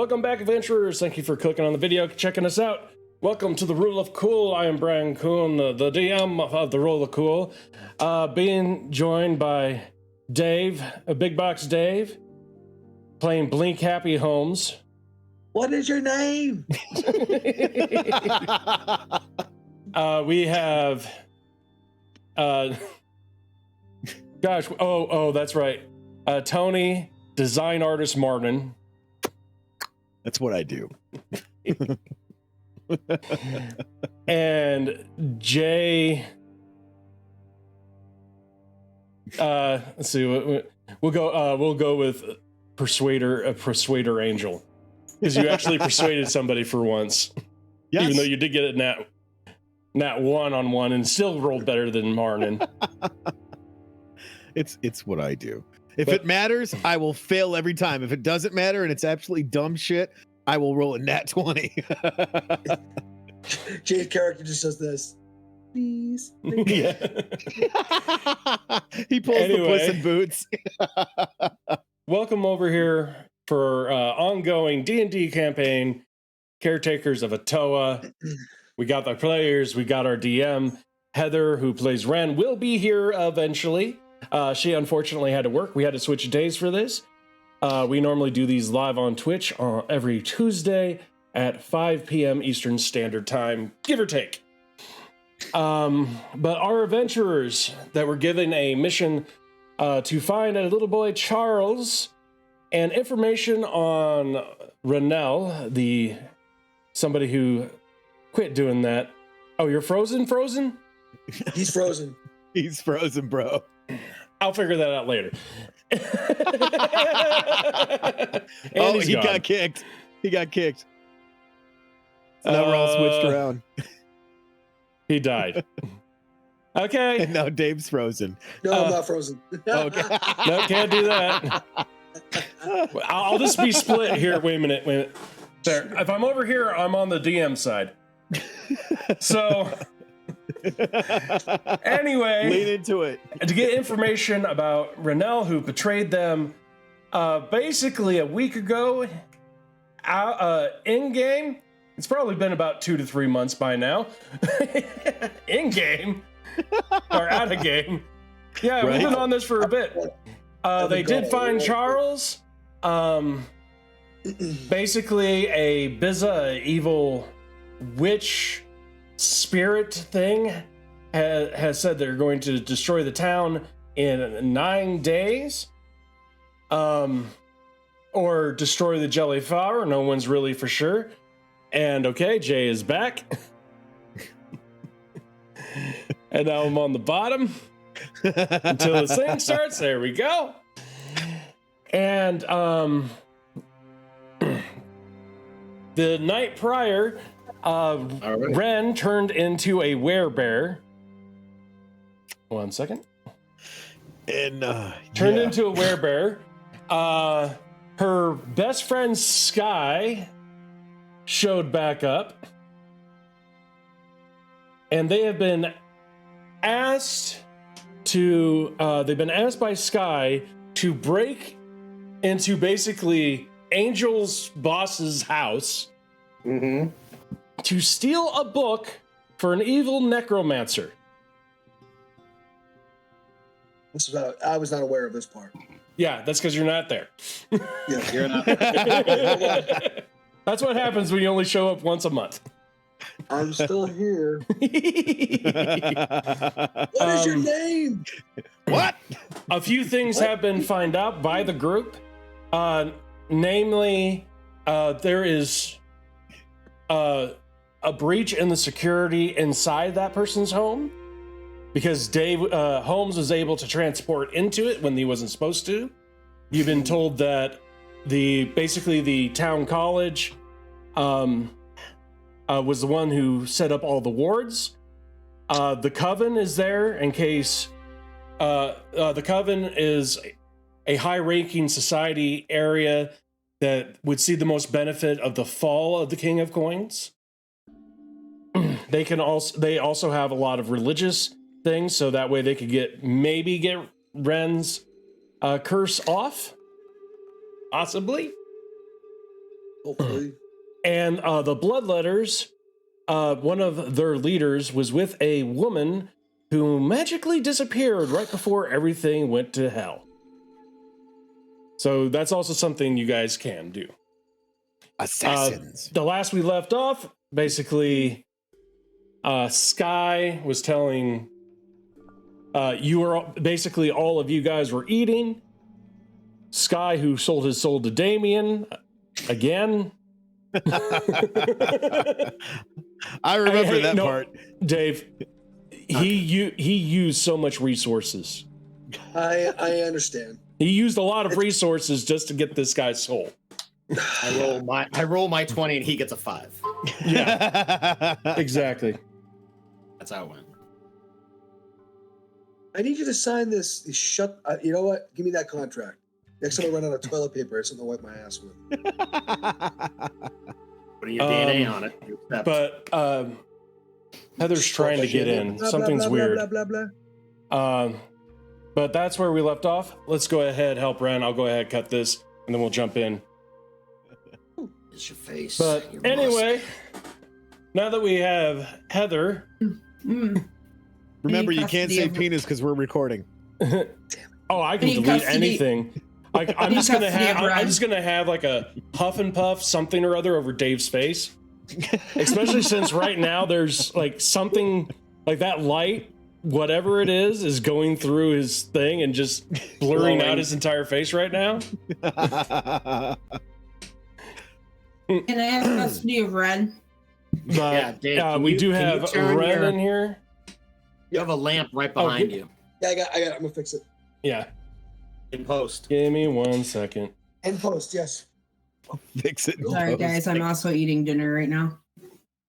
Welcome back, adventurers. Thank you for clicking on the video, checking us out. Welcome to the Rule of Cool. I am Brian Kuhn, the DM of the Rule of Cool. Being joined by Dave, Big Box Dave, playing Blink Happy Homes. What is your name? We have, that's right. Tony, design artist Martin. That's what I do. And Jay, let's see, we'll go with Persuader Angel, because you actually persuaded somebody for once. Yes. Even though you did get it nat 1-on-1 and still rolled better than Martin. It's what I do. If it matters, I will fail every time. If it doesn't matter and it's absolutely dumb shit, I will roll a nat 20. Jay's character just does this. Please. Yeah. He pulls the Puss in Boots. Welcome over here for ongoing D&D campaign, Caretakers of Atoa. We got the players, we got our DM. Heather, who plays Ren, will be here eventually. She unfortunately had to work. We had to switch days for this. We normally do these live on Twitch every Tuesday at 5 p.m. Eastern Standard Time, give or take. But our adventurers that were given a mission to find a little boy, Charles, and information on Renell, somebody who quit doing that. Oh, you're frozen? He's frozen. He's frozen, bro. I'll figure that out later. He got kicked. So now we're all switched around. He died. Okay. And now Dave's frozen. No, I'm not frozen. Okay. No, can't do that. I'll just be split here. Wait a minute. There. If I'm over here, I'm on the DM side. So... Anyway, lean into it. To get information about Renell, who betrayed them basically a week ago, in game. It's probably been about 2 to 3 months by now. In game or out of game. Yeah, right? We've been on this for a bit. They did find Charles. Basically a Biza, evil witch spirit thing has said they're going to destroy the town in 9 days, or destroy the jelly flower. No one's really for sure. And okay, Jay is back. And now I'm on the bottom until this thing starts. There we go. And the night prior, right. Ren turned into a werebear. 1 second. And turned into a werebear. Her best friend Sky showed back up, and they have been asked to. They've been asked by Sky to break into basically Angel's boss's house. Mm-hmm. To steal a book for an evil necromancer. I was not aware of this part. Yeah, that's because you're not there. Yeah, you're not. That's what happens when you only show up once a month. I'm still here. What is your name? What? A few things have been found out by the group. Namely, there is a breach in the security inside that person's home, because Dave Holmes was able to transport into it when he wasn't supposed to. You've been told that the town college was the one who set up all the wards. The Coven is there in case the Coven is a high-ranking society area that would see the most benefit of the fall of the King of Coins. They also have a lot of religious things, so that way they could get Ren's curse off, possibly. Hopefully. And the Bloodletters, one of their leaders was with a woman who magically disappeared right before everything went to hell. So that's also something you guys can do. Assassins. The last we left off, basically, Sky was telling you were basically all of you guys were eating. Sky, who sold his soul to Damien, again. I remember that no, part. Dave, he used so much resources. I understand. He used a lot of resources just to get this guy's soul. I roll my 20 and he gets a 5. Yeah, exactly. That's how it went. I need you to sign this. You know what? Give me that contract. Next time I run out of toilet paper, I have something to wipe my ass with. Putting your DNA on it. But Heather's trying to get in. Something's weird. But that's where we left off. Let's go ahead, help Ren. I'll go ahead, cut this, and then we'll jump in. It's your face. But anyway, now that we have Heather. Remember, you can't say penis because we're recording. Oh, I can delete anything. I'm just gonna have like a huff and puff something or other over Dave's face. Especially since right now there's like something like that light, whatever it is going through his thing and just blurring out his entire face right now. Can I have custody of Ren? But yeah, Dave, we do have Ren in here. You have a lamp right behind you. Yeah, I got it. I'm gonna fix it. Yeah. In post. Give me 1 second. In post, yes. Fix it. Sorry, guys. I'm also eating dinner right now.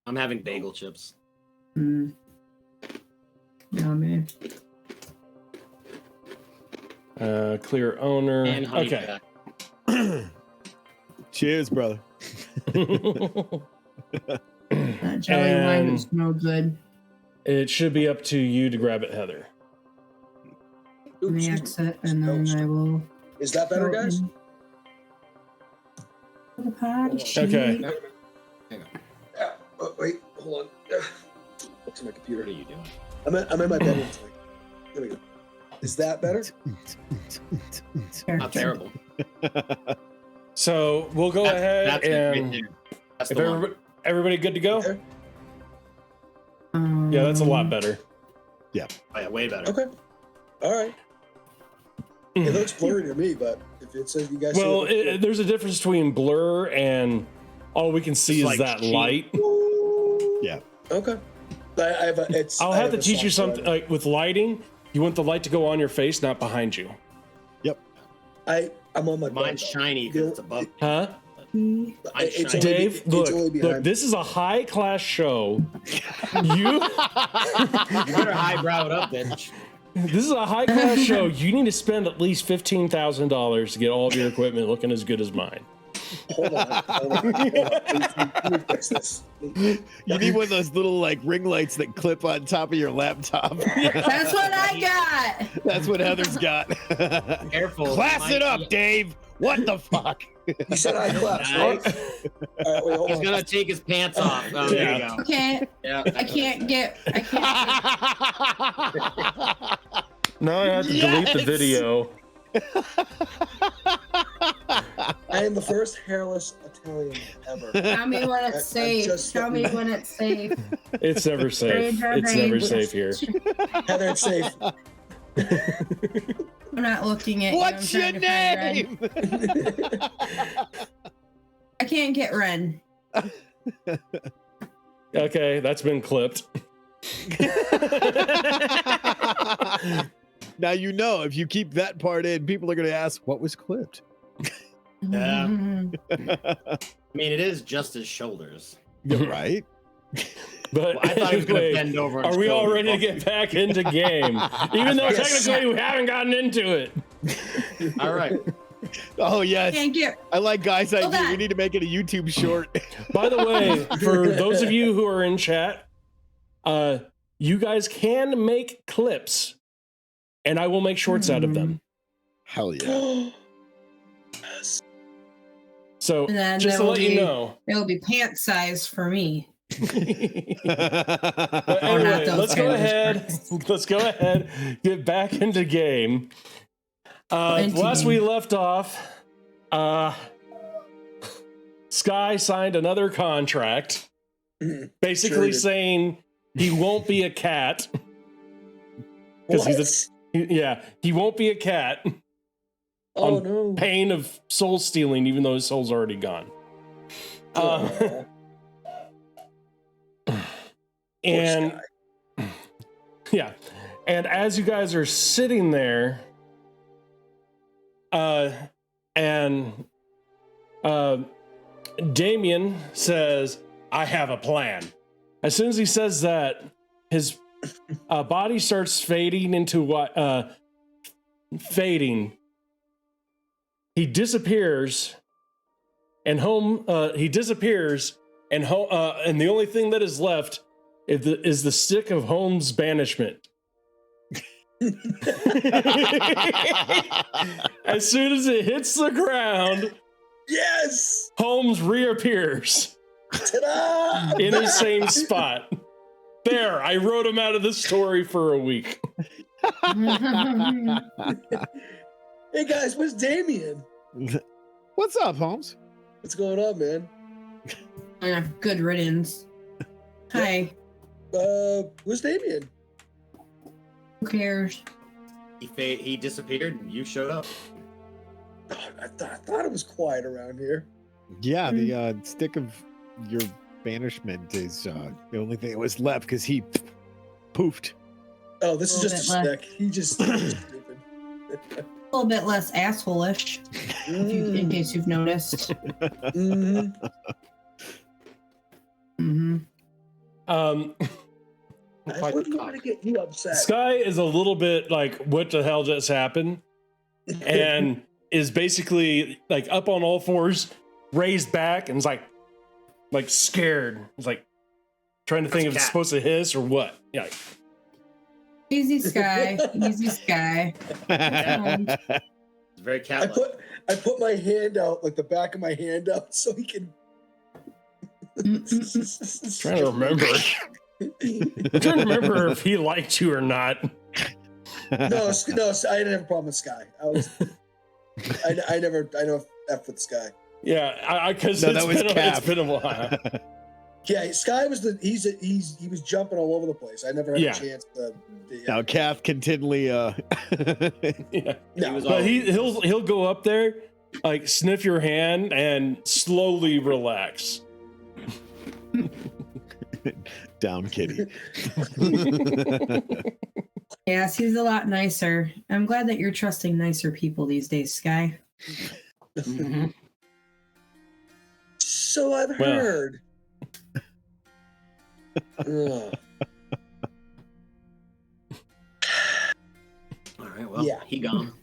I'm having bagel chips. No, man. Clear owner. And honey Okay. Cheers, brother. That jelly wine is no good. It should be up to you to grab it, Heather. Let me exit, and then I will. Is that better, guys? The party Okay. Hang on. Yeah. Oh, wait, hold on. Look to my computer. What are you doing? I'm in my bedroom. There we go. Is that better? Not terrible. So we'll go ahead That's it right and there. That's if the one. everybody good to go? Okay. Yeah, that's a lot better. Oh, yeah, way better. Okay. All right. It looks blurry to me, but if it says you guys. Well, there's a difference between blur and all we can see It's is like that cheap. light. Yeah. Okay. I'll have to teach you something like with lighting. You want the light to go on your face, not behind you. Yep. I'm on my. Mine's shiny because it's above. Huh? It's shiny. Dave, it's only look, behind. this is a high class show. You better highbrow it up, bitch. This is a high class show. You need to spend at least $15,000 to get all of your equipment looking as good as mine. Hold on. Let me fix this. You need one of those little like ring lights that clip on top of your laptop. That's what I got. That's what Heather's got. Careful. Class it up, Dave. What the fuck? You said high class, right? All right, wait, hold He's on. gonna take his pants off. Oh, there you go. I can't. Yeah. I can't get. Now I have to delete the video. I am the first hairless Italian ever. Tell me when it's safe. just Tell me when it's safe. It's never safe. It's never safe here. Heather, it's safe. I'm not looking at What's you. your name? I can't get Ren. Okay, that's been clipped. Now you know if you keep that part in, people are going to ask what was clipped. Yeah. I mean, it is just his shoulders. Right? But Well, I thought he was going to anyway, bend over. And are we show all me. ready to get back into game? Even though Yes. technically we haven't gotten into it. All right. Oh, yes. Can't get. I like Guy's idea. on. We need to make it a YouTube short. By the way, for those of you who are in chat, you guys can make clips, and I will make shorts out of them. Hell yeah. So And then just to there let will you be- know. It'll be pant size for me. But Oh, not anyway, those let's go kind of ahead. shirts. Let's go ahead. Get back into game. Into Last game. we left off, Sky signed another contract, basically Sure. saying he won't be a cat because he's he won't be a cat Oh on no. pain of soul stealing, even though his soul's already gone. Aw, poor And Sky. yeah, and as you guys are sitting there, Damien says, "I have a plan." As soon as he says that, his body starts fading into what? Fading. He disappears, and he disappears, and the only thing that is left is the stick of Holmes' banishment. As soon as it hits the ground, Yes. Holmes reappears Ta-da! in his same spot. There, I wrote him out of the story for a week. Hey guys, where's Damien? What's up, Holmes? What's going on, man? Yeah, good riddance. Hi. Where's Damien? Who cares? He disappeared and you showed up. God, I thought it was quiet around here. Yeah, the stick of your banishment is the only thing that was left because he poofed. Oh, this is Little just a bit stick. He's just stupid. A little bit less asshole-ish, in case you've noticed. Mhm. Mm-hmm. I wouldn't want to get you upset. Sky is a little bit like, what the hell just happened? And is basically like up on all fours, raised back, and is like scared. It's like trying to think if it's cat. supposed to hiss or what. Yeah. Easy Sky. Easy Sky. It's very cat-like. I put my hand out, like the back of my hand out, so he can. Trying to remember. I'm trying to remember if he liked you or not. No, I didn't have a problem with Sky. I never F with Sky. Yeah, because No, it's that was been a while. Yeah, Sky was he was jumping all over the place. I never had Yeah. a chance to. Now, Kath continually. Yeah. No, was But he'll go up there, like sniff your hand and slowly relax. Down, kitty. Yes, he's a lot nicer. I'm glad that you're trusting nicer people these days, Sky. Mhm. So I've Well. heard. Ugh. All right, well, Yeah. he gone.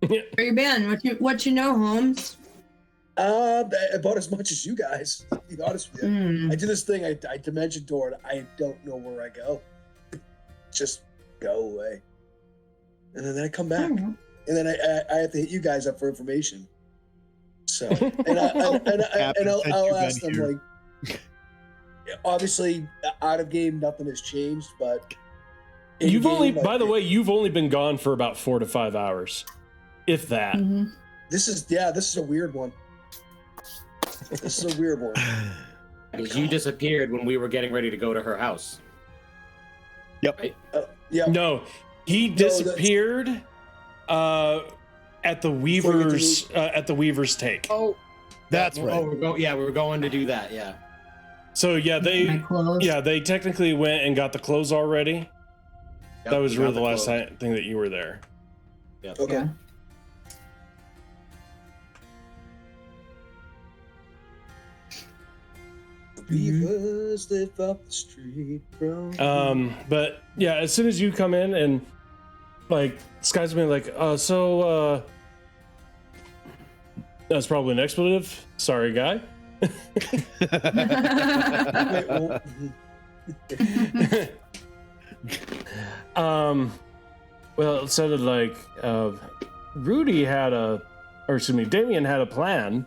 Where you been? What you know, Holmes? About as much as you guys. To be honest with you, Mm. I do this thing. I dimension door, and I don't know where I go. Just go away, and then I come back, and then I have to hit you guys up for information. So, and I'll ask them like, obviously out of game, nothing has changed, but You've only, by the way, you've only been gone for about 4 to 5 hours, if that. Mhm. this is a weird one. This is a weird one. Because you disappeared when we were getting ready to go to her house. Yeah. No, he disappeared at the Weaver's take. Oh, That's right. we were going to do that. Yeah. So yeah, My clothes. they technically went and got the clothes already. Yep, That was we got really the last clothes. thing that you were there. Yep. Okay. Yeah. Beavers live up the street, bro. But yeah, as soon as you come in and like Sky's been like, that's probably an expletive. Sorry, guy. Wait, well, Well, it sounded like Damien had a plan.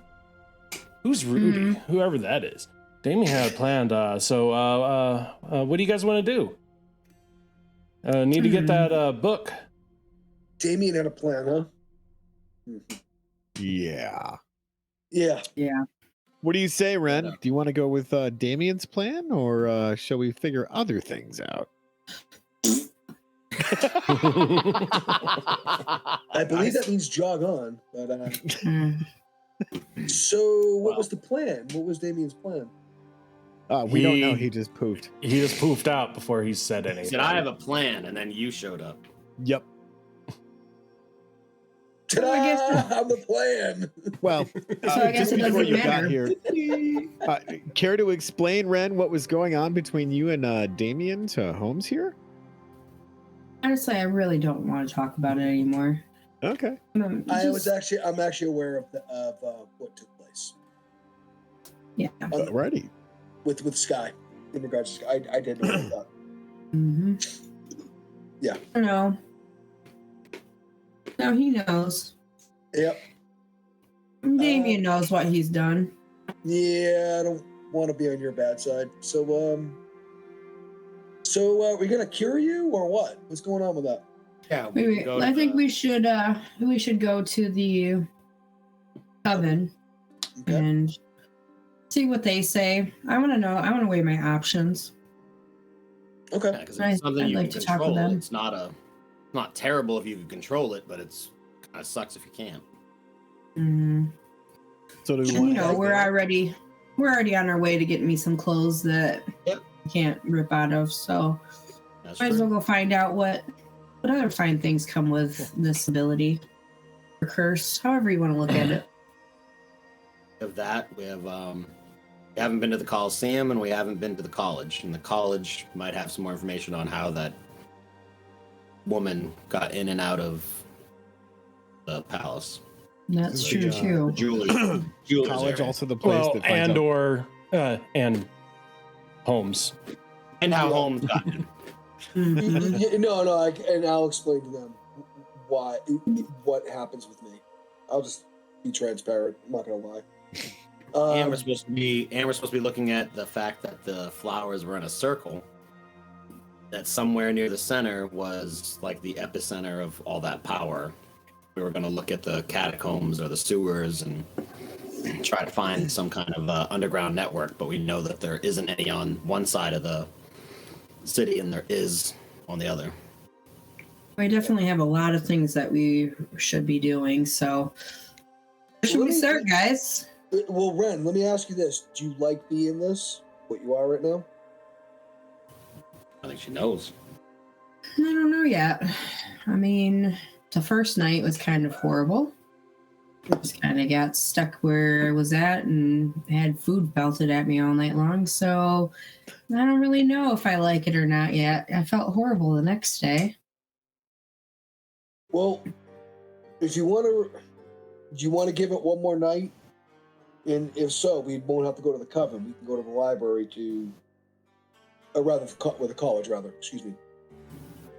Who's Rudy? Whoever that is. Damien had planned. So what do you guys want to do? Need to get that book. Damien had a plan, huh? Yeah. Yeah. What do you say, Ren? Do you want to go with Damien's plan, or shall we figure other things out? I believe that means jog on. But so, what was the plan? What was Damien's plan? We don't know. He just poofed. He just poofed out before he said anything. He said, "I have a plan," and then you showed up. Yep. Ta-da! I'm the plan. Well, I guess just it before doesn't you got matter. here, care to explain, Ren, what was going on between you and Damien to Holmes here? Honestly, I really don't want to talk about it anymore. Okay. I'm actually aware of what took place. Yeah. Alrighty. With Sky, in regards to Sky, I didn't know about that. Yeah. I don't know. No, he knows. Yep. Damien knows what he's done. Yeah, I don't want to be on your bad side. So we're gonna cure you or what? What's going on with that? Yeah, Wait, I think we should go to the coven and see what they say. I want to know. I want to weigh my options. Okay. Yeah, because it's something I'd you like can to talk with control. them. It's not terrible if you can control it, but it's kind of sucks if you can't. So do we And, want we're already on our way to getting me some clothes that I can't rip out of. So That's might as well true. go find out what other fine things come with this ability or curse, however you want to look at it. Of that, we have we haven't been to the Coliseum and we haven't been to the college. And the college might have some more information on how that woman got in and out of the palace. That's The, true too. Jewelers college area. also the place Well, that finds out? and Holmes. And how Holmes got in. No, and I'll explain to them what happens with me. I'll just be transparent. I'm not gonna lie. And we're supposed to be looking at the fact that the flowers were in a circle. That somewhere near the center was like the epicenter of all that power. We were going to look at the catacombs or the sewers and try to find some kind of underground network, but we know that there isn't any on one side of the city and there is on the other. We definitely have a lot of things that we should be doing. So where should we start, guys? Well, Ren, let me ask you this: do you like being this? What you are right now? I think she knows. I don't know yet. I mean, the first night was kind of horrible. Just kind of got stuck where I was at and had food belted at me all night long. So I don't really know if I like it or not yet. I felt horrible the next day. Well, if you want to, do you want to give it one more night? And if so, we won't have to go to the coven. We can go to the library to, the college, excuse me,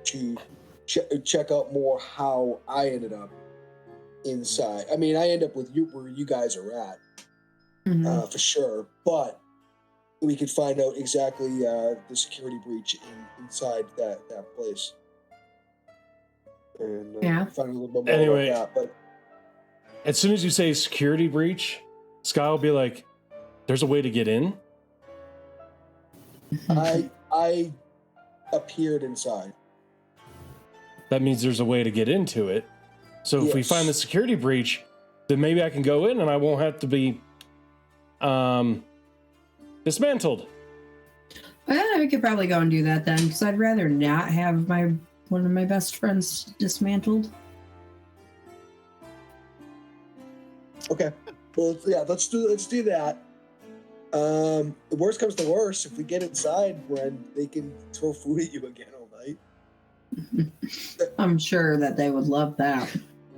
to check out more how I ended up inside. I mean, I end up with you where you guys are at, for sure. But we could find out exactly the security breach inside that place. And find a little bit more about that. But As soon as you say security breach, Sky will be like, "There's a way to get in." I appeared inside. That means there's a way to get into it. So if we find the security breach, then maybe I can go in and I won't have to be dismantled. Well, we could probably go and do that then, because I'd rather not have one of my best friends dismantled. Okay. Well, yeah, let's do that. The worst comes to worst, if we get inside, when they can throw food at you again all night. I'm sure that they would love that.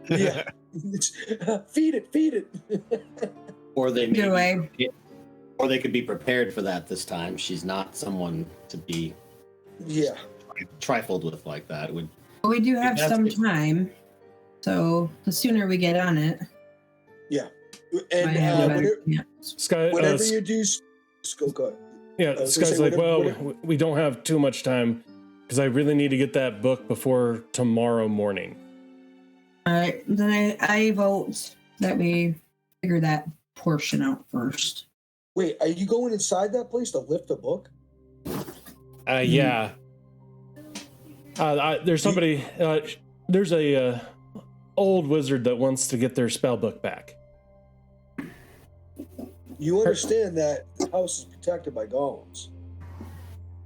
Yeah. Feed it. Or they Either way. Or they could be prepared for that this time. She's not someone to be trifled with like that. We do have some time, so the sooner we get on it. Yeah. And I have a better whatever, chance. Sky, whatever you do, go. yeah, I was Sky's gonna say, like, well, whatever- we don't have too much time because I really need to get that book before tomorrow morning. All right, then I vote that we figure that portion out first. Wait, are you going inside that place to lift the book? Yeah. There's somebody. There's a old wizard that wants to get their spell book back. You understand that the house is protected by golems.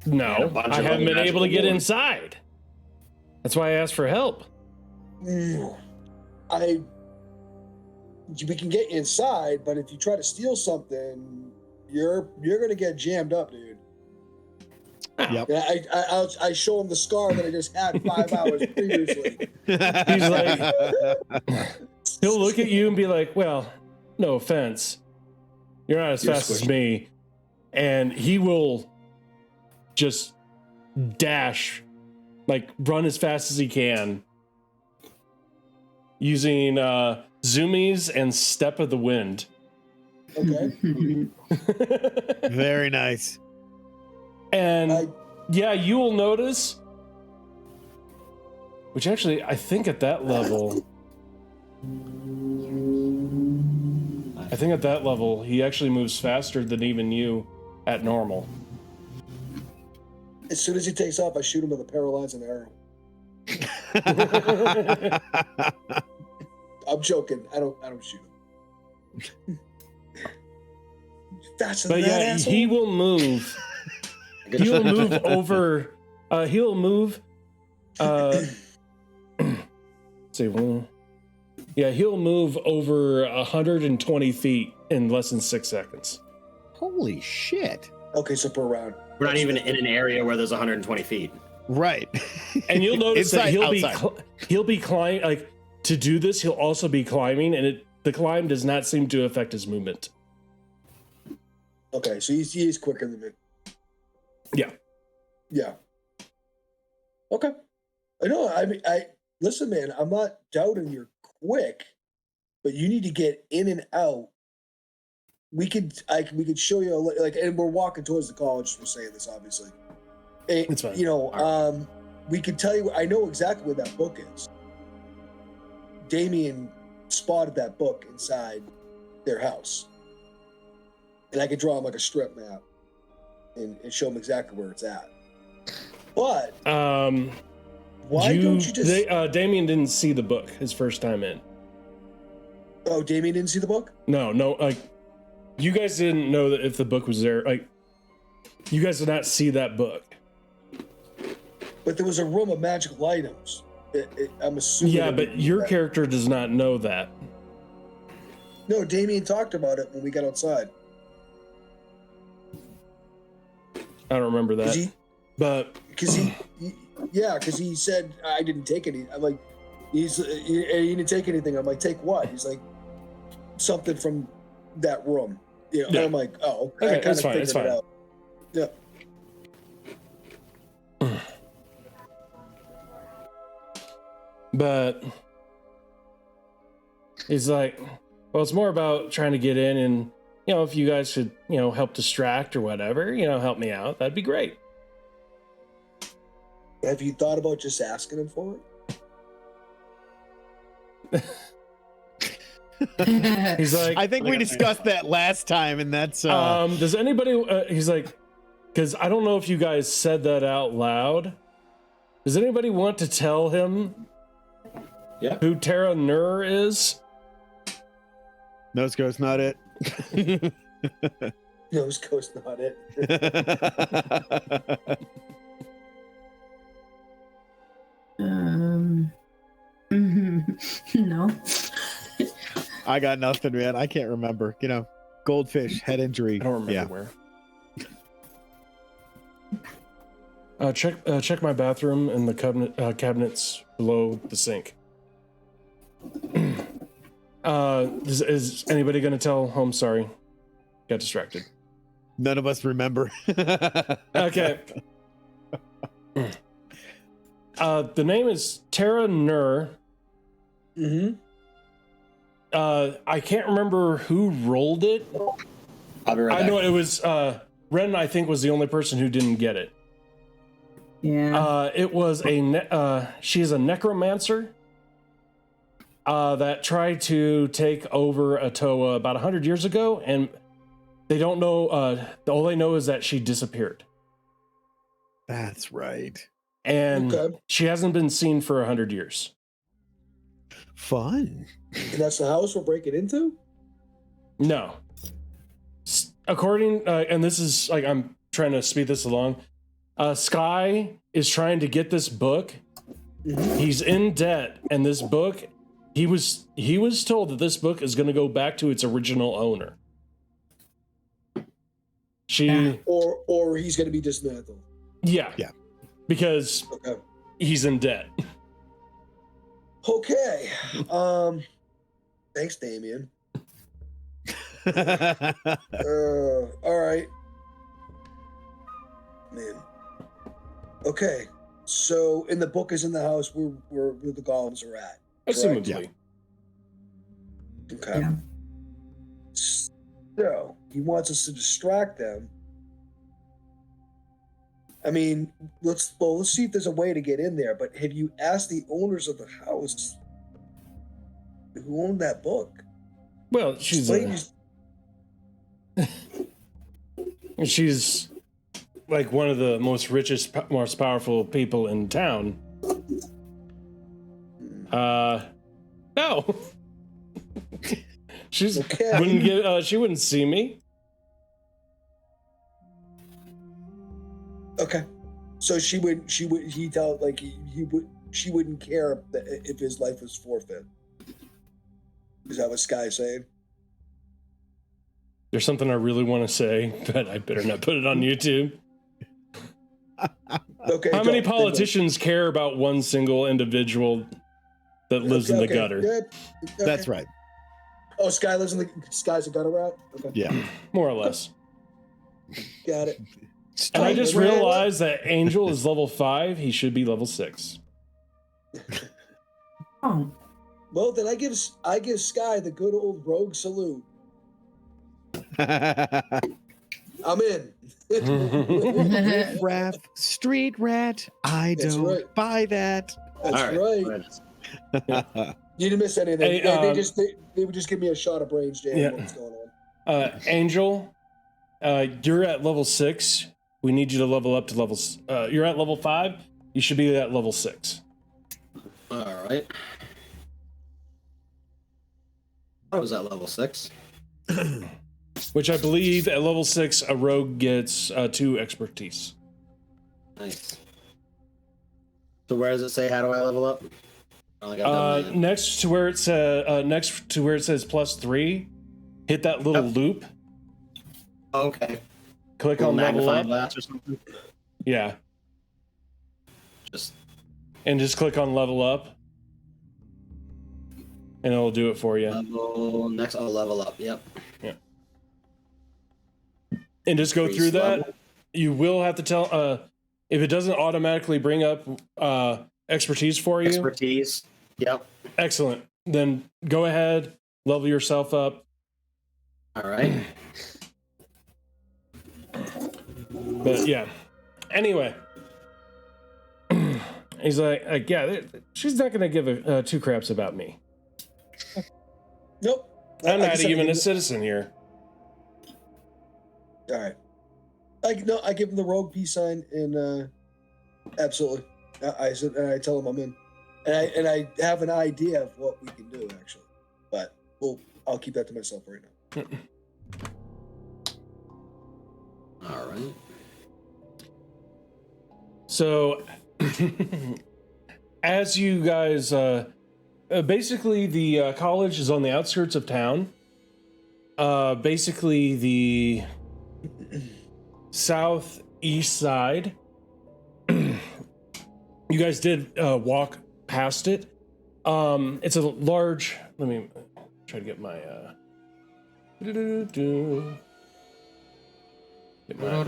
No, And a bunch I of haven't other been able to magical get boards. inside. That's why I asked for help. We can get you inside, but if you try to steal something, you're gonna get jammed up, dude. Yep. Yeah, I show him the scar that I just had 5 hours previously. He's like, he'll look at you and be like, well, no offense, you're not as You're fast as squishy. me. And he will just dash, like run as fast as he can using zoomies and step of the wind. Okay. Very nice. And yeah, you will notice, which actually I think at that level, he actually moves faster than even you at normal. As soon as he takes off, I shoot him with a paralyzing arrow. I'm joking. I don't shoot him. Faster But than that, yeah, asshole. he will move. He'll move over. He'll move. Say one. Yeah, he'll move over 120 feet in less than 6 seconds. Holy shit. Okay, so per round. We're not even in an area where there's 120 feet. Right. And you'll notice that Inside, he'll be climbing. Like to do this, he'll also be climbing, and the climb does not seem to affect his movement. Okay, so he is quicker than me. Yeah. Yeah. Okay. I know. I mean, listen, man. I'm not doubting you're quick, but you need to get in and out. We could show you like, and we're walking towards the college. We're saying this obviously. It's fine. You know, we could tell you. I know exactly where that book is. Damien spotted that book inside their house, and I could draw him like a strip map and show him exactly where it's at. But why don't you just? Damien didn't see the book his first time in. Oh, Damien didn't see the book? No, like you guys didn't know that if the book was there. Like you guys did not see that book. But there was a room of magical items. I'm assuming. Yeah, but your character does not know that. No, Damien talked about it when we got outside. I don't remember that. Because he said I didn't take any. I'm like, he didn't take anything. I'm like, take what? He's like, something from that room. You know, Yeah. and I'm like, oh, Okay, I kind it's of fine, figured it's it fine. out. Yeah. But he's like, well, it's more about trying to get in, and you know, if you guys could, you know, help distract or whatever, you know, help me out, that'd be great. Have you thought about just asking him for it? He's like, I think we discussed that last time, and that's does anybody? He's like, because I don't know if you guys said that out loud. Does anybody want to tell him? Yeah. Who Tara Nur is? Nose goes not it. Nose goes not it. No. I got nothing, man. I can't remember. You know, goldfish, head injury. I don't remember where. Check my bathroom and the cabinets below the sink. Is anybody going to tell home? Sorry, got distracted. None of us remember. Okay. The name is Tara Nur. Mm-hmm. I can't remember who rolled it. I'll be right back. I know it was Ren. I think was the only person who didn't get it. Yeah. It was she's a necromancer that tried to take over Atoa about 100 years ago, and they don't know. All they know is that she disappeared, That's right. and Okay. she hasn't been seen for 100 years. Fun. And that's the house we're breaking into? No. According, and this is like, I'm trying to speed this along. Sky is trying to get this book. Mm-hmm. He's in debt, and this book, he was told that this book is going to go back to its original owner. Or he's going to be dismantled. Yeah. Because Okay. he's in debt. Okay. Thanks, Damien. All right. Man. Okay. So, in the book is in the house where the golems are at. Assumably. Okay. Yeah. So, he wants us to distract them. I mean, let's see if there's a way to get in there. But have you asked the owners of the house who owned that book? Well, she's like one of the most richest, most powerful people in town. No. She's Okay. wouldn't get. She wouldn't see me. Okay. So she wouldn't care if his life was forfeit. Is that what Sky's saying? There's something I really want to say, but I better not put it on YouTube. Okay. How many politicians care about one single individual that lives in the gutter? Yeah. Okay. That's right. Oh, Sky's a gutter rat? Okay. Yeah. More or less. Got it. And I just realized that Angel is level 5. He should be level 6. Oh. Well, then I give Sky the good old rogue salute. I'm in. Street rat. I That's don't right. buy that. That's All right. You didn't miss anything. Hey, they would just give me a shot of brains, Jay. Yeah. What's going on? Angel, you're at level 6. We need you to level up to levels. You're at level 5. You should be at level 6. All right. I was at level 6. Which I believe at level 6, a rogue gets 2 expertise. Nice. So where does it say how do I level up? Oh, Next to where it says +3, hit that little loop. Okay. Click on level magnifying up. glass or something. Yeah, Just just click on level up, and it'll do it for you. next. I'll level up. Yep. Yeah. And just go through that. You will have to tell if it doesn't automatically bring up expertise for you. Expertise. Yep. Excellent. Then go ahead, level yourself up. All right. But yeah. Anyway, he's like, yeah, she's not gonna give 2 craps about me. Nope. I'm not even a citizen here. All right. I give him the rogue peace sign, and absolutely. I tell him I'm in, and I have an idea of what we can do actually, but I'll keep that to myself right now. All right. So, as you guys, basically the college is on the outskirts of town. Basically the southeast side. You guys did walk past it. It's a large. Let me try to get my. Get my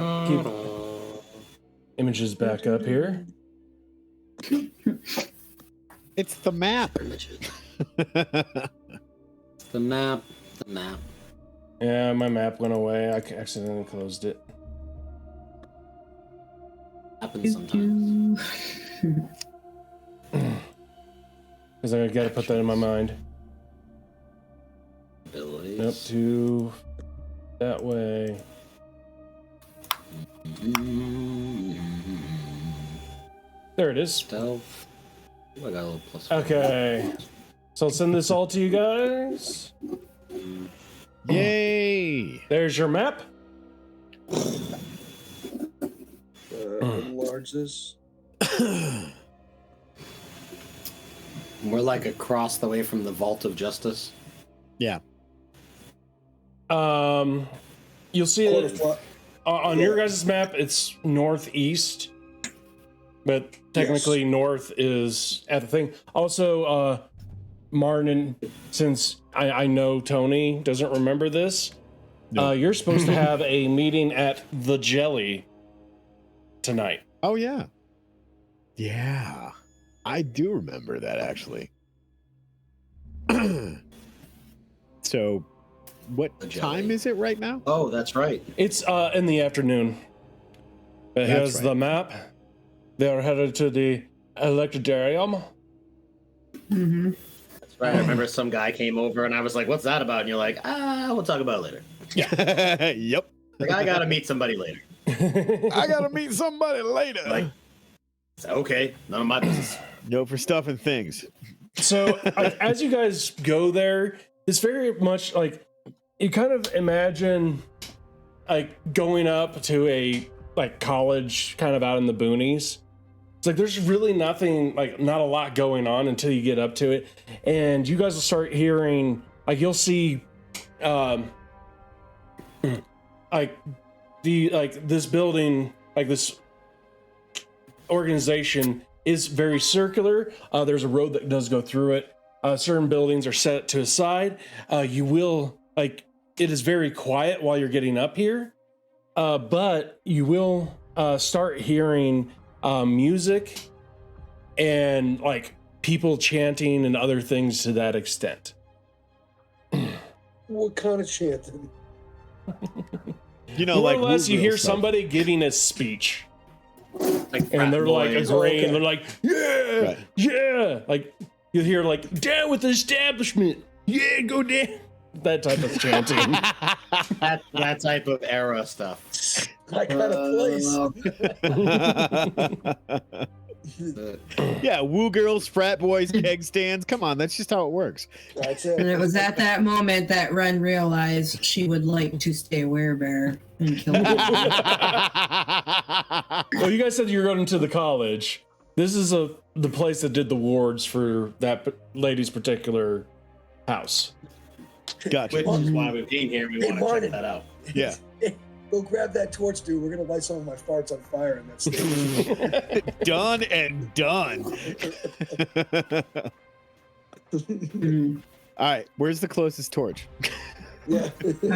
images back up here. It's the map. The map. Yeah, my map went away. I accidentally closed it. Happens sometimes. Because I got to put that in my mind. Abilities. Up to that way. There it is. Stealth. Ooh, I got a little plus. Okay. So I'll send this all to you guys. Yay! There's your map. Enlarge this. We're like across the way from the Vault of Justice. Yeah. You'll see it on your guys' map. It's northeast, but technically north is at the thing. Also, Martin, since I know Tony doesn't remember this, you're supposed to have a meeting at the Jelly tonight. Oh yeah. Yeah. I do remember that actually. So what time is it right now? Oh, that's right. It's in the afternoon. But here's the map. They are headed to the Electrodarium. Mm-hmm. That's right. I remember some guy came over and I was like, what's that about? And you're like, we'll talk about it later. Yeah. Yep. Like, I gotta meet somebody later. I gotta meet somebody later. Like, okay, none of my business. No, for stuff and things. So as you guys go there, it's very much like you kind of imagine like going up to a like college kind of out in the boonies. It's like there's really nothing, like not a lot going on until you get up to it, and you guys will start hearing like you'll see like this building, like this organization is very circular. There's a road that does go through it. Certain buildings are set to a side. You will like it is very quiet while you're getting up here, but you will start hearing music and like people chanting and other things to that extent. What kind of chanting? You know, More like or less, you hear stuff. somebody giving a speech. Like, And they're like agreeing. okay. They're like, yeah, Right. yeah. Like you hear like down with the establishment. Yeah, go down. That type of chanting. that type of era stuff. My kind of place. Yeah, woo girls, frat boys, keg stands. Come on, that's just how it works. That's And it. it was at that moment that Ren realized she would like to stay werebear and kill him. Well, you guys said you were going to the college. This is the place that did the wards for that lady's particular house. Gotcha. Which is why we came here. We Hey, want to Martin. check that out. Yeah. Hey, go grab that torch, dude. We're gonna light some of my farts on fire in that station. Done and done. Mm. All right, where's the closest torch? Yeah.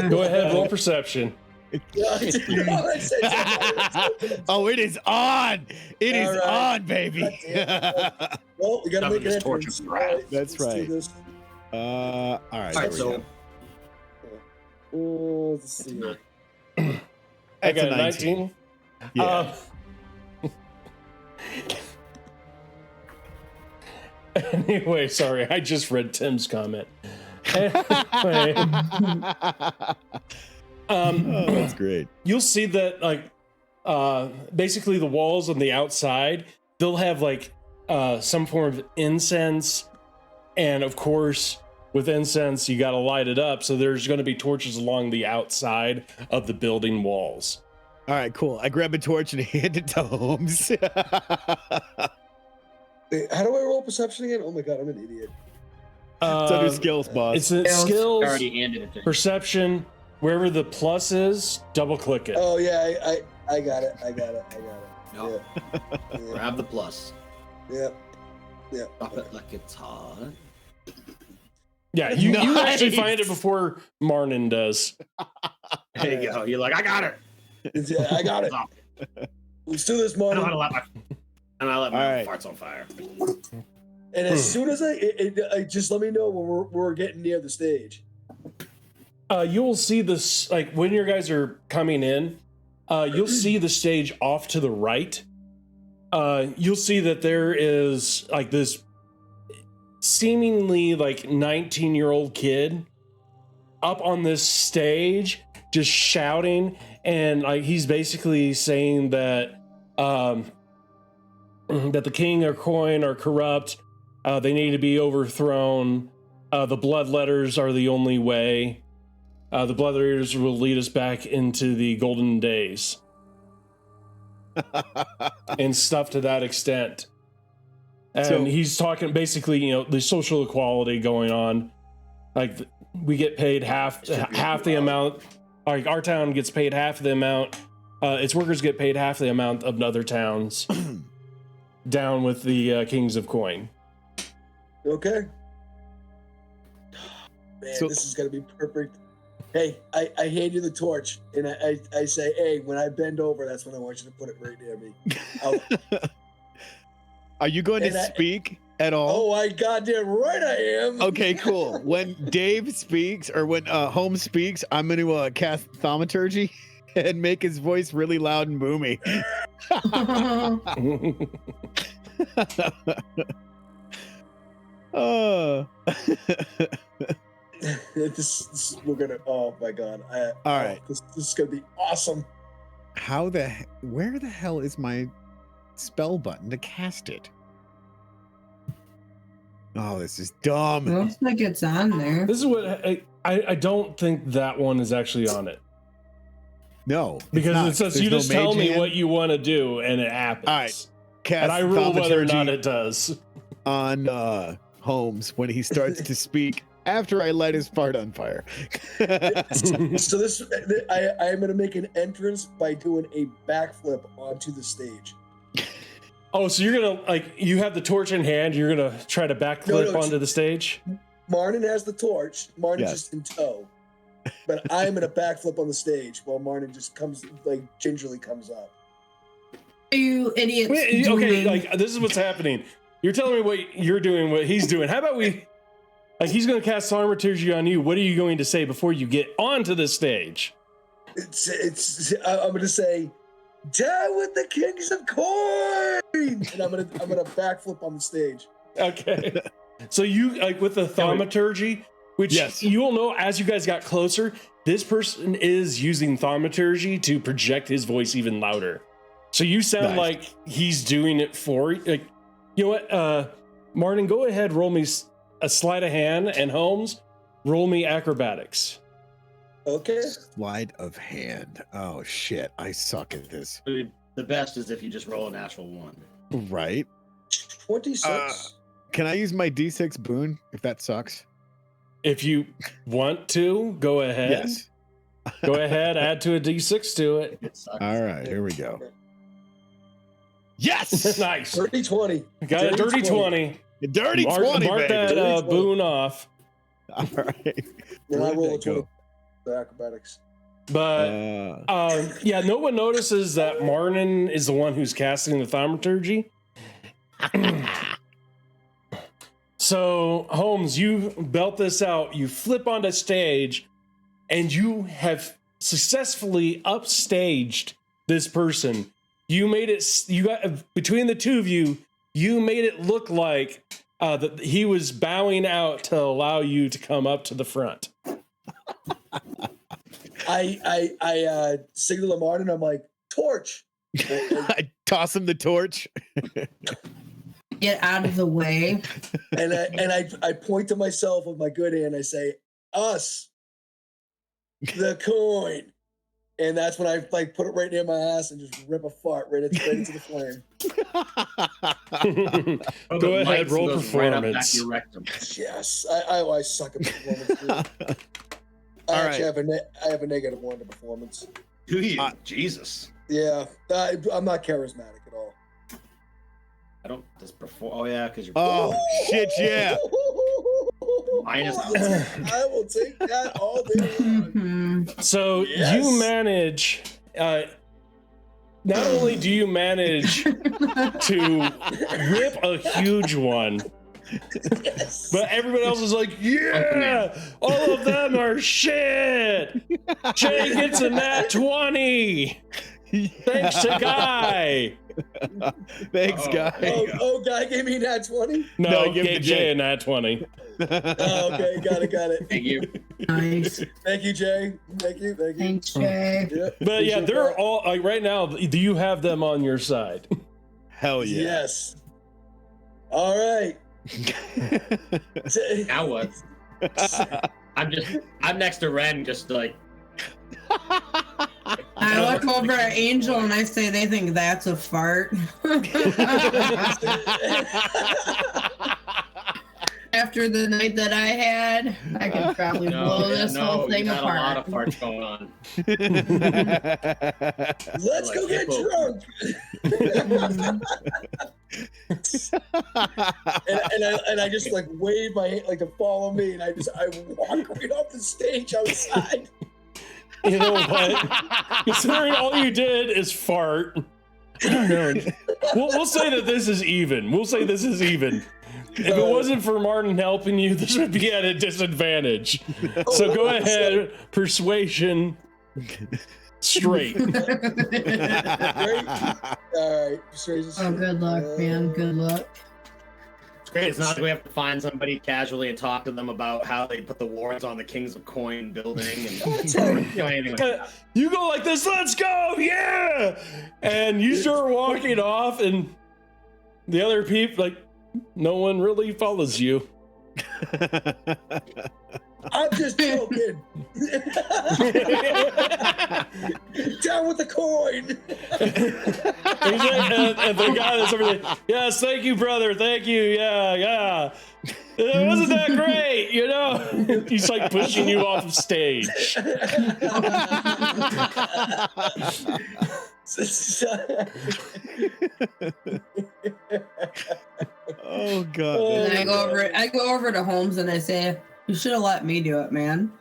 Go ahead, roll perception. Oh, it is on. It is All right. on, baby. Well, we gotta Cover make an this torch entrance. of All wrath. right, That's let's do right. this. All right. All right, there we so go. Oh, let's see. It's I That's got a a 19. Yeah. Anyway, sorry, I just read Tim's comment. Anyway, Oh, that's great. you'll see that like basically the walls on the outside, they'll have like some form of incense, and of course with incense you got to light it up, so there's going to be torches along the outside of the building walls. All right, cool. I grab a torch and hand it to Holmes. Hey, how do I roll perception again? Oh my god, I'm an idiot. It's under skills, boss. It's a Skills. skills, already handed it to you. perception, wherever the plus is, double click it. Oh yeah, I got it. I got it. No. Yeah. Grab the plus. Yeah. Yeah. Drop it like it's hot. Yeah, you actually Nice. find it before Marnin does. There you go. You're like, I got it. Yeah, I got it. Let's do this, I know how Martin. to let my All right. farts on fire. And as soon as I just let me know when we're getting near the stage. You'll see this, like, when your guys are coming in, you'll see the stage off to the right. You'll see that there is, like, this seemingly, like, 19-year-old kid up on this stage just shouting, and, like, he's basically saying that that the king or coin are corrupt, they need to be overthrown, the bloodletters are the only way. The bloodletters will lead us back into the golden days. And stuff to that extent. And he's talking basically, you know, the social equality going on. Like, we get paid half the amount. Like, our town gets paid half the amount. Its workers get paid half the amount of other towns. Down with the kings of coin. Okay. Man, this is gonna be perfect. Hey, I hand you the torch, and I say, hey, when I bend over, that's when I want you to put it right near me. Are you going to speak at all? Oh, I goddamn right I am. Okay, cool. When Dave speaks, or when Holmes speaks, I'm going to cast thaumaturgy and make his voice really loud and boomy. We're gonna. Oh my god! All right, this is gonna be awesome. Where the hell is my spell button to cast it? Oh, this is dumb. It looks like it's on there. This is what I don't think that one is actually on it. No, because it says There's you just no tell mage me hand. what you want to do, and it happens. All right, cast and I rule whether or thaumaturgy not it does. on Holmes when he starts to speak after I light his part on fire. So this, I am going to make an entrance by doing a backflip onto the stage. Oh, so you're gonna, like, you have the torch in hand. You're gonna try to backflip onto the stage. Martin has the torch. Martin's just in tow, but I'm going to backflip on the stage while Martin just comes, like, gingerly comes up. You idiots! Wait, okay, like, this is what's happening. You're telling me what you're doing, what he's doing. How about we, like, he's going to cast thaumaturgy on you. What are you going to say before you get onto the stage? I'm going to say, down with the kings of coin, and I'm gonna backflip on the stage. Okay. So you, like, with the thaumaturgy, which you'll know as you guys got closer, this person is using thaumaturgy to project his voice even louder. So you sound like he's doing it for you. Like, you know what, Martin, go ahead, roll me a sleight of hand, and Holmes, roll me acrobatics. Okay. Sleight of hand. Oh shit, I suck at this. The best is if you just roll a natural one. Right. 26. Can I use my D6 boon if that sucks? If you want to, go ahead. Yes. Go ahead, add to a D6 to it. All right, here we go. Yes! Nice. Dirty 20. Got a dirty 20. Dirty 20, Mark baby. that boon off. All right. Then I roll a 20 for acrobatics. But yeah, no one notices that Martin is the one who's casting the thaumaturgy. So, Holmes, you belt this out, you flip onto stage, and you have successfully upstaged this person. You made it, you got, between the two of you, you made it look like that he was bowing out to allow you to come up to the front. I signal to Martin, I'm like, torch. I toss him the torch. Get out of the way. And I point to myself with my good hand. I say, us, the coin. And that's when I, like, put it right near my ass and just rip a fart right into the flame. Go ahead, roll performance. Right Yes, I suck at performance. Dude. I have a negative one to performance. Do you? Jesus. Yeah, I'm not charismatic at all. I don't just perform. Oh yeah, because you're. Oh shit! Yeah. Minus. I will take that all day long. So you manage. Not only do you manage to rip a huge one, Yes. But everybody else is like, yeah, all of them are shit. Jay gets a nat 20. Thanks to Guy. Thanks, guy. Guy gave me that 20. No, give gave the Jay Jay. a nat 20. Oh, okay, got it. Thank you. Nice. Thank you, Jay. Thank you. Thanks, Jay. Yeah, But yeah, appreciate they're that. all like right now. Do you have them on your side? Hell yeah. Yes. All right. Now what? I'm next to Ren, just like. I look over at Angel and I say they think that's a fart. After the night that I had, I could probably blow this whole thing you got apart. a lot of parts going on. Let's go get drunk. and I just like wave my hand like to follow me, and I walk right off the stage outside. You know what? Considering all you did is fart. We'll say that this is even. We'll say this is even. If it wasn't for Martin helping you, this would be at a disadvantage. So go ahead, persuasion, straight. All right, persuasion. Oh, good luck, man. Good luck. It's great. It's not like we have to find somebody casually and talk to them about how they put the wards on the Kings of Coin building and anything like that. You go like this, let's go, yeah! And you start walking off, and the other people, like, no one really follows you. I'm just joking. Down with the coin. And the guy that's over there, yes, thank you, brother, thank you, yeah. It wasn't that great, you know? He's like pushing you off of stage. Oh god. And I go over to Holmes and I say, you should have let me do it, man.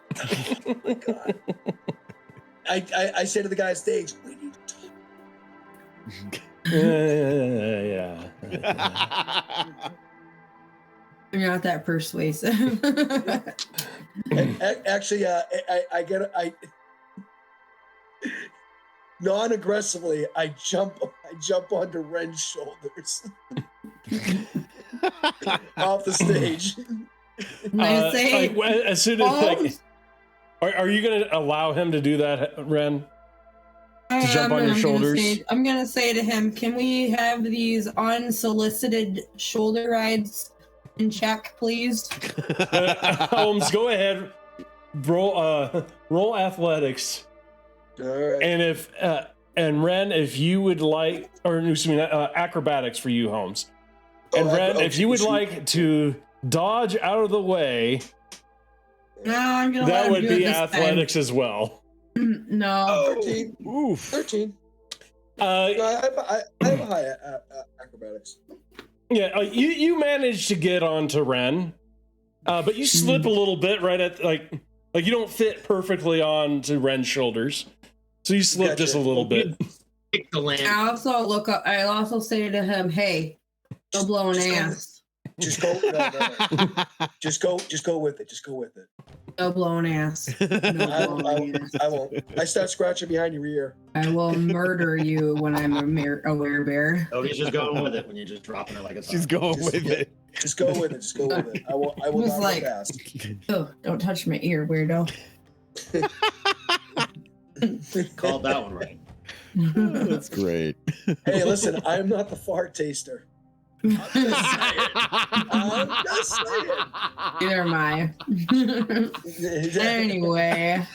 I say to the guy on stage, we need to talk. Yeah. You're not that persuasive. Actually, I non-aggressively, I jump onto Ren's shoulders off the stage. And I say, As soon as are you going to allow him to do that, Ren? To jump on your shoulders? I'm going to say to him, can we have these unsolicited shoulder rides in check, please? Holmes, go ahead. Roll athletics. All right. And if Ren, if you would like, or excuse me, acrobatics for you, Holmes. And Ren, if you would like to dodge out of the way, No, I'm gonna that let him would do be it this athletics as well. time. No. 13. Oof. 13. Uh, I have a high acrobatics. yeah, you managed to get onto Ren, but you slip a little bit right at like you don't fit perfectly onto Ren's shoulders, so you slip Gotcha. just a little bit. Pick the land. I also look up. I also say to him, "Hey, go blow an ass. Just go. No. Just go with it. Just go with it. Go blow an ass. No blowing ass. I won't. I start scratching behind your ear. I will murder you when I'm a werebear." Oh, he's just going with it when you're just dropping it like it's She's going Just- with it. Just go with it. Just go with it. I will Who's not like- go fast. Oh, don't touch my ear, weirdo. Called that one right. That's great. Hey, listen, I'm not the fart taster. I'm just saying. Neither am I. Anyway.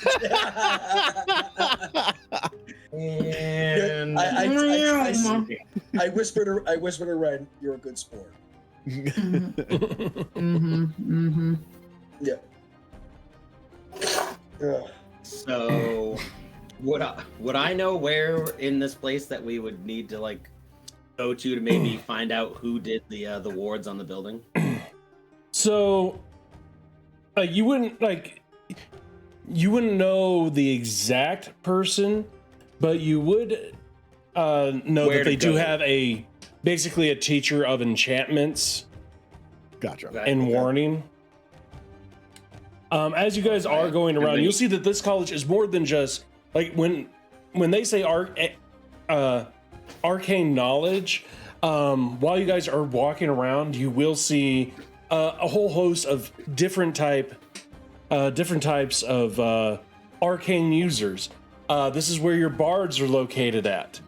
And I whispered to Ren, "You're a good sport." Yeah. Ugh. so would I know where in this place that we would need to like go to maybe find out who did the wards on the building? So, you wouldn't know the exact person, but you would know Where that they to do go. have basically a teacher of enchantments Gotcha. and warning. As you guys are going around, you'll see that this college is more than just like when they say arcane knowledge. While you guys are walking around, you will see a whole host of different types of arcane users. This is where your bards are located at.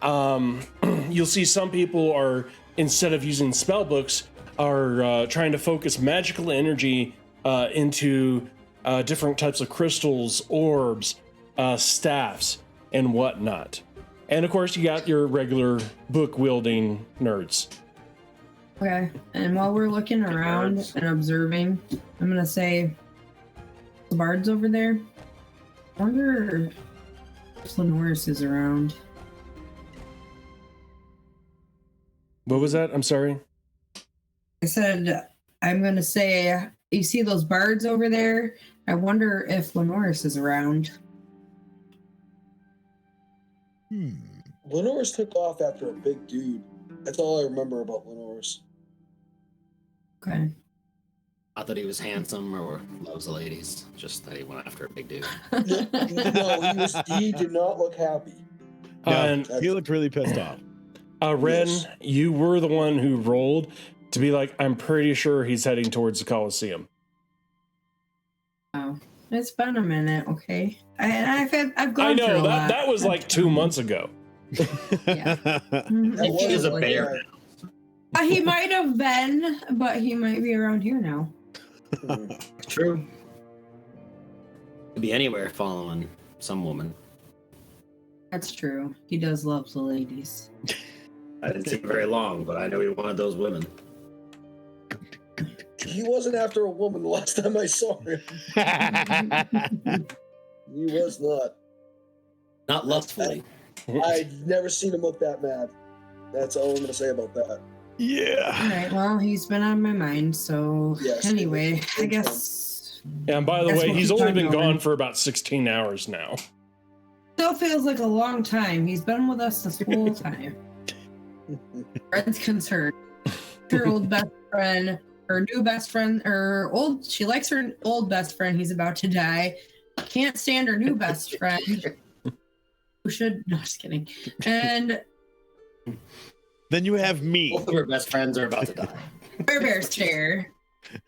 You'll see some people are, instead of using spell books, are trying to focus magical energy into different types of crystals, orbs, staffs, and whatnot. And of course, you got your regular book wielding nerds. Okay. And while we're looking around and observing, I'm gonna say the bards over there. I wonder if Lenoris is around. What was that? I'm sorry. I said I'm gonna say you see those bards over there? I wonder if Lenoris is around. Lenoris took off after a big dude. That's all I remember about Lenoris. Okay. Not that he was handsome or loves the ladies, just that he went after a big dude. No, he did not look happy. No, he looked really pissed off. Ren, you were the one who rolled to be like, I'm pretty sure he's heading towards the Coliseum. Oh, it's been a minute. Okay, I've gone. I know through a lot. that was like 2 months ago. Yeah. That He is a was bear. He might have been, but he might be around here now. True. Could be anywhere following some woman. That's true. He does love the ladies. I didn't see him very long, but I know he wanted those women. He wasn't after a woman the last time I saw him. He was not. Not lustfully. I've never seen him look that mad. That's all I'm going to say about that. Yeah. All right. Well, he's been on my mind. So Yes, anyway, it's I guess And by the That's way, what he's keeps only on been going. gone for about 16 hours now. still feels like a long time. He's been with us this whole time. Red's concerned. Her old best friend, her new best friend, she likes her old best friend. He's about to die. Can't stand her new best friend. Who should? No, just kidding. And Then you have me. Both of her best friends are about to die. Bear's chair.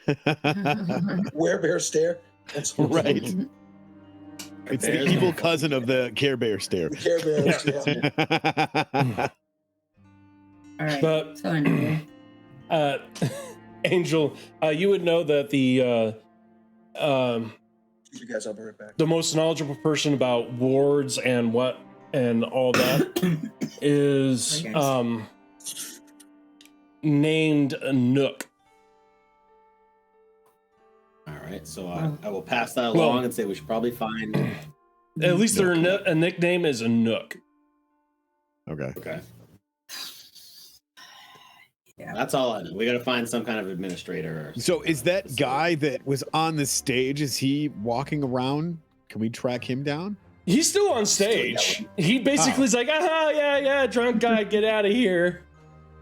Werebear stare. That's Right. It's the Bears. evil cousin of the Care Bear stare. The Care Bears, yeah. All right. But So anyway, Angel, you would know that You guys, I'll be right back. the most knowledgeable person about wards and what and all that is Hi, guys. named Nook. All right, so I will pass that along and say we should probably find. At least their a nickname is a Nook. Okay. Okay. Yeah. That's all I know. We got to find some kind of administrator. Or So is that guy that was on the stage, is he walking around? Can we track him down? He's still on stage. He basically is like, yeah, drunk guy, get out of here.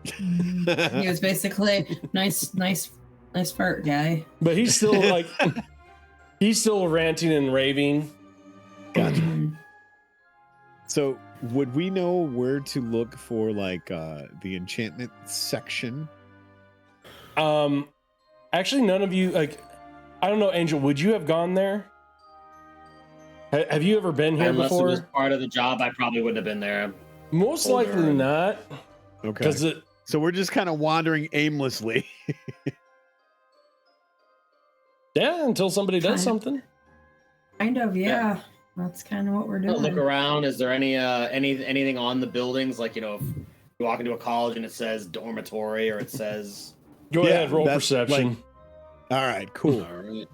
he was basically nice fart guy. But he's still like, he's still ranting and raving. Gotcha. So would we know where to look for like the enchantment section? Actually, none of you, like, I don't know, Angel, would you have gone there? Have you ever been here Unless before? it was part of the job, I probably wouldn't have been there. Most older. likely not. Okay. Because it, So we're just kind of wandering aimlessly. yeah, until somebody does something. Kind of, yeah. That's kind of what we're doing. Look around. Is there anything on the buildings? Like, if you walk into a college and it says dormitory or it says. Go Yeah, ahead, roll that's perception. All right, cool. All right.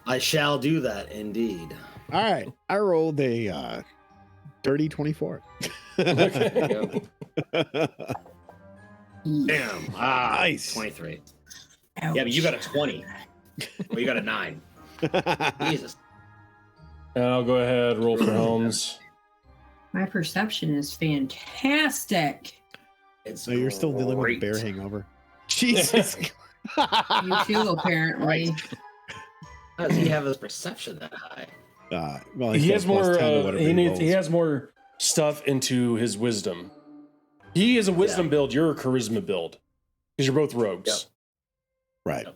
I shall do that indeed. All right. I rolled a dirty 24. Damn. Nice. 23. Ouch. Yeah, but you got a 20. Well, you got a 9. Jesus. And I'll go ahead, roll for Holmes. My perception is fantastic. It's So you're still dealing with great. bear hangover. Jesus. You too, apparently. How does he have his perception that high? Well, he has more. He rolls. has more stuff into his wisdom. He is a wisdom build. You're a charisma build because you're both rogues. Right.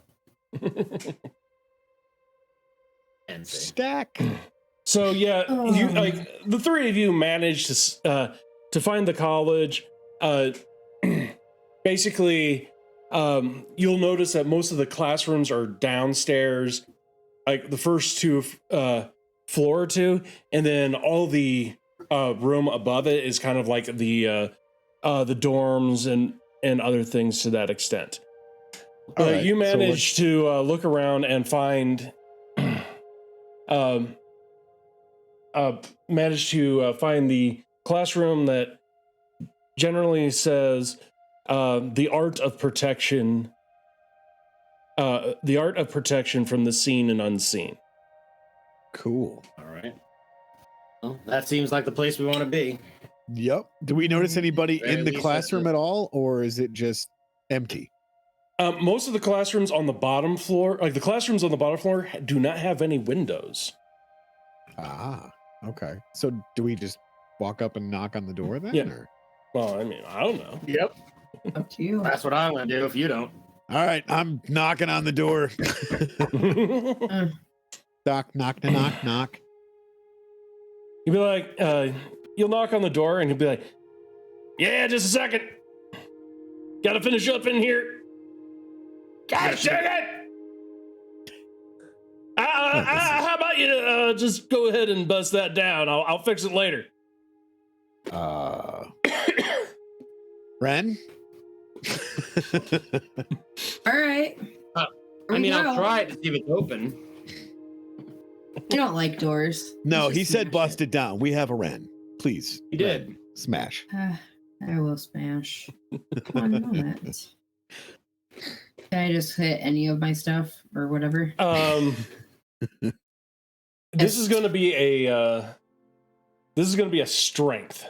And Stack. So yeah, you like the three of you managed to find the college. Basically, you'll notice that most of the classrooms are downstairs, like the first floor or two, and then all the room above it is kind of like the dorms and other things to that extent. Right, You managed to look around and find managed to find the classroom that generally says the art of protection from the seen and unseen. Cool. all right. Well, that seems like the place we want to be. Yep. Do we notice anybody Very in the least classroom that's at all, or is it just empty? Most of the classrooms on the bottom floor, like the classrooms on the bottom floor, do not have any windows. Ah, okay. So do we just walk up and knock on the door then? Yeah. Or? Well, I mean, I don't know. Yep. Up to you. That's what I'm going to do if you don't. All right, I'm knocking on the door. Knock, knock, knock, knock. You'll be like, you'll knock on the door and he'll be like, yeah, just a second. Gotta finish up in here. Gosh dang it! How about you just go ahead and bust that down? I'll fix it later. Ren? All right. I mean, I'll try it to see if it's open. I don't like doors. No, Let's he just said smash bust it down. We have a Ren. Please. He did. Ren, smash. I will smash. One moment. Can I just hit any of my stuff or whatever? This is going to be a strength.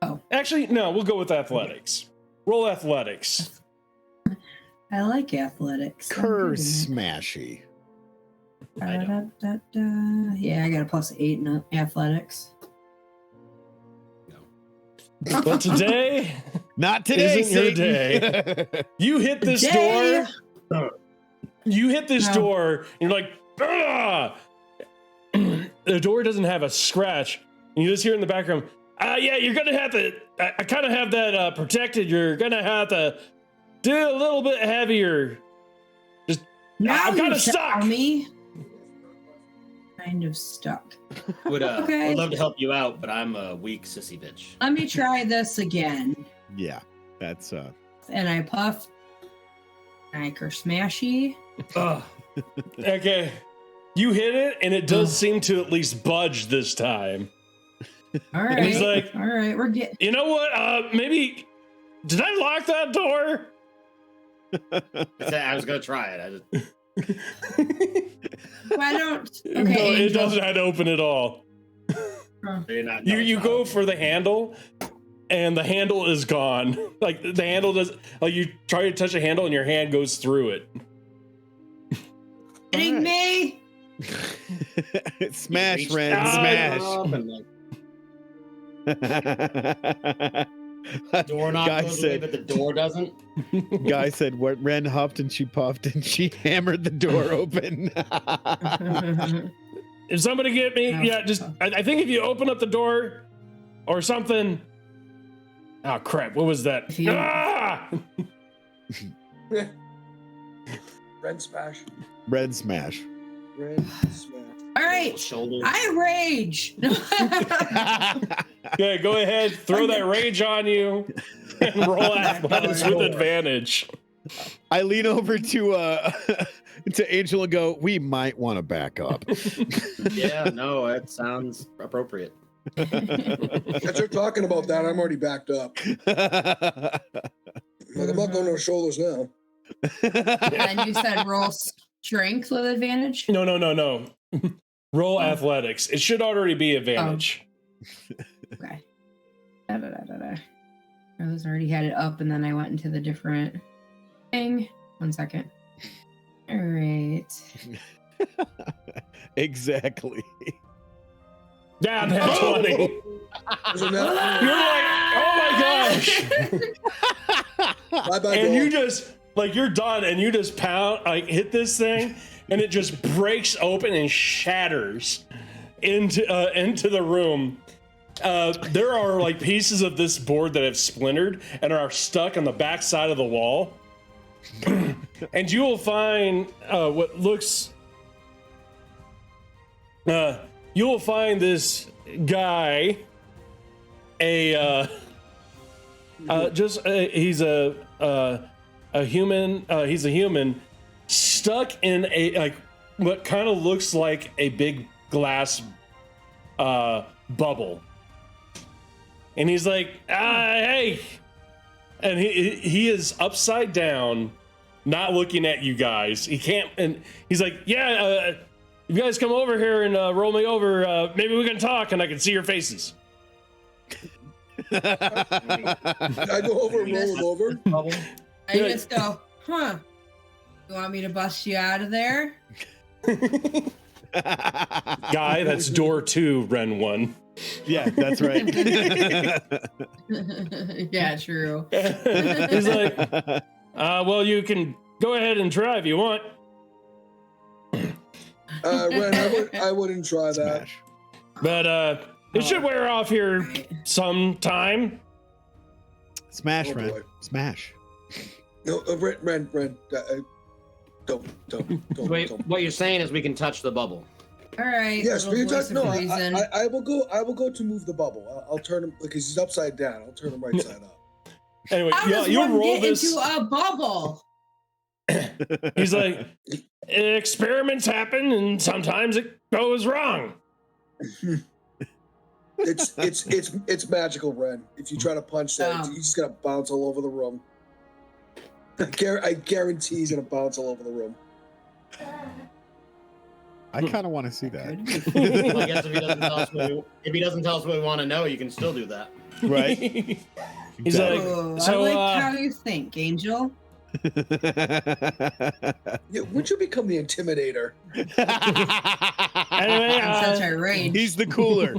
Oh. Actually, no, we'll go with athletics. Roll athletics. I like athletics. Curse smashy. Yeah, I got a +8 in athletics. But today, not today, isn't your Satan. day. You hit this Today? door. You hit this door, and you're like, ah! The door doesn't have a scratch. And you just hear in the background, yeah, you're gonna have to. I kind of have that protected. You're gonna have to do a little bit heavier. Just, I'm kind of stuck. Me? Kind of stuck. Would Okay. I'd love to help you out, but I'm a weak sissy bitch. Let me try this again. Yeah, that's And I puff. And I curse smashy. Okay, you hit it, and it does seem to at least budge this time. All right. And he's like, all right, we're getting. You know what? Maybe did I lock that door? I was gonna try it. Why don't? Okay, No, it Angel. doesn't have to open at all. You go for the handle, and the handle is gone. Like the handle does. Like you try to touch a handle, and your hand goes through it. Hitting me? smash, Reach Ren, down smash. up and, door knob Guy goes away, said, but the door doesn't. Guy said, what Ren huffed and she puffed and she hammered the door open. If somebody get me, No. yeah, just I think if you open up the door or something. Oh crap! What was that? If you- Ah! Red smash. Red smash. Red smash. All right. Shoulders. I rage. Okay, go ahead, throw that rage on you, and roll athletics with advantage. I lean over to Angel and go, we might want to back up. Yeah, no, it sounds appropriate. As you're talking about that, I'm already backed up. Like, I'm not going to the shoulders now. And you said roll strength with advantage? No. Roll athletics. It should already be advantage. Okay. I was already had it up, and then I went into the different. Dang. 1 second. All right. Exactly. Yeah, that's 20. Isn't You're that- like, oh my gosh. My bad, And bro. you just, like, you're done and you just hit this thing and it just breaks open and shatters into the room. There are like pieces of this board that have splintered and are stuck on the back side of the wall. And you will find what looks. You will find this guy. He's a human. He's a human stuck in a like what kind of looks like a big glass bubble. And he's like, hey. And he is upside down, not looking at you guys. He can't, and he's like, yeah, you guys come over here and roll me over. Maybe we can talk and I can see your faces. I go over and roll him over. I just go, huh? You want me to bust you out of there? Guy, that's door 2, Ren 1. Yeah, that's right. Yeah, true. He's like, well, you can go ahead and try if you want. Ren, I wouldn't try that. Smash. But it should wear off here sometime. Smash, Oh, Ren. boy. Smash. No, Ren, don't. Wait, don't. what you're saying is we can touch the bubble. All right. Yes, little we can voice touch. of No, reason. I will go. I will go to move the bubble. I'll turn him because he's upside down. I'll turn him right side up. Anyway, How does you one roll get this. into a bubble? He's like, experiments happen and sometimes it goes wrong. It's magical, Ren. If you try to punch that, he's just gonna bounce all over the room. I guarantee he's gonna bounce all over the room. I kind of want to see that. Well, I guess if he doesn't tell us what we want to know, you can still do that. Right? He's like, Oh, so, I like how you think, Angel. Yeah, would you become the intimidator? anyway, I'm such a rage. He's the cooler.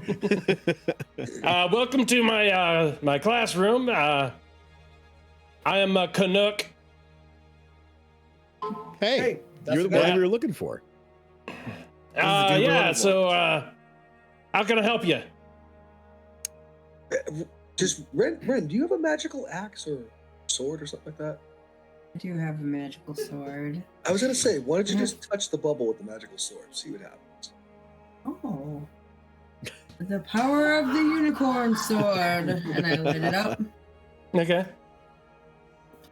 welcome to my my classroom. I am a Canuck. Hey, that's you're the good. one we were looking for. Yeah, so how can I help you? Just Ren, do you have a magical axe or sword or something like that? I do have a magical sword. I was gonna say, why don't you just touch the bubble with the magical sword? See what happens. Oh. The power of the unicorn sword. And I lit it up. Okay.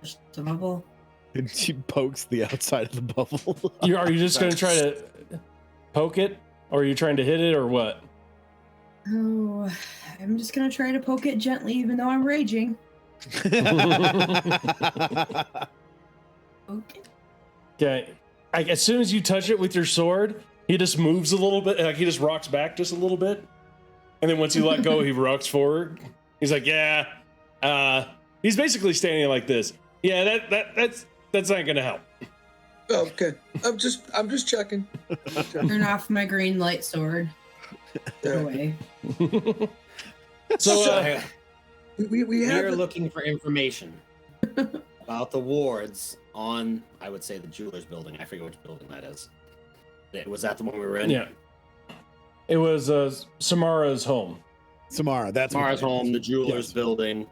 Push the bubble. And she pokes the outside of the bubble. Are you just going to try to poke it, or are you trying to hit it, or what? Oh, I'm just gonna try to poke it gently, even though I'm raging. Okay. Okay. As soon as you touch it with your sword, he just moves a little bit. Like he just rocks back just a little bit, and then once you let go, he rocks forward. He's like, "Yeah." He's basically standing like this. Yeah, that's not gonna help. Okay, I'm just checking. Turn off my green light sword. Go away. So We have We're looking for information about the wards on, I would say, the jeweler's building. I forget which building that is. Was that the one we were in? yeah, it was Samara's home. Samara, that's what Mars it is. home, the jeweler's Yes. building.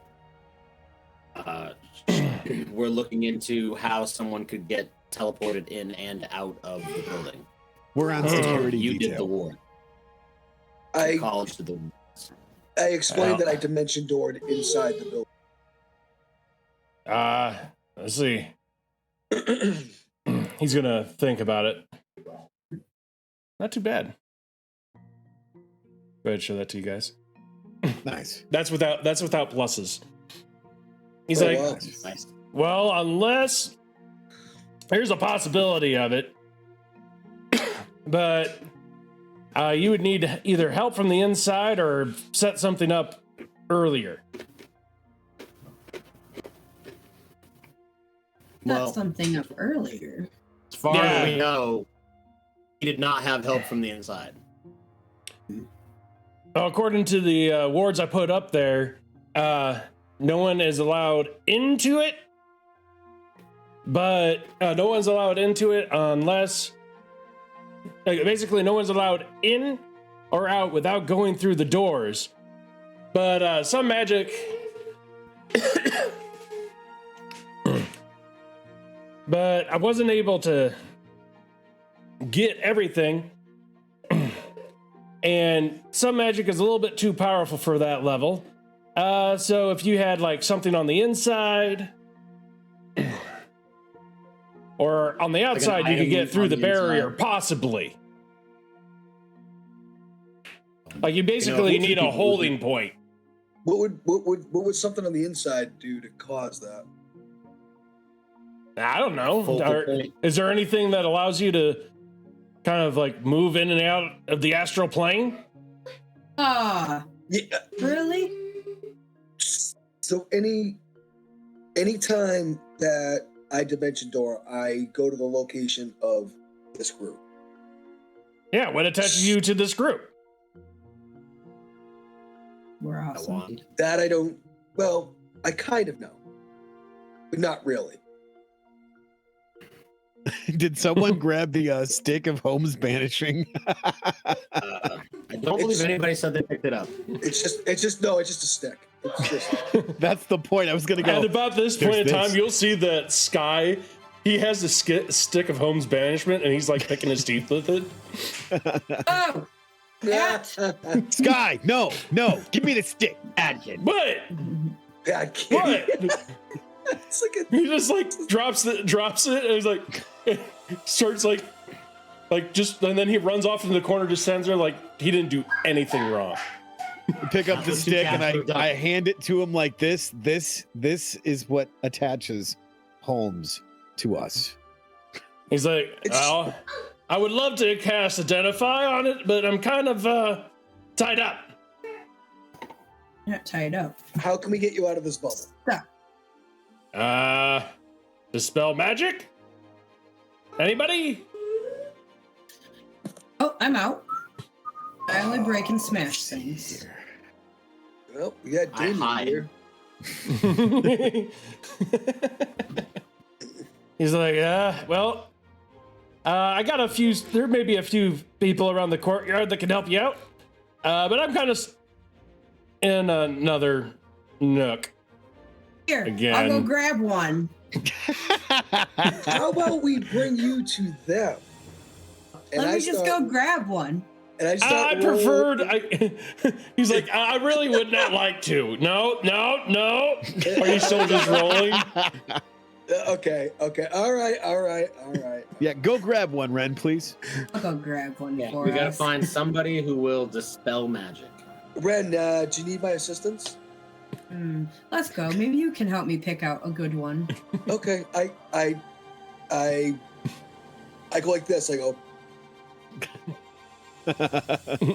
We're looking into how someone could get teleported in and out of the building. We're on security You did the detail. ward. I College did the explained that I dimension doored inside the building. Let's see. He's gonna think about it. Not too bad. Go ahead, show that to you guys. Nice. That's without pluses. He's Oh, like, wow. nice. well, unless there's a possibility of it, but you would need either help from the inside or set something up earlier. Got something up earlier. As far as we know, he did not have help from the inside. According to the wards I put up there, no one is allowed into it. But no one's allowed into it unless... basically, no one's allowed in or out without going through the doors. But some magic... but I wasn't able to get everything. And some magic is a little bit too powerful for that level. So if you had like something on the inside... or on the outside, like you could get through the barrier, possibly. Like you basically need a holding point. What would something on the inside do to cause that? I don't know. Is there anything that allows you to kind of like move in and out of the astral plane? Really? So anytime that I dimension door, I go to the location of this group. Yeah, what attaches you to this group? We're awesome. That I don't. Well, I kind of know, but not really. Did someone grab the stick of Holmes banishing? I don't believe anybody said they picked it up. It's just a stick. It's just... That's the point. I was gonna go. At about this point in time, you'll see that Sky. He has a stick of Holmes banishment, and he's like picking his teeth with it. Oh, Sky, no, give me the stick. Bad kid. What? Bad kid. What? It's like he just like drops it, and he's like starts like just, and then he runs off into the corner, just stands there like he didn't do anything wrong. Pick up the stick and I hand it to him like this. This is what attaches Holmes to us. He's like, well, I would love to cast Identify on it, but I'm kind of tied up. You're not tied up. How can we get you out of this bubble? Stop. Dispel magic? Anybody? Oh, I'm out. I only break and smash things. Well, we got Damien here. He's like, well, I got a few. There may be a few people around the courtyard that can help you out, but I'm kind of in another nook. Here, again. I'll go grab one. How about we bring you to them? And Let me just go grab one. And I preferred. He's like, I really would not like to. No. Are you still just rolling? Okay. All right. Yeah, go grab one, Ren, please. I'll go grab one for we gotta us. find somebody who will dispel magic. Ren, do you need my assistance? Let's go. Maybe you can help me pick out a good one. Okay. I go like this. I go.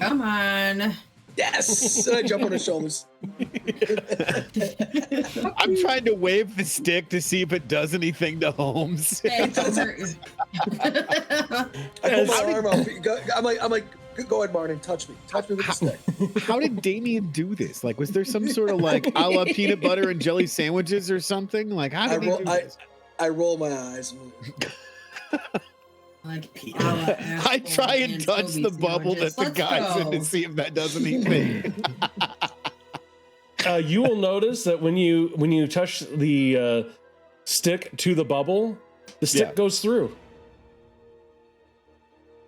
Come on. Yes! And I jump on his shoulders. I'm trying to wave the stick to see if it does anything to Holmes. Hey, I pull my arm out. I'm like, go ahead, Martin, touch me. Touch me with the stick. How did Damien do this? Like, was there some sort of like a la peanut butter and jelly sandwiches or something? Like, how did he do this? I roll my eyes. Like, I try and touch the bubble that the guy's in to see if that does anything. You will notice that when you touch the stick to the bubble, the stick goes through.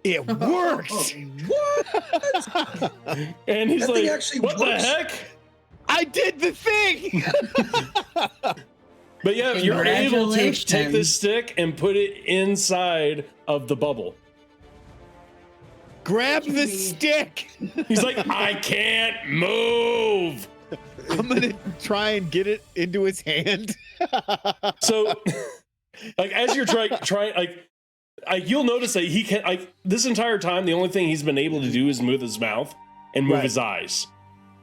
It works. What? And he's That like, thing actually "What works. the heck?" I did the thing. But yeah, you're able to take the stick and put it inside of the bubble. Grab the stick. He's like, I can't move. I'm gonna try and get it into his hand. So, like, as you're trying, you'll notice that he can't. Like, this entire time, the only thing he's been able to do is move his mouth and move his eyes.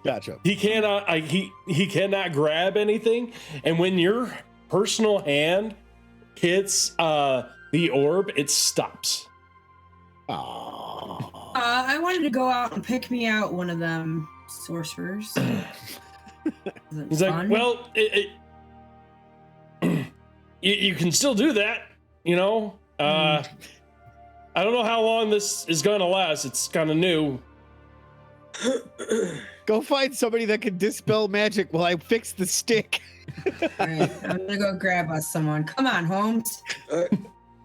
Gotcha. He cannot. He cannot grab anything. And when your personal hand hits the orb, it stops. Oh. I wanted to go out and pick me out one of them sorcerers. He's like, well, you can still do that, you know. I don't know how long this is gonna last. It's kind of new. Go find somebody that can dispel magic while I fix the stick. All right, I'm gonna go grab us someone. Come on, Holmes. All right,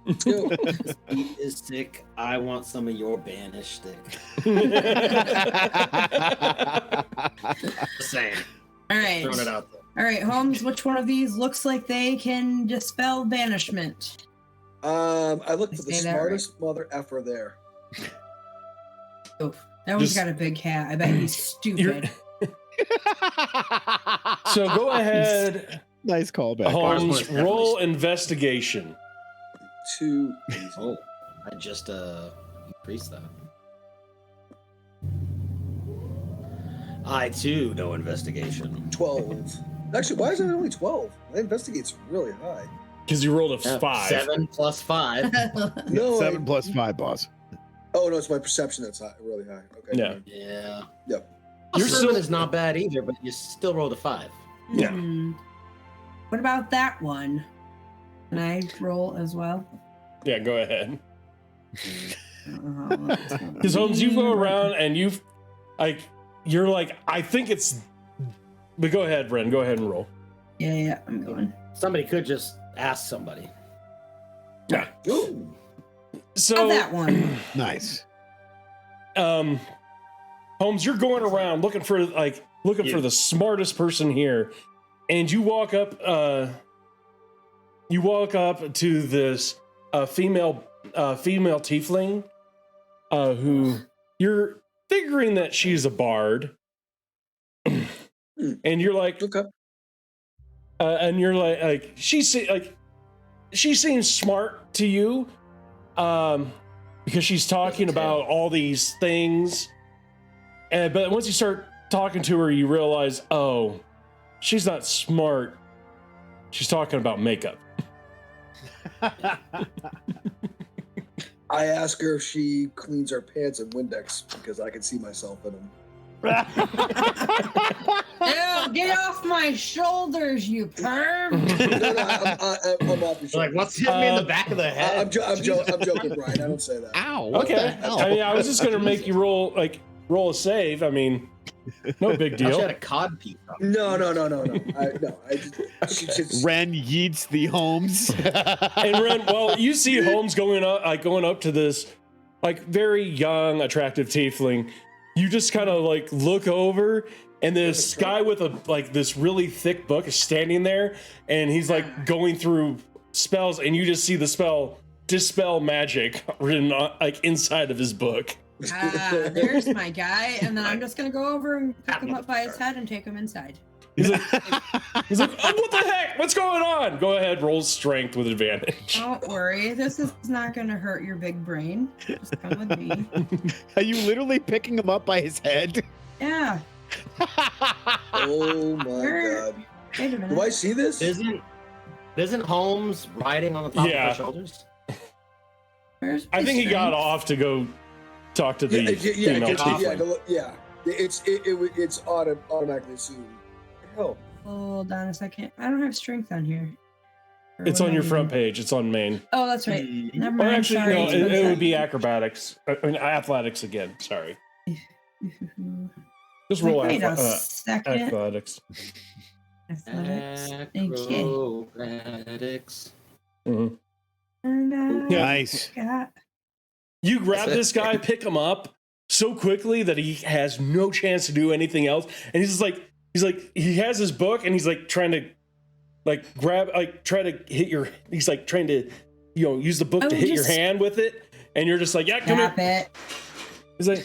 let's go. He is sick. I want some of your banish stick. Just saying. All right. Throwing it out there. All right, Holmes. Which one of these looks like they can dispel banishment? I looked for the Say that smartest mother effer there. Oof, that one's Just- got a big hat. I bet he's stupid. So go ahead, Nice callback. Holmes. Definitely. Roll investigation. Too easy. Oh, I just increased that. I too know investigation. 12. Actually, why is it only 12? That investigate's really high. Because you rolled a 5. 7 plus 5. No, 7 plus 5, boss. Oh, no, it's my perception that's high, really high. Okay. Yeah. Yeah. Yep. You're Your still- is not bad either, but you still rolled a 5. Yeah. What about that one? Can I roll as well? Yeah, go ahead. Because Because Holmes, you go around and you're like, I think it's. But go ahead, Ren. Go ahead and roll. Yeah, I'm going. Somebody could just ask somebody. Yeah. Ooh. So that one. Nice. Holmes, you're going around looking for the smartest person here, and you walk up to this female tiefling who you're figuring that she's a bard, and you're like, Okay. and you're like she seems smart to you, because she's talking about all these things. But once you start talking to her, you realize, oh, she's not smart. She's talking about makeup. I ask her if she cleans her pants in Windex because I can see myself in them. Ew, get off my shoulders, you perv. No, I'm not Like, what's hitting me in the back of the head? I'm joking, Brian. I don't say that. Ow. What Okay. the hell? I mean, I was just gonna make you roll a save. I mean, no big I thought you deal. had a cod piece. No. She just, Ren yeets the Holmes. And Ren, well, you see Holmes going up to this very young, attractive tiefling. You just kind of look over, and this guy with this really thick book is standing there, and he's going through spells, and you just see the spell dispel magic written on, inside of his book. There's my guy, and then I'm just gonna go over and pick him up by his head and take him inside. He's like, oh, what the heck? What's going on? Go ahead, roll strength with advantage. Don't worry, this is not gonna hurt your big brain. Just come with me. Are you literally picking him up by his head? Yeah. oh my Where- god. Wait a minute. Do I see this? Isn't Holmes riding on the top of Yeah. her shoulders? Where's I my think he got strength? off to go talk to the female tiefling. It's automatically assumed. Hell, Hold on a second. I don't have strength on here. Or It's what on am your I front doing? page. It's on main. Oh, that's right. Never Or mind. actually, sorry. no, it would be acrobatics. I mean, athletics again. Sorry. Just roll Wait a athletics. second. Athletics. Athletics. Okay. Acrobatics. Mhm. And, Yeah. Nice. got- You grab this guy, pick him up so quickly that he has no chance to do anything else, and he has his book, and he's trying to grab, try to hit your. He's trying to, use the book Oh, to hit your just- hand with it, and you're just yeah, come Stop here. it. He's like,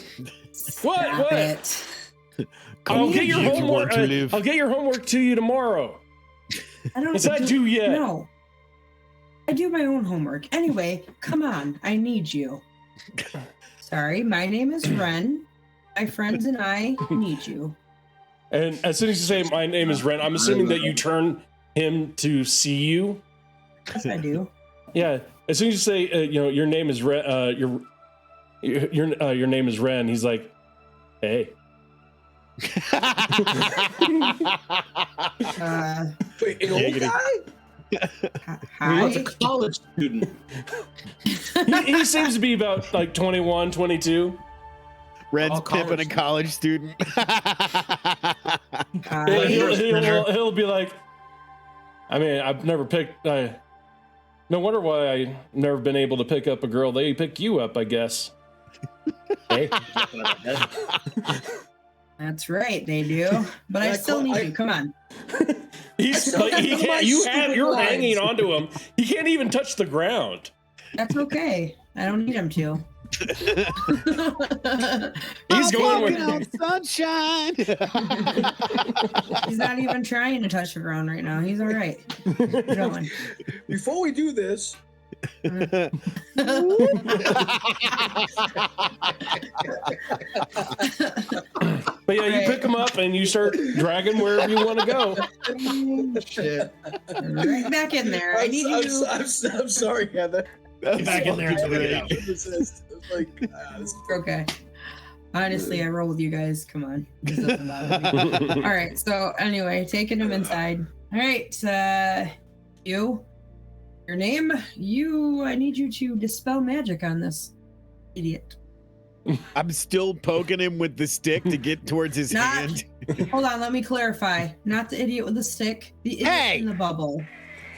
Stop what? it. I'll get your If you homework. want to live. I'll get your homework to you tomorrow. I don't It's not due yet. No. I do my own homework. Anyway, come on. I need you. Sorry, my name is Ren. My friends and I need you. And as soon as you say my name is Ren, I'm assuming that you turn him to see you. Yes, I do. Yeah. As soon as you say, your name is Ren, your name is Ren. He's like, hey. Wait, an old guy? Hi. He's a college student. He seems to be about like 21, 22. Red's All pimping a college. college student. Hi. He'll be like, I mean, I've never picked. No wonder why I never been able to pick up a girl. They pick you up, I guess. Hey. That's right, they do. But I still need you. Come on. He's I he know my can't. stupid You're lines. hanging onto him. He can't even touch the ground. That's okay. I don't need him to. He's going walking where. out sunshine. He's not even trying to touch the ground right now. He's all right. Keep going. Before we do this, But yeah, you pick him up and you start dragging wherever you want to go. Shit. Right back in there. I need you. I'm sorry, Heather. That's Back in there until we get out. It's like, this Okay. Honestly, I roll with you guys. Come on. This doesn't bother me. All right. So anyway, taking him inside. All right. Your name? I need you to dispel magic on this idiot. I'm still poking him with the stick to get towards his Not- hand. Hold on. Let me clarify. Not the idiot with the stick. The idiot Hey! in the bubble.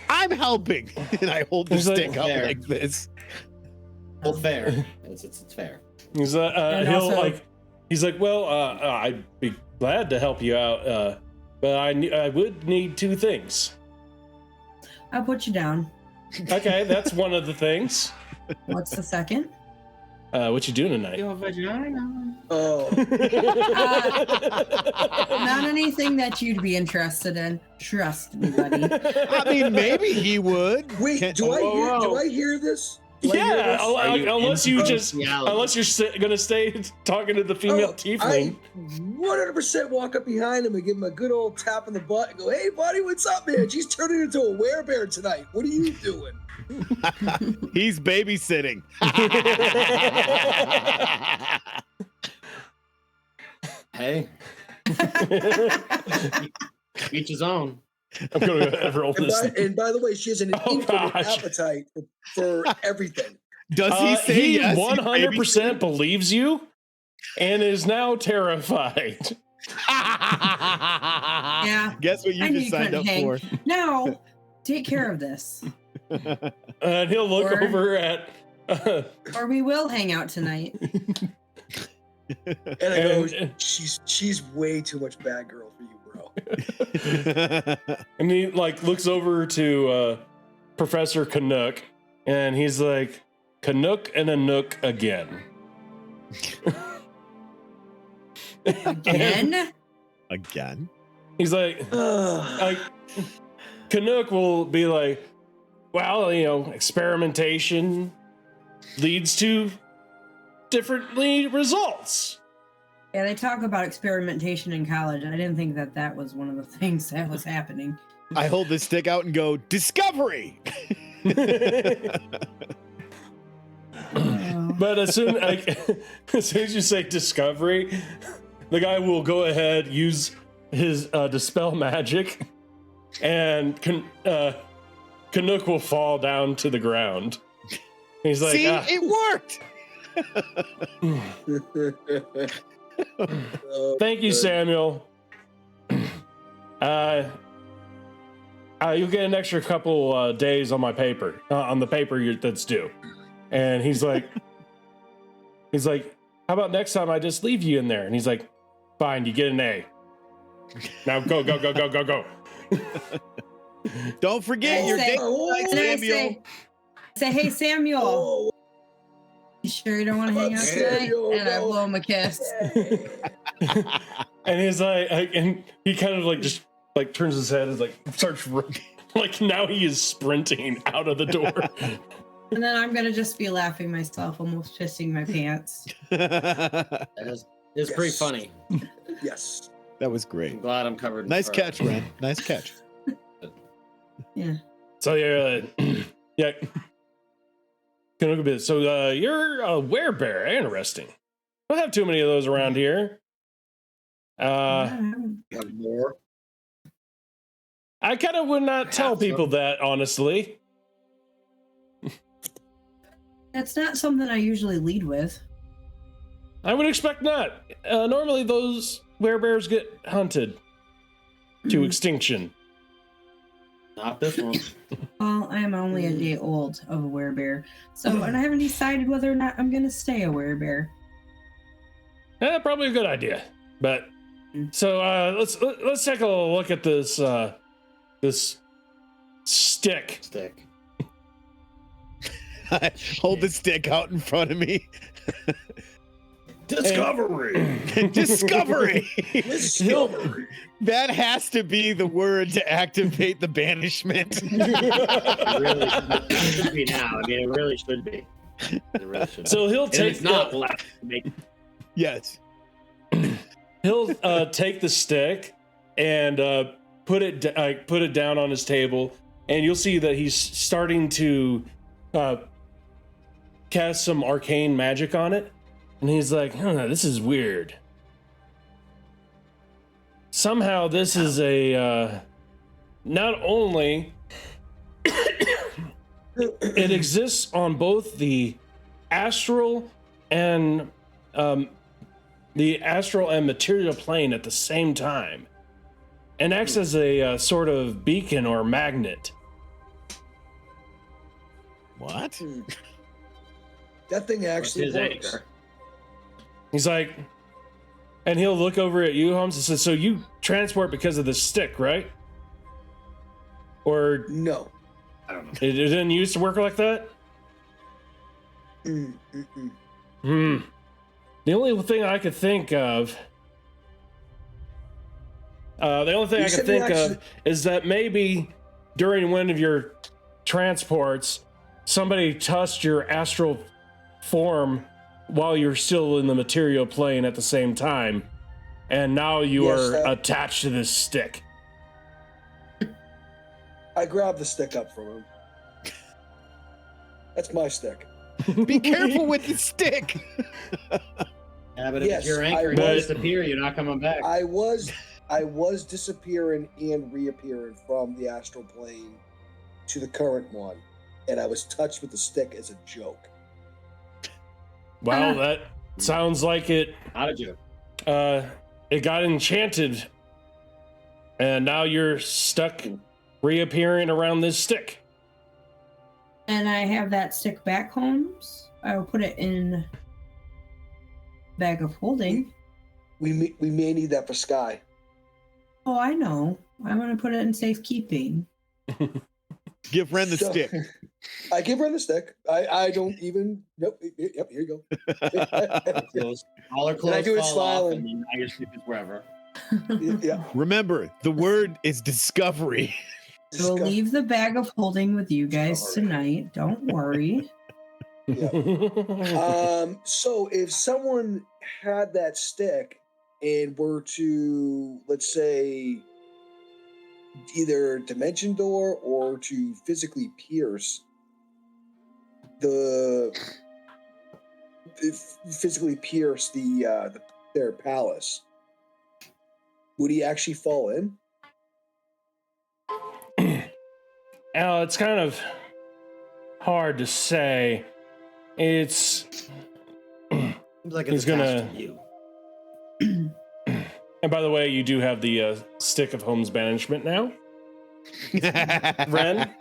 I'm helping, and I hold the He's like, stick up there. like this. Well, fair. It's fair. He's And he'll also- like. He's like, well, I'd be glad to help you out, but I would need two things. I'll put you down. Okay, that's one of the things. What's the second? What you doing tonight? Your vagina. Oh, Not anything that you'd be interested in. Trust me, buddy. I mean, maybe he would. wait, Can't- do whoa. I hear this? Do I hear Yeah, this? Are you unless you just reality? unless you're gonna stay talking to the female tiefling. I 100% walk up behind him and give him a good old tap on the butt and go, "Hey, buddy, what's up, man? She's turning into a werebear tonight. What are you doing?" He's babysitting. Hey, each his own. I'm gonna go roll this. And by the way, she has an Oh, infinite gosh. appetite for everything. Does he say he yes? 100% believes you, and is now terrified. Yeah. Guess what you I knew just you signed up couldn't for? Now, take care of this. And he'll look Or- over at. Or we will hang out tonight. And I go, And- she's way too much bad girl for you, bro. And he like looks over to Professor Canuck, and he's like, "Canuck and a nook again." Again? Again? He's like, Canuck will be like, well, experimentation leads to differently results. Yeah, they talk about experimentation in college. I didn't think that was one of the things that was happening. I hold the stick out and go, discovery! But as soon as you say discovery, the guy will go ahead, use his dispel magic, and Canuck will fall down to the ground. He's like, See, it worked! thank you, Samuel. You'll get an extra couple days on my paper, on the paper that's due. And he's like, how about next time I just leave you in there? And he's like, fine, you get an A. Now go. Don't forget And your say- date night, And I Samuel. say, hey, Samuel, Oh, you sure you don't want to hang out tonight? Samuel, And I no. blow him a kiss. And he's like, and he kind of like just like turns his head and like starts like now he is sprinting out of the door. And then I'm going to just be laughing myself, almost pissing my pants. That is Yes. pretty funny. yes. That was great. I'm glad I'm covered. in Nice fur. catch, Ren. Nice catch. Yeah. So yeah. Can look a bit. So you're a werebear. Interesting. Don't have too many of those around here. You have more. I kind of would not tell people that, honestly. That's not something I usually lead with. I would expect not. Normally, those werebears get hunted to extinction. Not this one. Well, I am only a day old of a werebear, so and I haven't decided whether or not I'm going to stay a werebear. Probably a good idea. But so let's take a look at this this stick. Hold the stick out in front of me. Discovery. Discovery. Discovery. That has to be the word to activate the banishment. It should be now. I mean, it really should be. It really should. So he'll And take. it's not left. Yes. He'll take the stick and put it down on his table, and you'll see that he's starting to cast some arcane magic on it. And he's like, this is weird. Somehow this is a, not only it exists on both the astral and material plane at the same time, and acts as a sort of beacon or magnet. What? That thing actually works. He's like, and he'll look over at you, Holmes, and says, so you transport because of the stick, right? Or No. I don't know. it didn't used to work like that? Mm. The only thing I could think of, is that maybe during one of your transports, somebody touched your astral form while you're still in the material plane at the same time, and now you are attached to this stick. I grabbed the stick up from him. That's my stick. Be careful with the stick. Yeah, but Yes, if you're anchoring, you disappear, you're not coming back. I was disappearing and reappearing from the astral plane to the current one, and I was touched with the stick as a joke. Wow, that sounds like it. Not a joke. It got enchanted, and now you're stuck reappearing around this stick. And I have that stick back, Holmes. I will put it in bag of holding. We may need that for Sky. Oh, I know. I'm going to put it in safekeeping. Give Ren the stick. I give Ren the stick. I don't even. Nope. Yep. Here you go. All her clothes I do it fall smiling. off, and then now you're sleeping wherever. Yeah. Remember, the word is discovery. We'll leave the bag of holding with you guys tonight. Don't worry. Yeah. So if someone had that stick and were to, let's say, either dimension door or to physically pierce their palace, would he actually fall in? Al, it's kind of hard to say. It's Like he's it's attached gonna. to you. And by the way, you do have the stick of Holmes banishment now, Ren.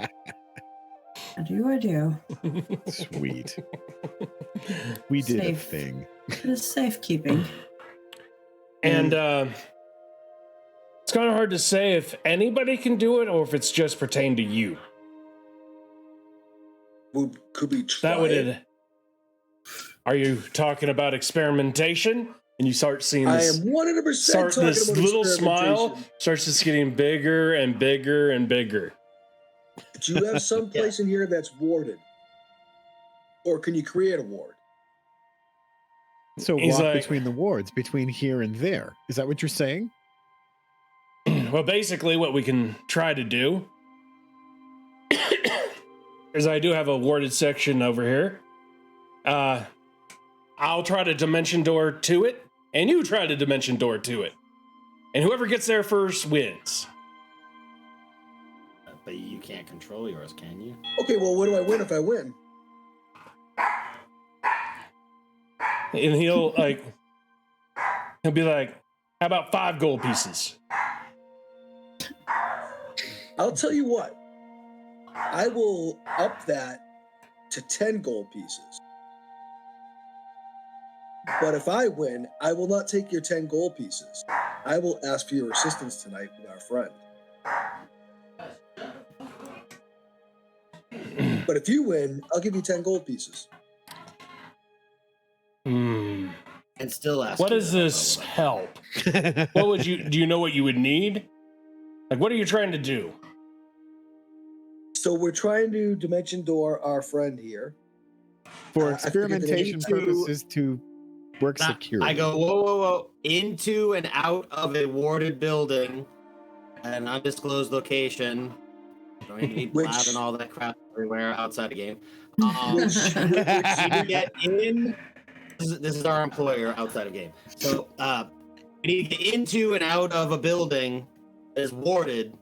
I do. Sweet. We did a Safe. thing. It's safekeeping. And it's kind of hard to say if anybody can do it or if it's just pertain to you. Could we try? That would. Are you talking about experimentation? And you start seeing I this. am 100% talking This about little smile experimentation. starts just getting bigger and bigger and bigger. Do you have some place in here that's warded? Or can you create a ward? So He's walk like- between the wards, between here and there. Is that what you're saying? Well, basically, what we can try to do as I do have a warded section over here, I'll try to dimension door to it, and you try to dimension door to it. And whoever gets there first wins. But you can't control yours, can you? Okay, well, what do I win if I win? And he'll be like, how about 5 gold pieces? I'll tell you what. I will up that to 10 gold pieces. But if I win, I will not take your 10 gold pieces. I will ask for your assistance tonight with our friend. But if you win, I'll give you 10 gold pieces. Hmm. And still ask. What does this help? What would you, do you know what you would need? Like, what are you trying to do? So we're trying to dimension door our friend here. For I forget the name. experimentation purposes to work securely. I go, whoa, into and out of a warded building at an undisclosed location. Don't need to be Which- blabbing all that crap everywhere outside the game. Which- You get in. This is our employer outside of game. So we need to get into and out of a building that is warded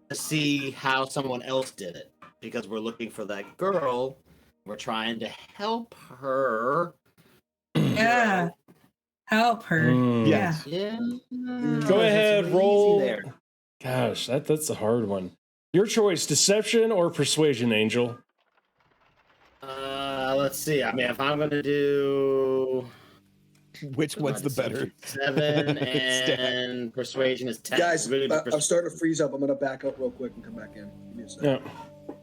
to see how someone else did it. Because we're looking for that girl. We're trying to help her. Yeah. Help her. Yes. Yeah. Go ahead, That's really roll. easy there. Gosh, that's a hard one. Your choice, deception or persuasion, Angel? Let's see. I mean, if I'm gonna do Which one's the better? 7 and persuasion is 10. Guys, Really I'm starting to freeze up. I'm going to back out real quick and come back in. Give me a second. Yeah.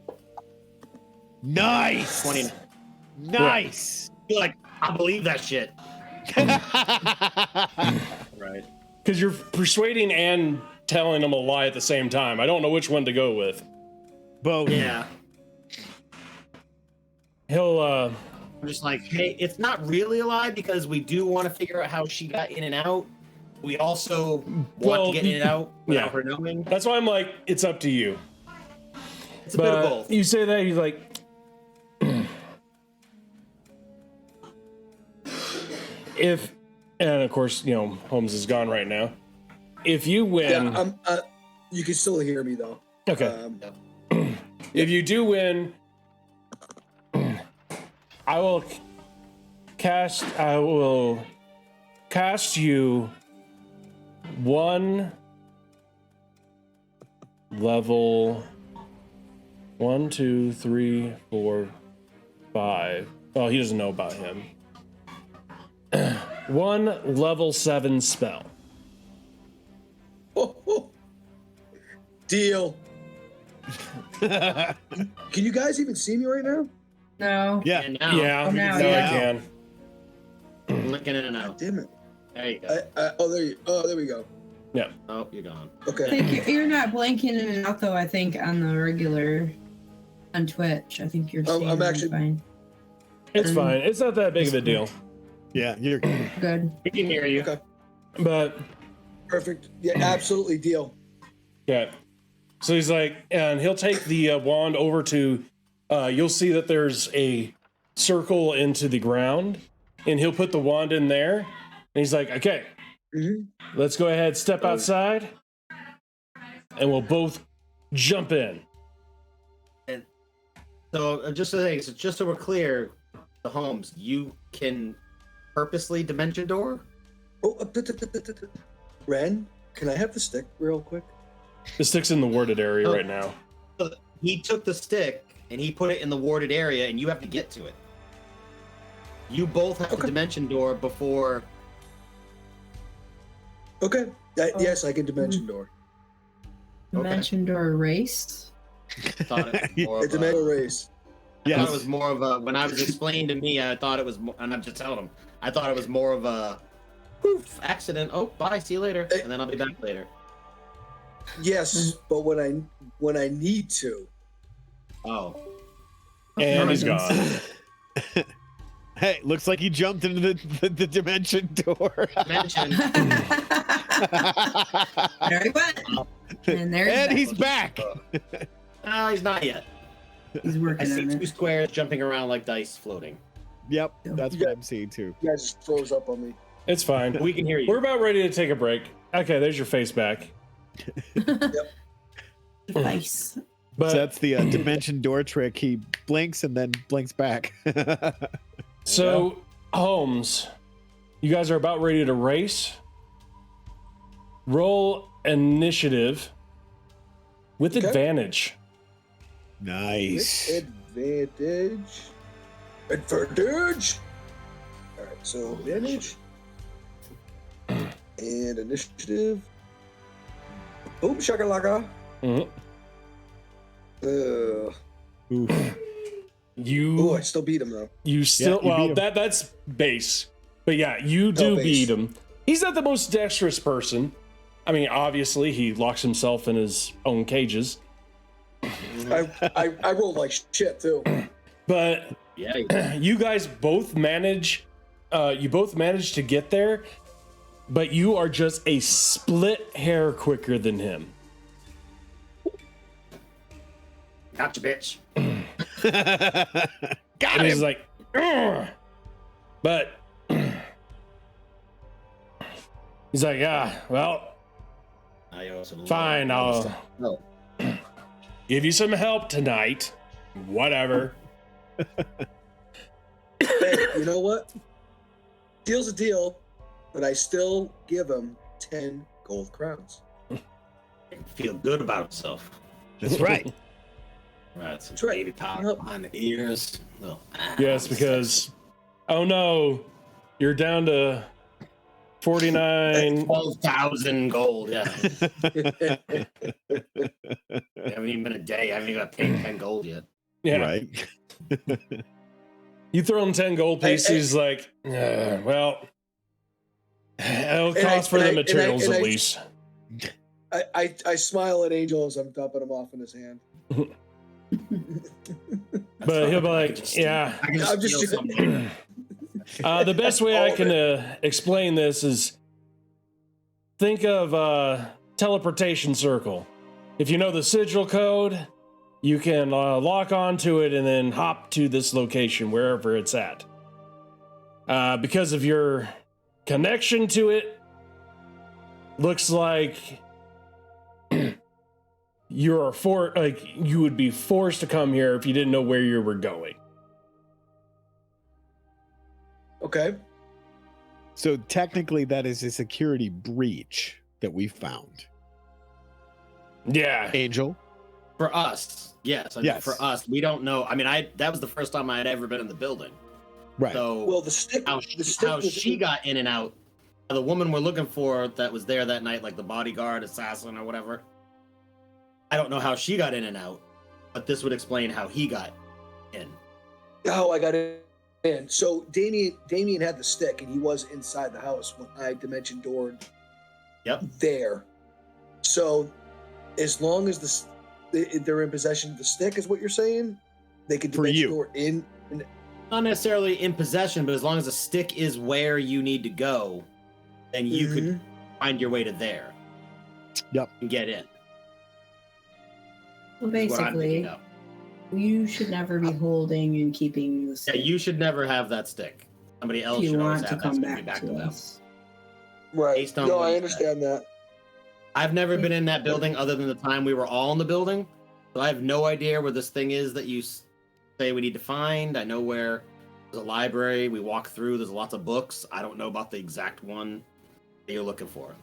Nice. 20. Nice. You're like, I believe that shit. Right. Because you're persuading and telling them a lie at the same time. I don't know which one to go with. Both. Yeah. He'll, I'm just like, hey, it's not really a lie because we do want to figure out how she got in and out. We also want to get in and out without her knowing. That's why I'm like, it's up to you. It's a bit of both. You say that, he's like, if, and of course, you know, Holmes is gone right now. If you win, Yeah, you can still hear me though. okay. If you do win, I will cast you 1 level 1, 2, 3, 4, 5. Oh, he doesn't know about him. 1 level 7 spell. Deal. Can you guys even see me right now? No. Yeah. And now, Yeah, now, now yeah. I can. I'm looking in and out. Damn it. There you go. There we go. Yeah. Oh, you're gone. I Okay. think you're not blanking in and out though. I think on the regular on Twitch. I think you're I'm seeing actually- fine. It's fine. It's not that big of a deal. Yeah. You're Good. We can hear you. Okay. But Perfect. Yeah, absolutely. Deal. yeah. So he's like, and he'll take the wand over to, you'll see that there's a circle into the ground, and he'll put the wand in there. And he's like, okay, let's go ahead, step outside, and we'll both jump in. So just so we're clear, the Holmes, you can purposely dimension door? Oh, Ren, can I have the stick real quick? The stick's in the warded area right now. He took the stick and he put it in the warded area, and you have to get to it. You both have to dimension door before. Okay. Yes, I can dimension door. Dimension door erased. Thought it was more It's of a a, metal race. I thought Yes. it was more of a. When I was explained to me, I thought it was, and I'm just telling him, I thought it was more of a poof accident. Oh, bye, see you later, and then I'll be back later. Yes, but when I need to. Oh, And he's gone. Hey, looks like he jumped into the dimension door. dimension. There he went. And there's And he's back. No, he's not yet. He's I working see on two it. squares jumping around like dice floating. Yep, that's what I'm seeing too. You guys just froze up on me. It's fine. We can hear you. We're about ready to take a break. Okay, there's your face back. Nice. But So that's the dimension door trick. He blinks and then blinks back. so, Holmes, you guys are about ready to race. Roll initiative with Okay. advantage. Nice. Advantage. Advantage. All right, so advantage and initiative. Boom shakalaka. Mhm. Oof. You I still beat him though. You still you beat well him. that's base. But yeah, you do base. beat him. He's not the most dexterous person. I mean, obviously he locks himself in his own cages. I rolled like shit too. But Yeah. you guys both manage to get there, but you are just a split hair quicker than him. Gotcha, bitch. Got And he's him. like, "Ugh." But he's like, yeah, well, fine, I'll No. give you some help tonight. Whatever. Hey, you know what? Deal's a deal, but I still give him 10 gold crowns. Feel good about himself. That's right. Right, some That's right. baby powder on the ears. Little, Yes, because oh no, you're down to 49. 12,000 gold. Yeah. Haven't even been a day. I haven't even got paid 10 gold yet. Yeah, Right. you throw him 10 gold pieces. Like, well, it'll cost for the materials at least. I smile at Angel as I'm dumping him off in his hand. But he'll be like, yeah. I can I'm just just- steal something. The best way All I of can explain this is think of teleportation circle. If you know the sigil code, you can lock onto it and then hop to this location wherever it's at. Because of your connection to it, looks like you would be forced to come here if you didn't know where you were going. Okay. So technically, that is a security breach that we found. Yeah. Angel. For us, yes. I mean, Yes. For us, we don't know. I mean, that was the first time I had ever been in the building. Right. So Well, the stick. how the stick was she got in and out, the woman we're looking for that was there that night, like the bodyguard, assassin, or whatever. I don't know how she got in and out, but this would explain how he got in. Oh, I got in. So Damien had the stick, and he was inside the house when I dimension doored. Yep. There. So, as long as they're in possession of the stick, is what you're saying? They can For dimension you. door in. Not necessarily in possession, but as long as the stick is where you need to go, then you could find your way to there. Yep. And get in. Well, is what I'm thinking basically, of. you should never be holding and keeping the Yeah, stick. you should never have that stick. Somebody else If you should always want to have that. come So back to them. us. Right. Based on No, what I he understand that. I've never been in that building other than the time we were all in the building. So I have no idea where this thing is that you say we need to find. I know where there's a library we walk through. There's lots of books. I don't know about the exact one that you're looking for.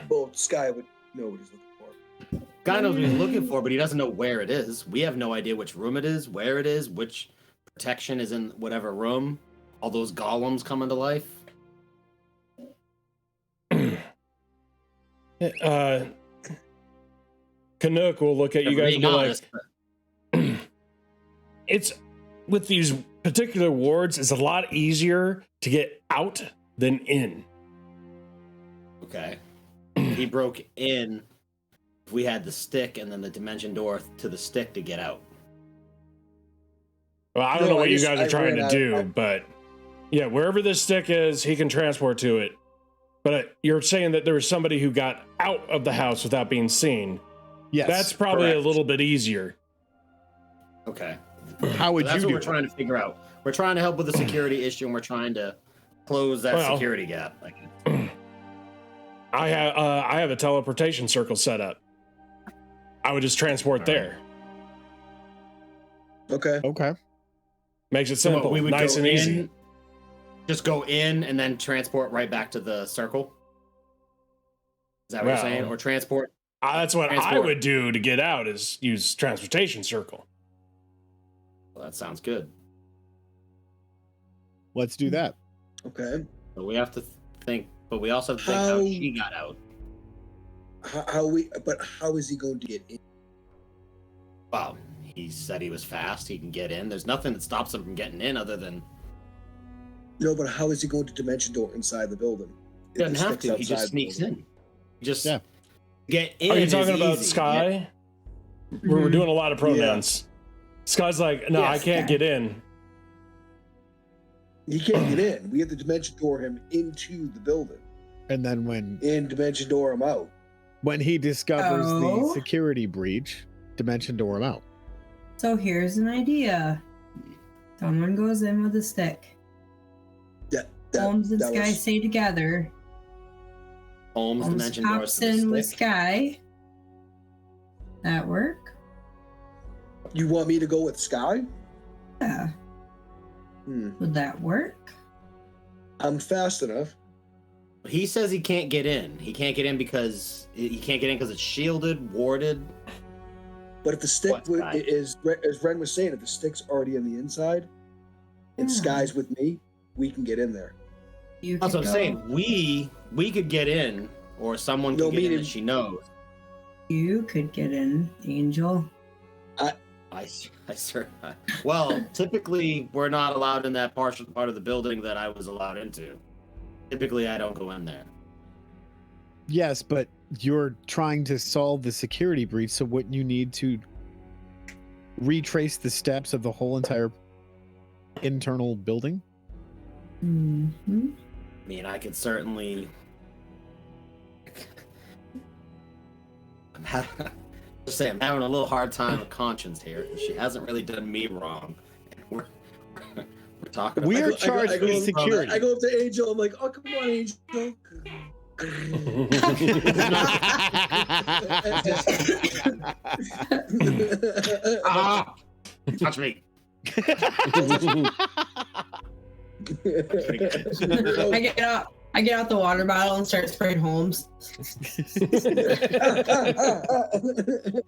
Well, Sky would know what he's looking for. Guy knows what he's looking for, but he doesn't know where it is. We have no idea which room it is, where it is, which protection is in whatever room. All those golems come into life. Canuck will look at you If guys we're and being be honest, like, it's with these particular wards, it's a lot easier to get out than in. okay. He broke in. We had the stick and then the dimension door to the stick to get out. Well, I don't No, know what I you just- guys are I trying ran to out do, of- but yeah, wherever this stick is, he can transport to it. But you're saying that there was somebody who got out of the house without being seen. Yes. That's probably correct. a little bit easier. Okay. How would That's you what do we're it? trying to figure out. We're trying to help with the security issue, and we're trying to close that Well, security gap. Like, I have a teleportation circle set up. I would just transport there. Okay. Okay. Makes it so simple, we would nice go and in, easy. just go in and then transport right back to the circle. Is that what you're saying? Well, Or transport? That's what I Transport. would do to get out is use transportation circle. Well, that sounds good. Let's do that. Okay. But we have to think. But we also have to think how she got out. How is he going to get in? Well, he said he was fast. He can get in. There's nothing that stops him from getting in other than. No, but how is he going to dimension door inside the building? He doesn't have to. He Outside just the sneaks building. in. Just Yeah. get in. Are you is talking about easy. Sky? We're doing a lot of pronouns. Sky's like, no, Yeah, I can't Sky. get in. He can't get in. We have to dimension door him into the building And then when and dimension door him out. he discovers the Oh. security breach, dimension door him out. So here's an idea. Someone goes in with a stick. Holmes and Sky stay together. Holmes Holmes dimension doors pops to the in with stick. Sky. That work? You want me to go with Sky? Yeah. Would that work? I'm fast enough. He says he can't get in. He can't get in because it's shielded, warded. But if the stick What, Sky? is, as Ren was saying, if the stick's already on the inside and Sky's with me, we can get in there. You That's could what I'm go- saying. We could get in, or someone could No, get in meaning- that she knows. You could get in, Angel. Well, typically we're not allowed in that part of the building that I was allowed into. Typically, I don't go in there. Yes, but you're trying to solve the security breach, so wouldn't you need to retrace the steps of the whole entire internal building? Mm-hmm. I mean, I could certainly. I'm having a little hard time with conscience here. She hasn't really done me wrong. We're talking. We about are charged with security. I go up to Angel. I'm like, oh, come on, Angel. Ah! Touch me. I get out the water bottle and start spraying Holmes.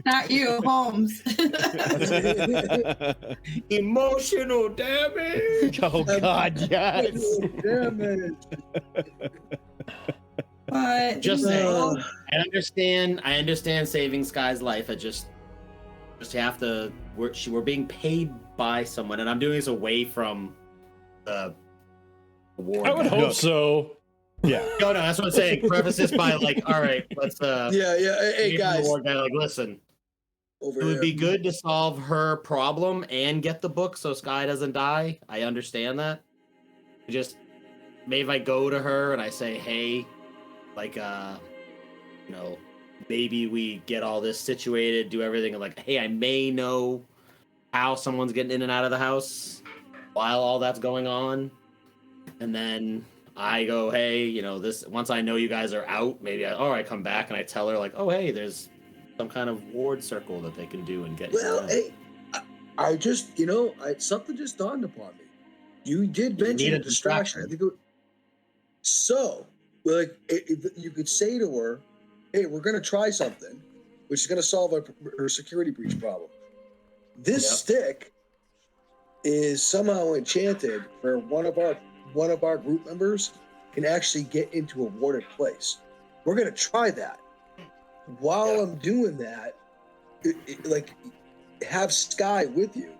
Not you, Holmes. Emotional damage. Oh God, yes. Damn it. But Just you know, saying. I understand saving Sky's life. I just have to. We're being paid by someone, and I'm doing this away from the award. I would guy. hope so. Yeah. No, that's what I'm saying. Preface this by like, all right, let's Yeah. Hey, give the guys. award guy, like, listen, Over it would here. be good to solve her problem and get the book so Sky doesn't die. I understand that. Just maybe if I go to her and I say, hey, like, maybe we get all this situated, do everything, and like, hey, I may know how someone's getting in and out of the house while all that's going on, and then I go, hey, this. Once I know you guys are out, maybe I come back and I tell her like, oh, hey, there's some kind of ward circle that they can do and get. Well, hey, I just, something just dawned upon me. You did You mention need a a distraction. distraction. You could say to her, hey, we're going to try something, which is going to solve her security breach problem. This Yep. stick is somehow enchanted where one of our group members can actually get into a warded place. We're going to try that. While Yeah. I'm doing that, have Sky with you.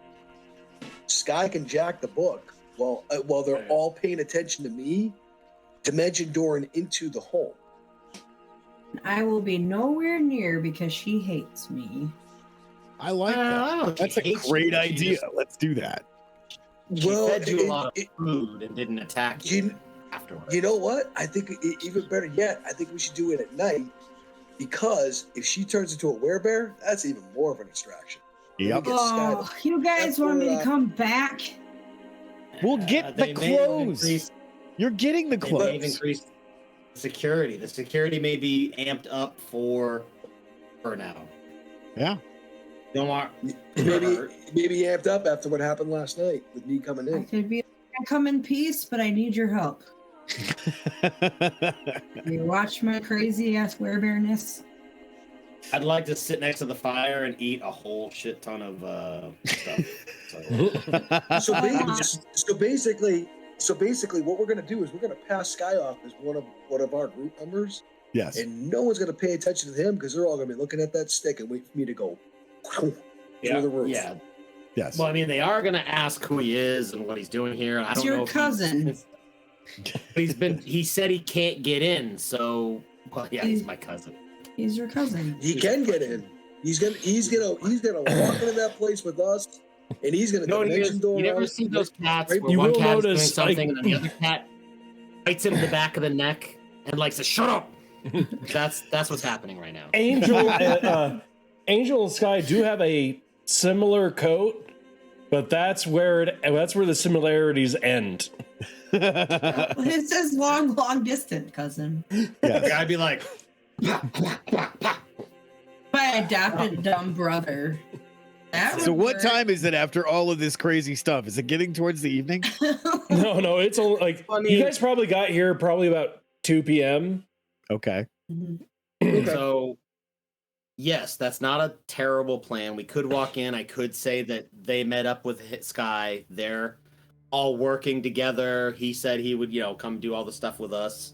Sky can jack the book while they're all paying attention to me, dimension dooring into the home. I will be nowhere near because she hates me. I like I that. don't know if she That's a hates great you, she idea. just- Let's do that. She fed you a lot of food and didn't attack you afterwards. You know what? I think even better yet, I think we should do it at night Because if she turns into a werebear, that's even more of an distraction. Yep. Oh, you guys want me to come back? We'll get the They may have clothes. increased- You're getting the They may have clothes. increased security. The security may be amped up for now. Yeah. Don't want Maybe amped up after what happened last night with me coming I in. could be. I come in peace, but I need your help. You watch my crazy ass werebearness. I'd like to sit next to the fire and eat a whole shit ton of stuff. So basically, what we're gonna do is we're gonna pass Sky off as one of our group members, Yes. and no one's gonna pay attention to him because they're all gonna be looking at that stick and wait for me to go through the roof. Yeah. Yes. Well, I mean, they are gonna ask who he is and what he's doing here. I It's don't your know if cousin. he said he can't get in, so he's my cousin. He's your cousin. He can get in. He's gonna walk into that place with us, and he's gonna dimension door. You never us. see those cats where You one will cat is doing notice, something and then the other cat bites him in the back of the neck and like says, "Shut up." That's what's happening right now. Angel and Sky do have a similar coat, but that's where the similarities end. It says long distance, cousin. Yes. I'd be like, My adopted dumb brother. That So would what work. time is it after all of this crazy stuff? Is it getting towards the evening? No, it's only like I mean- you guys probably got here probably about 2 p.m. Okay. So, yes, that's not a terrible plan. We could walk in. I could say that they met up with Sky. They're all working together. He said he would, come do all the stuff with us.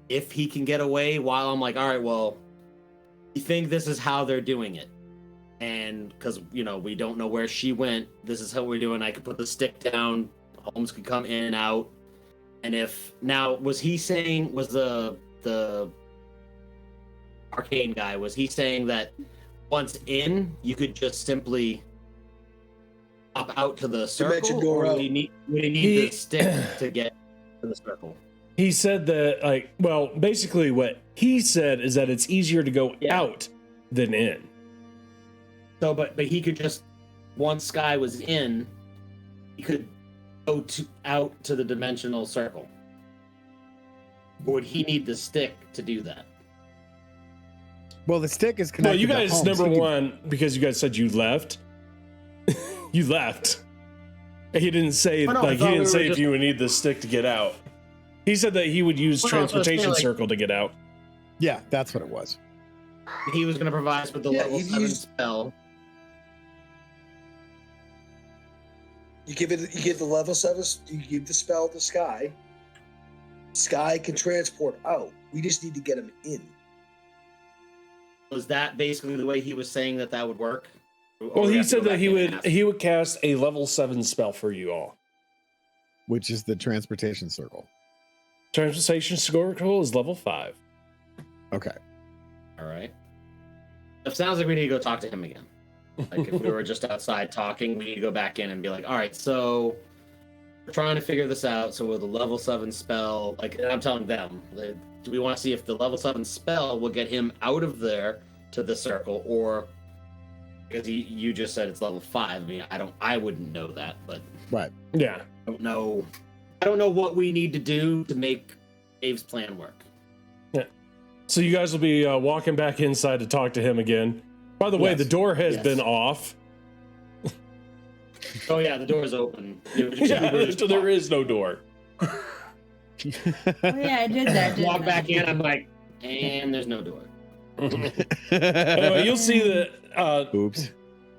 If he can get away while I'm like, all right, well, you think this is how they're doing it. And because, we don't know where she went, this is how we're doing. I could put the stick down. Holmes could come in and out. And was the arcane guy, was he saying that once in, you could just simply pop out to the circle? door Or out. would he need the stick to get to the circle? He said that basically what he said is that it's easier to go out than in. So, but he could just, once Sky was in, he could go out to the dimensional circle. Or would he need the stick to do that? Well, the stick is connected. Well, you to guys, Holmes. number He could- one, because you guys said you left. You left. He didn't say Oh, no, I thought we were if just- you would need the stick to get out. He said that he would use Well, no, I was saying, transportation like- circle to get out. Yeah, that's what it was. He was going to provide us with the Yeah, level he'd 7 use- spell. You give the level 7. You give the spell to Sky. Sky can transport out. We just need to get him in. Was that basically the way he was saying that would work? Or Well, we he have to said go that back he in and would ask? cast a level 7 spell for you all. Which is the transportation circle. Transportation circle is level 5. Okay. All right. It sounds like we need to go talk to him again. Like if we were just outside talking, we need to go back in and be like, all right, so we're trying to figure this out. So with a level 7 spell, and I'm telling them, do we want to see if the level 7 spell will get him out of there to the circle, or because you just said it's level 5. I mean, I wouldn't know that, but Right. Yeah. I don't know what we need to do to make Dave's plan work. So you guys will be walking back inside to talk to him again. By the way, Yes. the door has Yes. been off. Oh yeah, the door's open. There is no door. Oh yeah, I did that. Didn't Walk I? back in. I'm like, and there's no door. Anyway, you'll see that Oops.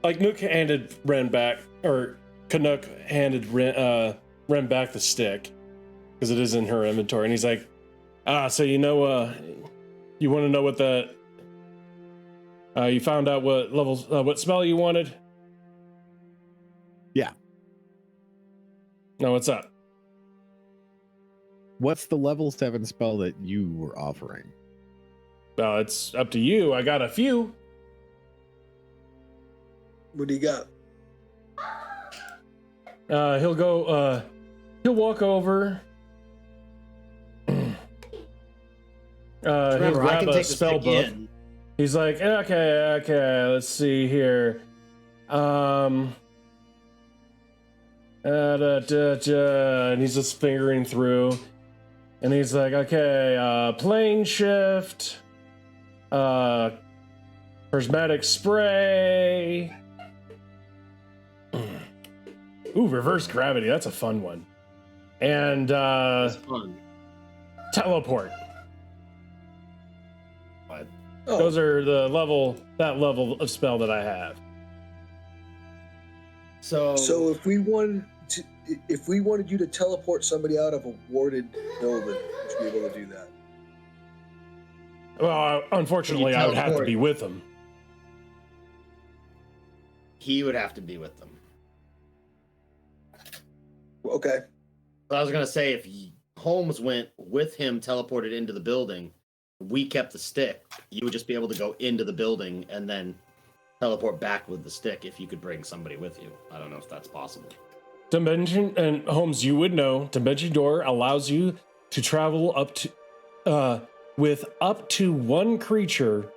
like Nook handed Ren back, or Canuck handed Ren back the stick because it is in her inventory, and he's like, so you want to know what you found out what levels, what spell you wanted? Yeah. No, what's up? What's the level 7 spell that you were offering? It's up to you. I got a few. What do you got? He'll walk over. He'll Remember, I grab can a take the spell stick book. in. He's like, okay, let's see here. And he's just fingering through. And he's like, okay, plane shift, prismatic spray. Ooh, reverse gravity, that's a fun one. And It's fun. teleport. But Oh, Those are that level of spell that I have. so so if we wanted you to teleport somebody out of a warded building, would you be able to do that? Well, unfortunately, I would have to teleport? be with him. he would have to be with them. Okay. I was gonna say if Holmes went with him, teleported into the building, we kept the stick. You would just be able to go into the building and then teleport back with the stick if you could bring somebody with you. I don't know if that's possible. Dimension and Holmes, you would know. Dimension Door allows you to travel up to, with up to one creature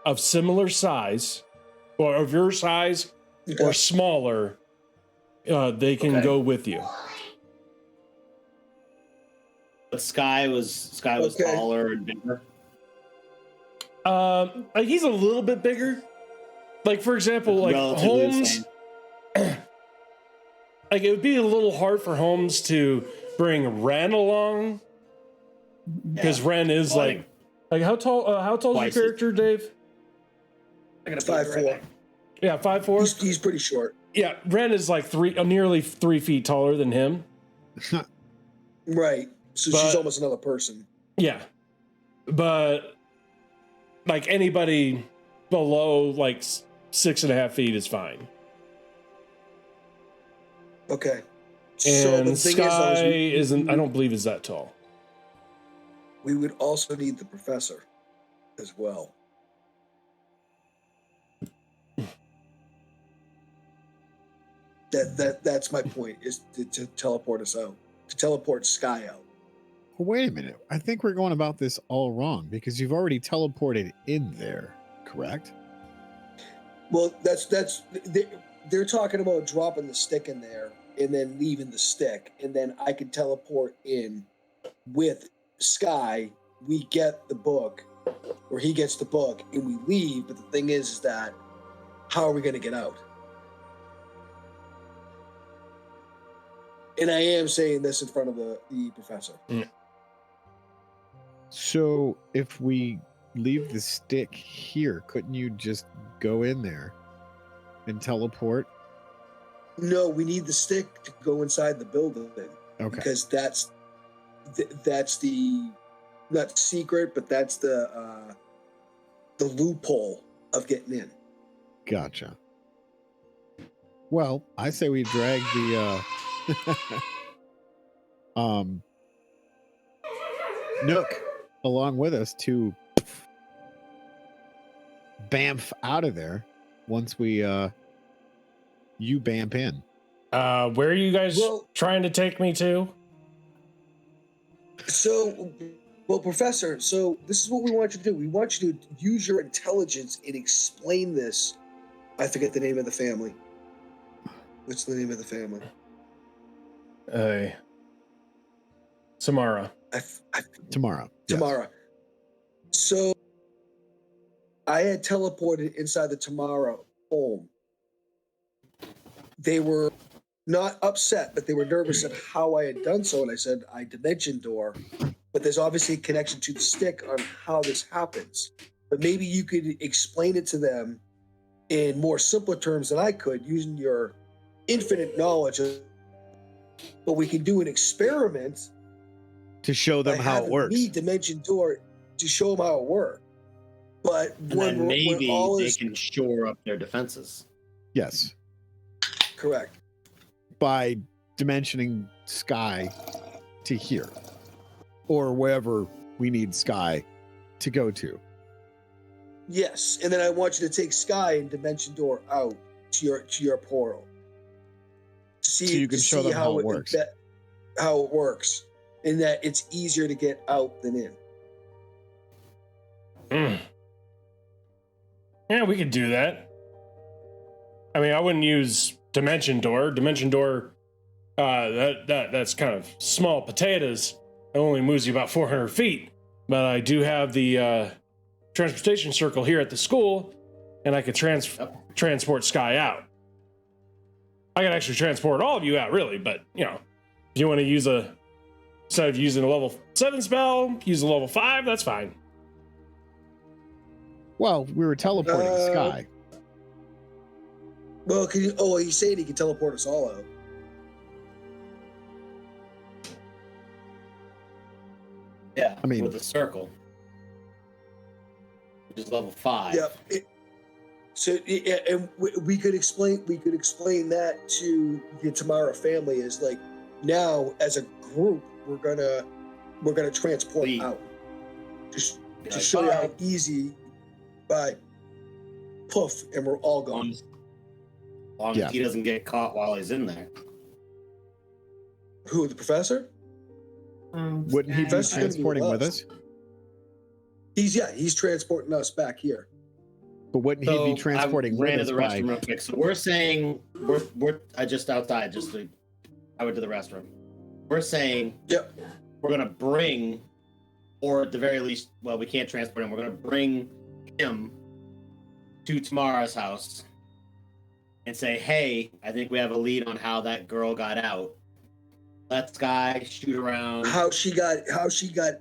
of similar size, or of your size, or smaller. They can Okay. go with you. But Sky was Okay. taller and bigger. Like he's a little bit bigger. Like for example, like Relatively the Holmes. same. Like it would be a little hard for Holmes to bring Ren along because Yeah. Ren is Well, I like how tall? How tall is Twice your as- character, Dave? I gotta 5'4". Yeah, 5'4". He's pretty short. Yeah, Ren is like nearly 3 feet taller than him. Right. So But- she's almost another person. Yeah, but like anybody below like 6.5 feet is fine. Okay. And the thing Sky is, isn't. I don't believe is that tall. we would also need the professor as well. That's my point, is to teleport us out, to teleport Sky out. Well, wait a minute. I think we're going about this all wrong because you've already teleported in there, correct? Well, they're talking about dropping the stick in there and then leaving the stick, and then I can teleport in with Sky. We get the book, or he gets the book, and we leave. But the thing is that how are we going to get out? And I am saying this in front of the professor. So if we leave the stick here, couldn't you just go in there and teleport? No, we need the stick to go inside the building. Okay. Because that's the not secret, but that's the loophole of getting in. Gotcha. Well, I say we drag the Nook along with us to bamf out of there once we you bamp in. Where are you guys Well- trying to take me to? So, well, Professor, so this is what we want you to do. We want you to use your intelligence and explain this. I forget the name of the family. What's the name of the family? Samara. Tomorrow. Yes. Tamara. So I had teleported inside the Tamara home. They were not upset, but they were nervous at how I had done so. And I said, I dimension door, but there's obviously a connection to the stick on how this happens. But maybe you could explain it to them in more simpler terms than I could using your infinite knowledge. But we can do an experiment To show them by how it having works. me dimension door to show them how it works. But And then maybe all they is can shore up their defenses. Yes. correct, By dimensioning Sky to here. Or wherever we need Sky to go to. yes, and then I want you to take Sky and dimension door out to your portal. See, So you can to show see them how it works. How it works, and that it's easier to get out than in. Yeah, we could do that. I mean, I wouldn't use Dimension Door. Dimension Door, that's kind of small potatoes. It only moves you about 400 feet. But I do have the transportation circle here at the school, and I could transport Sky out. I could actually transport all of you out, really, but, you know, if you want to use instead of using a level 7 spell, use a level 5, that's fine. Well, we were teleporting Sky. Well, he's saying he can teleport us all out. Yeah, I mean, with a circle, which is level 5. Yeah. And we could explain that to the Tamara family is like, now as a group we're gonna transport out. Just to show you how easy. By poof, and we're all gone. As long as he doesn't get caught while he's in there. Who, the professor? Wouldn't he be transporting with us? He's transporting us back here. But wouldn't he be transporting with us? The restroom real quick. So we're saying we're just outside. I went to the restroom. We're saying we're gonna bring, or at the very least, well, we can't transport him. We're gonna bring him to Tamara's house and say, hey, I think we have a lead on how that girl got out. Let Sky shoot around. How she got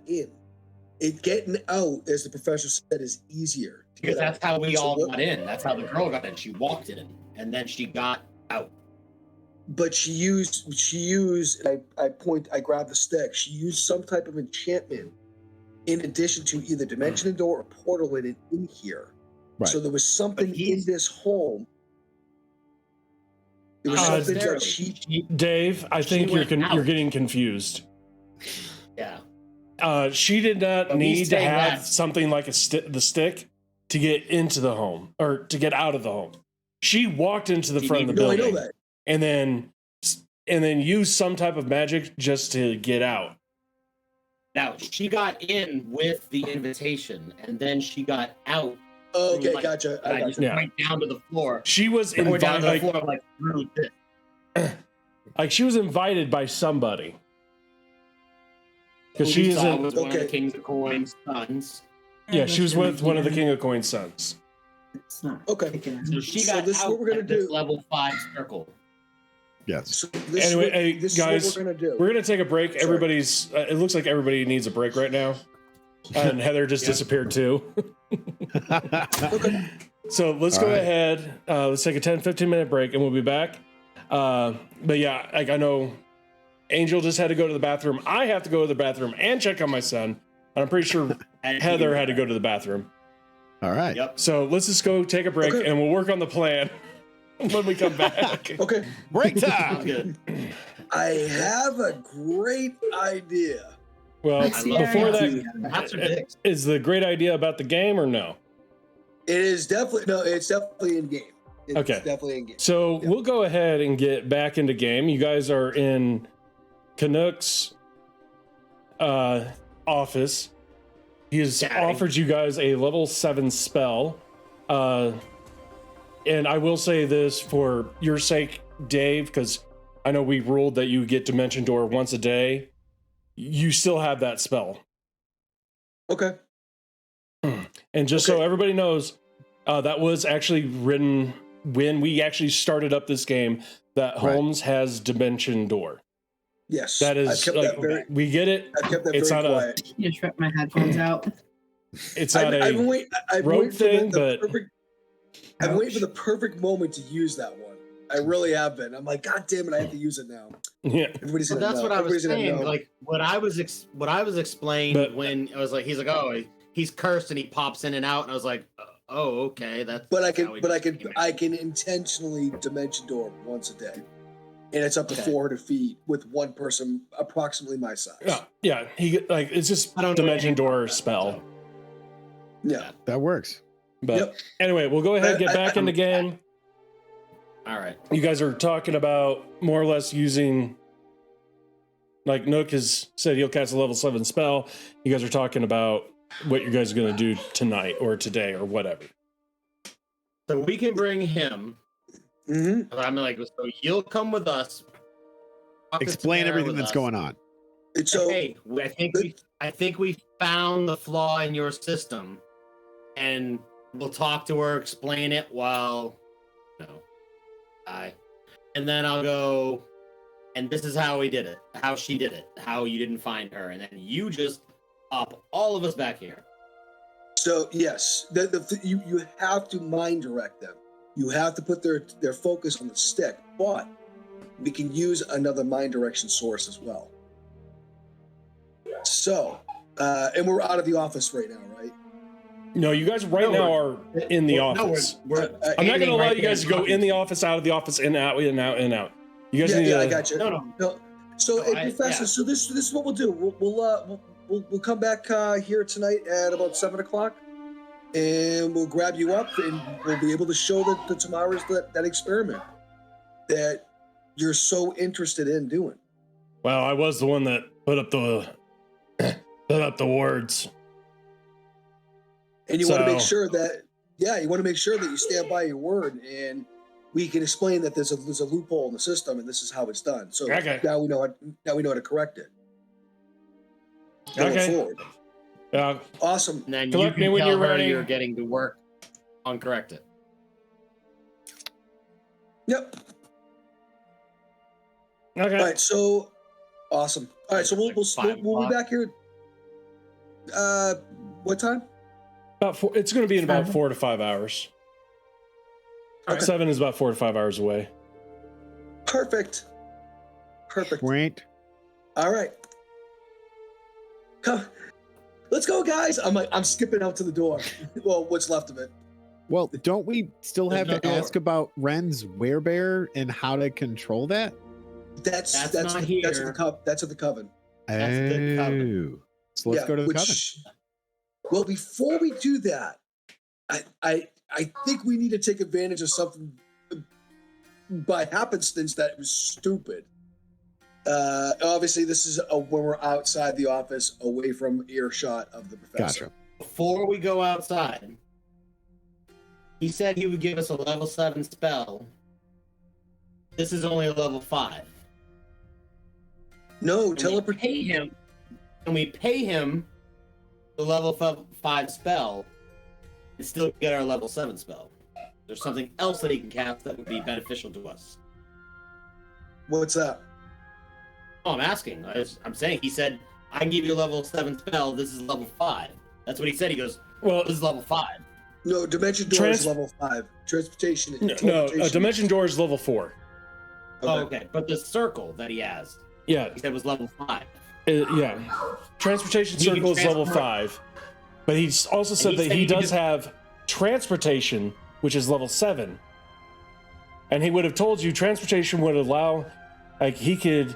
in. Getting out, as the professor said, is easier. Because that's how we all got in. That's how the girl got in. She walked in and then she got out. But she used I grabbed the stick. She used some type of enchantment in addition to either dimension door or portal in here. Right. So there was something in this home. There was something that Dave, I think you're getting confused. Yeah. She did not need to have something like the stick to get into the home or to get out of the home. She walked into the front of the building, I know that. and then used some type of magic just to get out. Now, she got in with the invitation, and then she got out. Oh, okay, gotcha. I just went down to the floor. She was invited. Like she was invited by somebody. Because she isn't. Was one of the Kings of Coin's sons. Yeah, she was with one of the King of Coin's sons. It's not okay. So she got this out is what we're gonna do. Level 5 circle. Yes. So anyway, this guys, is what we're gonna do. We're gonna take a break. Sorry. Everybody's. It looks like everybody needs a break right now, and Heather just disappeared too. Okay. So let's go ahead. Let's take a 10-15 minute break, and we'll be back. But yeah, like I know, Angel just had to go to the bathroom. I have to go to the bathroom and check on my son. And I'm pretty sure Heather had to go to the bathroom. All right. Yep. So let's just go take a break, and we'll work on the plan when we come back. Okay. Break time. Good. I have a great idea. Well, before that, is the great idea about the game or no? It is definitely it's definitely in game. It's okay. Definitely in game. So we'll go ahead and get back into game. You guys are in Canuck's office. He has offered you guys a level 7 spell. And I will say this for your sake, Dave, because I know we ruled that you get Dimension Door once a day. You still have that spell. Okay. And just so everybody knows, that was actually written when we actually started up this game, that Holmes has Dimension Door. Yes. That is, like, we get it. I kept that it's very not quiet. You just ripped my headphones out. It's not a rogue thing, but I'm waiting for the perfect moment to use that one. I really have been. I'm like, God damn it, I have to use it now. Yeah. Everybody's well, that's what I was saying. Like what I was explained when I was like, he's like, oh, he's cursed and he pops in and out, and I was like, oh, okay, that's. But I can intentionally Dimension Door once a day, and it's up to 400 feet with one person approximately my size. Yeah. He like it's just Dimension Door spell. Yeah, that works. But anyway, we'll go ahead and get back into game. All right. You guys are talking about more or less using, like Nook has said, he'll cast a level 7 spell. You guys are talking about what you guys are going to do tonight or today or whatever. So we can bring him. Mm-hmm. I'm like, so you'll come with us. Explain everything that's going on. So hey, I think we found the flaw in your system, and we'll talk to her, explain it while, and then I'll go, and this is how we did it, how she did it, how you didn't find her, and then you just up all of us back here. So yes, you have to mind direct them. You have to put their focus on the stick, but we can use another mind direction source as well. So, and we're out of the office right now, right? No, you guys now are in the office. I'm not going to allow you guys to go in the office, out of the office, in, out, in, out, in, out. You guys need to... I got you. No. So, Professor, so this is what we'll do. We'll come back here tonight at about 7:00, and we'll grab you up, and we'll be able to show the tomorrow's that experiment that you're so interested in doing. Well, I was the one that put up the words. And you want to make sure that, you stand by your word, and we can explain that there's a loophole in the system, and this is how it's done. So now we know how to correct it. Going forward. Awesome. And then you can when tell you're her ready. You're getting to work on correct it. Yep. Okay. All right. So awesome. All right. So we'll be back here. What time? It's going to be in about 4 to 5 hours. Okay. 7 is about 4 to 5 hours away. Perfect. Wait. All right. Come. Let's go, guys. I'm skipping out to the door. Well, what's left of it. Well, don't we still have There's to no ask about Ren's werebear and how to control that? That's not here. That's at the coven. That's the coven. So let's go to the coven. Well, before we do that, I think we need to take advantage of something by happenstance that was stupid. Obviously, this is when we're outside the office, away from earshot of the professor. Gotcha. Before we go outside, he said he would give us a level 7 spell. This is only a level 5. No, Can we pay him the level 5 spell and still get our level 7 spell? There's something else that he can cast that would be beneficial to us. What's that? Oh, I'm asking. I'm saying he said, I can give you a level 7 spell. This is level 5. That's what he said. He goes, well, this is level 5. No, Dimension Door is level 5. Transportation. No, Dimension Door is level 4. Okay. Oh, okay. But the circle that he has, he said was level 5. Yeah. Transportation Circle is level 5. But he also said that he does have Transportation, which is level 7. And he would have told you Transportation would allow, like, he could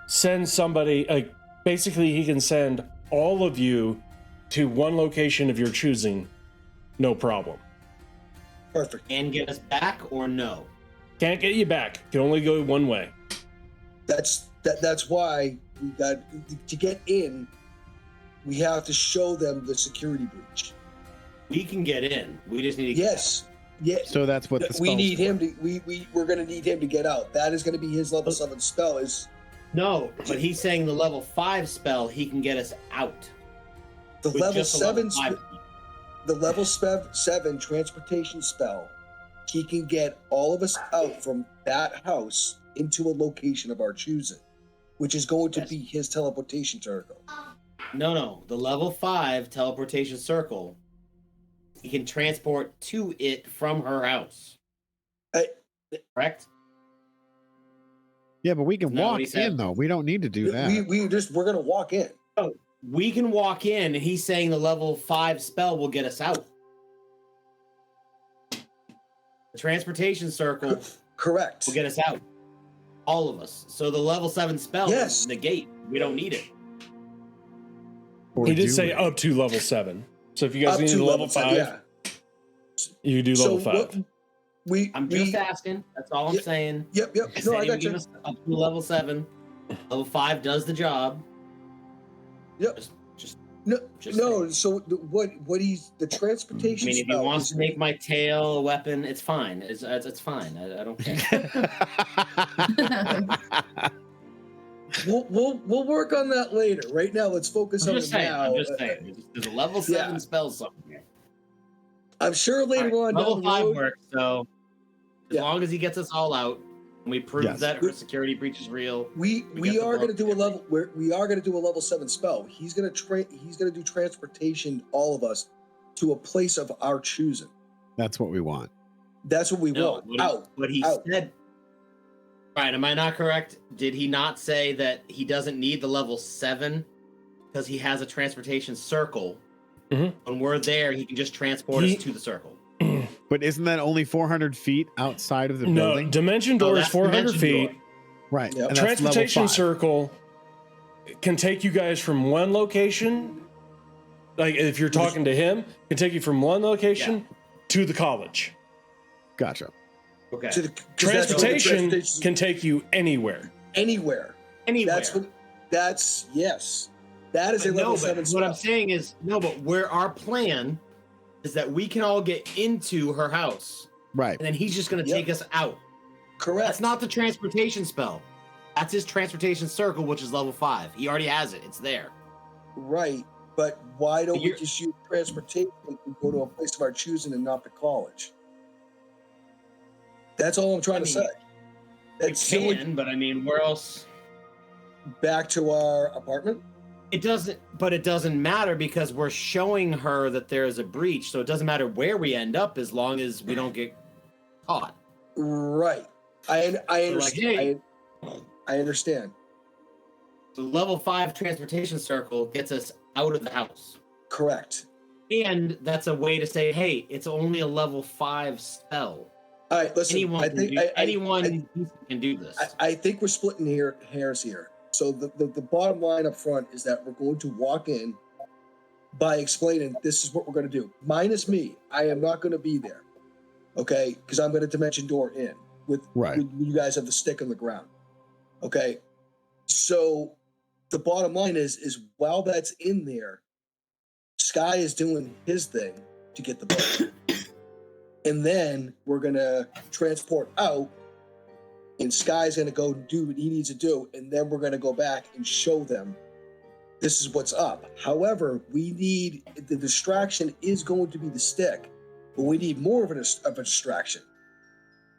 send somebody, like, basically he can send all of you to one location of your choosing, no problem. Perfect. And get us back or no? Can't get you back. Can only go one way. That's why we got to get in. We have to show them the security breach. We can get in. We just need to get out. Yeah. So that's what the we need for. him to. We're going to need him to get out. That is going to be his level 7 spell. No, but he's saying the level 5 spell he can get us out. The level 7 5. The level 7 transportation spell. He can get all of us out from that house into a location of our choosing, which is going to be his teleportation circle. No. The level 5 teleportation circle, he can transport to it from her house. Correct? Yeah, but we can walk in, though. We don't need to do that. We're going to walk in. Oh, we can walk in, and he's saying the level 5 spell will get us out. The transportation circle Correct. will get us out. All of us. So the level 7 spell is negate. We don't need it. He did say up to level 7. So if you guys need a level 5, you do level 5. I'm just asking. That's all I'm saying. Yep. No, I got you. Up to level 7. Level 5 does the job. Yep. Just No, Just no. saying. So what he's the I transportation. mean, if he spell wants is- to make my tail a weapon, it's fine. It's fine. I don't care. We'll work on that later. Right now, let's focus I'm on just it saying. now. I'm just saying. There's a level 7 Yeah. spell somewhere. I'm sure later All right, on level down the 5 road. works. So as Yeah. long as he gets us all out, and we prove Yes. that her security breach is real. We get the are going to book. do a level where we are going to do a level 7 spell. He's going to do transportation, all of us, to a place of our choosing. That's what we want. That's what we want. What he out. said. Right? Am I not correct? Did he not say that he doesn't need the level 7 because he has a transportation circle? Mhm. When we're there, he can just transport us to the circle. But isn't that only 400 feet outside of the No, building? dimension door is that's 400 dimension feet. door. Right. Yep. And that's level Transportation 5. circle can take you guys from one location. Like if you're talking to him, can take you from one location to the college. Gotcha. Okay. To the 'cause that's what the Transportation can take you anywhere. anywhere. Anywhere. That's yes. That is a level 7 but spell. what I'm saying is but where our plan is that we can all get into her house, Right. and then he's just going to take us out. Correct. That's not the transportation spell. That's his transportation circle, which is level 5. He already has it. It's there. Right. But why don't we You're- just use transportation and go to a place of our choosing and not the college? That's all I'm trying to say. That's You only can, but I mean, where else? back to our apartment. It doesn't matter because we're showing her that there is a breach, so it doesn't matter where we end up as long as we don't get caught. Right. I We're like, understand. hey. I understand. The level 5 transportation circle gets us out of the house. Correct. And that's a way to say, hey, it's only a level 5 spell. All right. Listen. Anyone can do this. I think we're splitting hairs here. So the bottom line up front is that we're going to walk in by explaining this is what we're going to do. Minus me. I am not going to be there. Okay? Because I'm going to dimension door in with you guys have the stick in the ground. Okay? So the bottom line is while that's in there, Sky is doing his thing to get the boat. And then we're going to transport out, and Sky's going to go do what he needs to do, and then we're going to go back and show them this is what's up. However, we need the distraction is going to be the stick, but we need more of a distraction.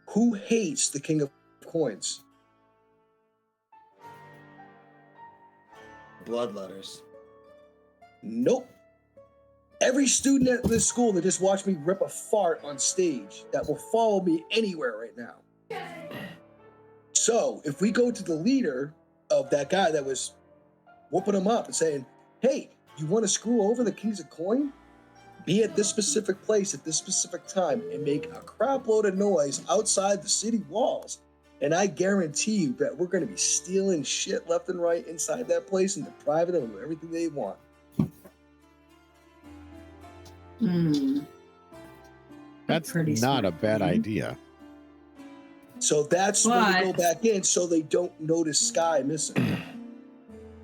Who hates the King of Coins? Bloodletters. Nope. Every student at this school that just watched me rip a fart on stage that will follow me anywhere right now. So if we go to the leader of that guy that was whooping him up and saying, hey, you want to screw over the Kings of Coin? Be at this specific place at this specific time and make a crap load of noise outside the city walls. And I guarantee you that we're going to be stealing shit left and right inside that place and depriving them of everything they want. That's Pretty not smart a bad plan. idea. So that's when we go back in so they don't notice Sky missing.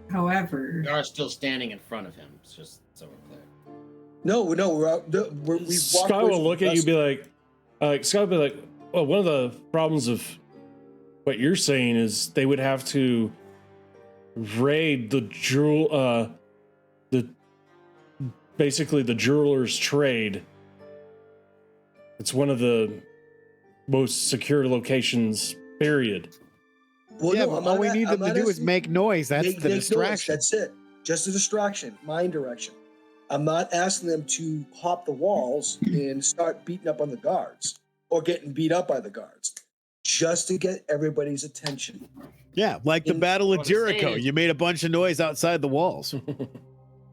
However, We are still standing in front of him. It's just so we're clear. No, we're out. We Sky will look at you, be like, Sky will be like, well, one of the problems of what you're saying is they would have to raid the basically the jeweler's trade. It's one of the most secure locations, period. Well, yeah, no, but all we need them to do is asking- make noise. That's make the noise. distraction. That's it. Just a distraction, mind direction. I'm not asking them to hop the walls and start beating up on the guards or getting beat up by the guards. Just to get everybody's attention. Yeah, like the Battle of what I'm saying Jericho. is- You made a bunch of noise outside the walls.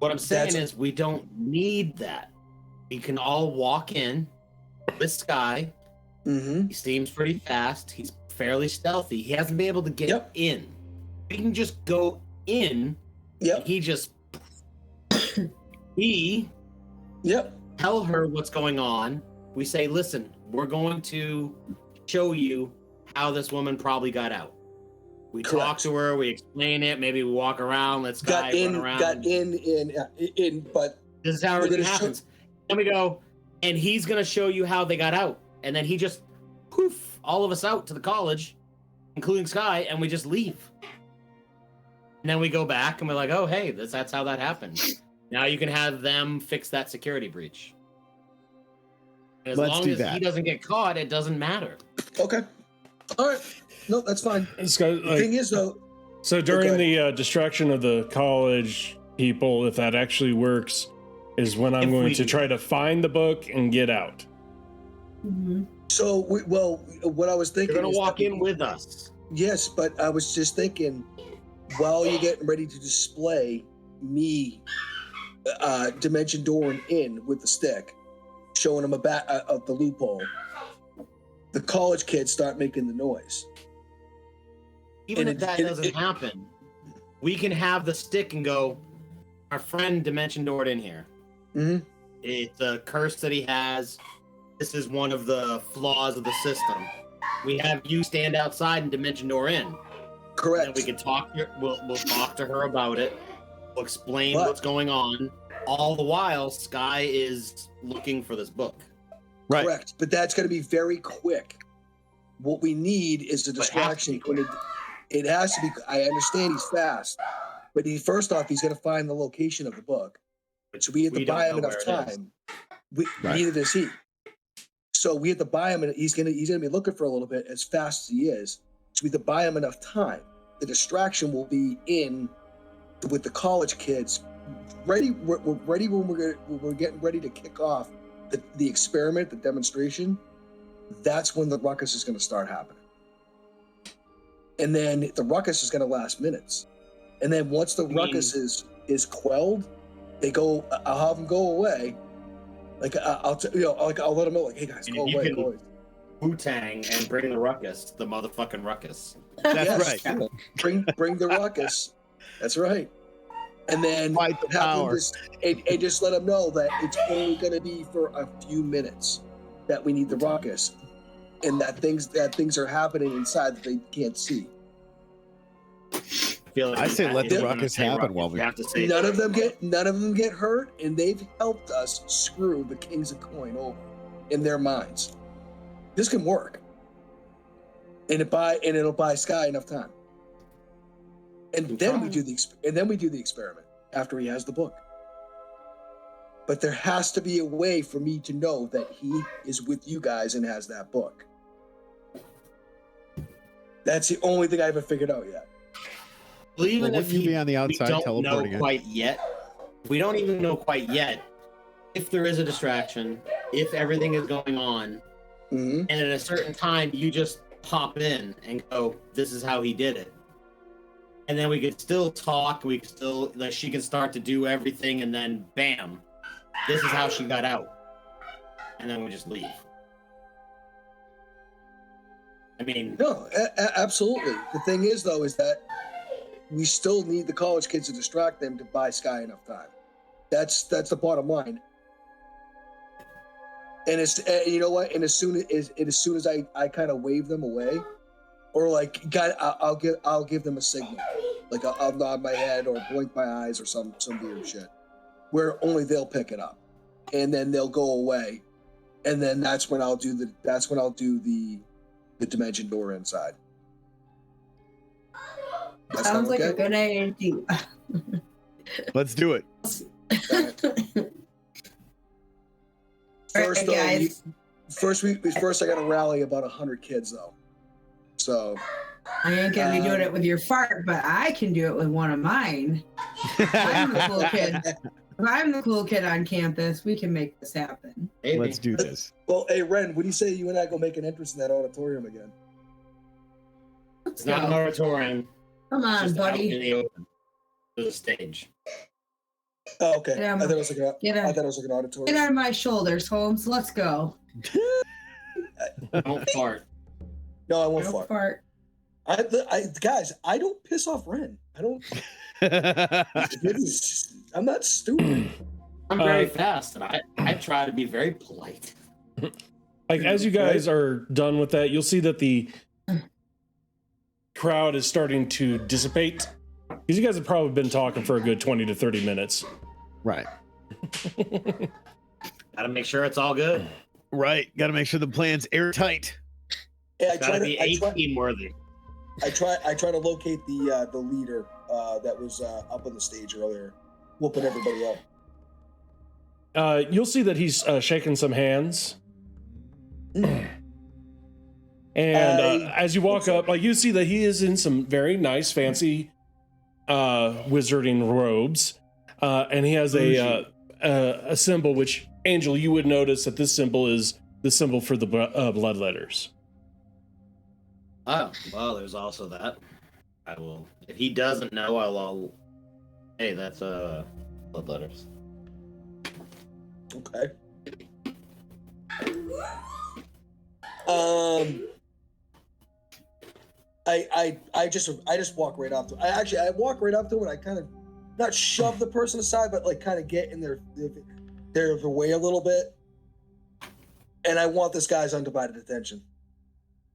What I'm saying That's- is we don't need that. We can all walk in with Sky. Mm-hmm. He seems pretty fast. He's fairly stealthy. He hasn't been able to get Yep. in. We can just go in. Yep. And he just we Yep. tell her what's going on. We say, listen, we're going to show you how this woman probably got out. We Correct. talk to her, we explain it, maybe we walk around, let's run around. Got in, but This is how everything happens. Then we go, and he's going to show you how they got out. And then he just, poof, all of us out to the college, including Sky, and we just leave. And then we go back, and we're like, oh, hey, that's how that happened. Now you can have them fix that security breach. And as long as he doesn't get caught, it doesn't matter. Okay. All right. No, that's fine. The thing is, though... So during the destruction of the college people, if that actually works, is when I'm going to try to find the book and get out. Mm-hmm. So, what I was thinking... You're going to walk in with us. Yes, but I was just thinking, while you're getting ready to display me Dimension Dooring in with the stick, showing them of the loophole, the college kids start making the noise. Even if that doesn't happen, we can have the stick and go, our friend Dimension Doored in here. Mm-hmm. It's a curse that he has. This is one of the flaws of the system. We have you stand outside and Dimension Door in. Correct. And we can talk. We'll talk to her about it. We'll explain what's going on. All the while, Sky is looking for this book. Right. Correct. But that's going to be very quick. What we need is a distraction. It has to be. I understand he's fast, but first off, he's going to find the location of the book. So we have to buy him enough time. Neither does he. So we have to buy him, and he's gonna be looking for a little bit as fast as he is. So we have to buy him enough time. The distraction will be with the college kids. We're ready when we're getting ready to kick off the experiment, the demonstration. That's when the ruckus is going to start happening. And then the ruckus is going to last minutes. And then once the ruckus is quelled, I'll have them go away. Like I'll let them know, like, hey guys, go away. Wu-Tang and bring the ruckus, the motherfucking ruckus. That's right. Bring the ruckus. That's right. And then Fight the power. Just let them know that it's only going to be for a few minutes that we need the ruckus, and that things are happening inside that they can't see. I say let the ruckus happen while we have to say none of them get hurt, and they've helped us screw the Kings of Coin over in their minds. This can work, and it'll buy Sky enough time. And then we do the experiment after he has the book. But there has to be a way for me to know that he is with you guys and has that book. That's the only thing I haven't figured out yet. Well, even if you be on the outside we don't know teleporting quite yet. We don't even know quite yet if there is a distraction, if everything is going on, and at a certain time you just pop in and go, "This is how he did it." And then we could still talk. We could still, like, she can start to do everything, and then bam, this is how she got out. And then we just leave. I mean, no, absolutely. The thing is, though, is that we still need the college kids to distract them to buy Sky enough time. That's the bottom line. And it's you know what? And as soon as I kind of wave them away, or like, I'll give them a signal, like I'll nod my head or blink my eyes or some weird shit, where only they'll pick it up, and then they'll go away, and then that's when I'll do the Dimension Door inside. Sounds like a good idea. Let's do it. First, right, first I got to rally about 100 kids, though. So I ain't gonna be doing it with your fart, but I can do it with one of mine. I'm the cool kid. If I'm the cool kid on campus, we can make this happen. maybe. Let's do this. Well, hey Ren, what do you say you and I go make an entrance in that auditorium again? It's not an auditorium. Come on, Just out in buddy. the open. The stage. Oh, okay. Get I on thought it was like an Get auditorium. Get on my shoulders, Holmes. Let's go. Don't fart. No, I won't Don't fart. fart. Guys, I don't piss off Ren. I don't. I'm not stupid. I'm very fast, and I try to be very polite. Like, as you guys are done with that, you'll see that the crowd is starting to dissipate. Because you guys have probably been talking for a good 20 to 30 minutes. Right. Gotta make sure it's all good. Right. Got to make sure the plan's airtight. Yeah, Gotta be 18 worthy. I try to locate the leader that was up on the stage earlier, whooping everybody up. You'll see that he's shaking some hands. And as you walk up, like you see that he is in some very nice, fancy wizarding robes, and he has a symbol. Which, Angel, you would notice that this symbol is the symbol for the bloodletters. Oh, well, there's also that. I will. If he doesn't know, I'll. Hey, that's bloodletters. Okay. I just walk right up to. I walk right up to him and I kind of not shove the person aside, but like kind of get in their way a little bit. And I want this guy's undivided attention.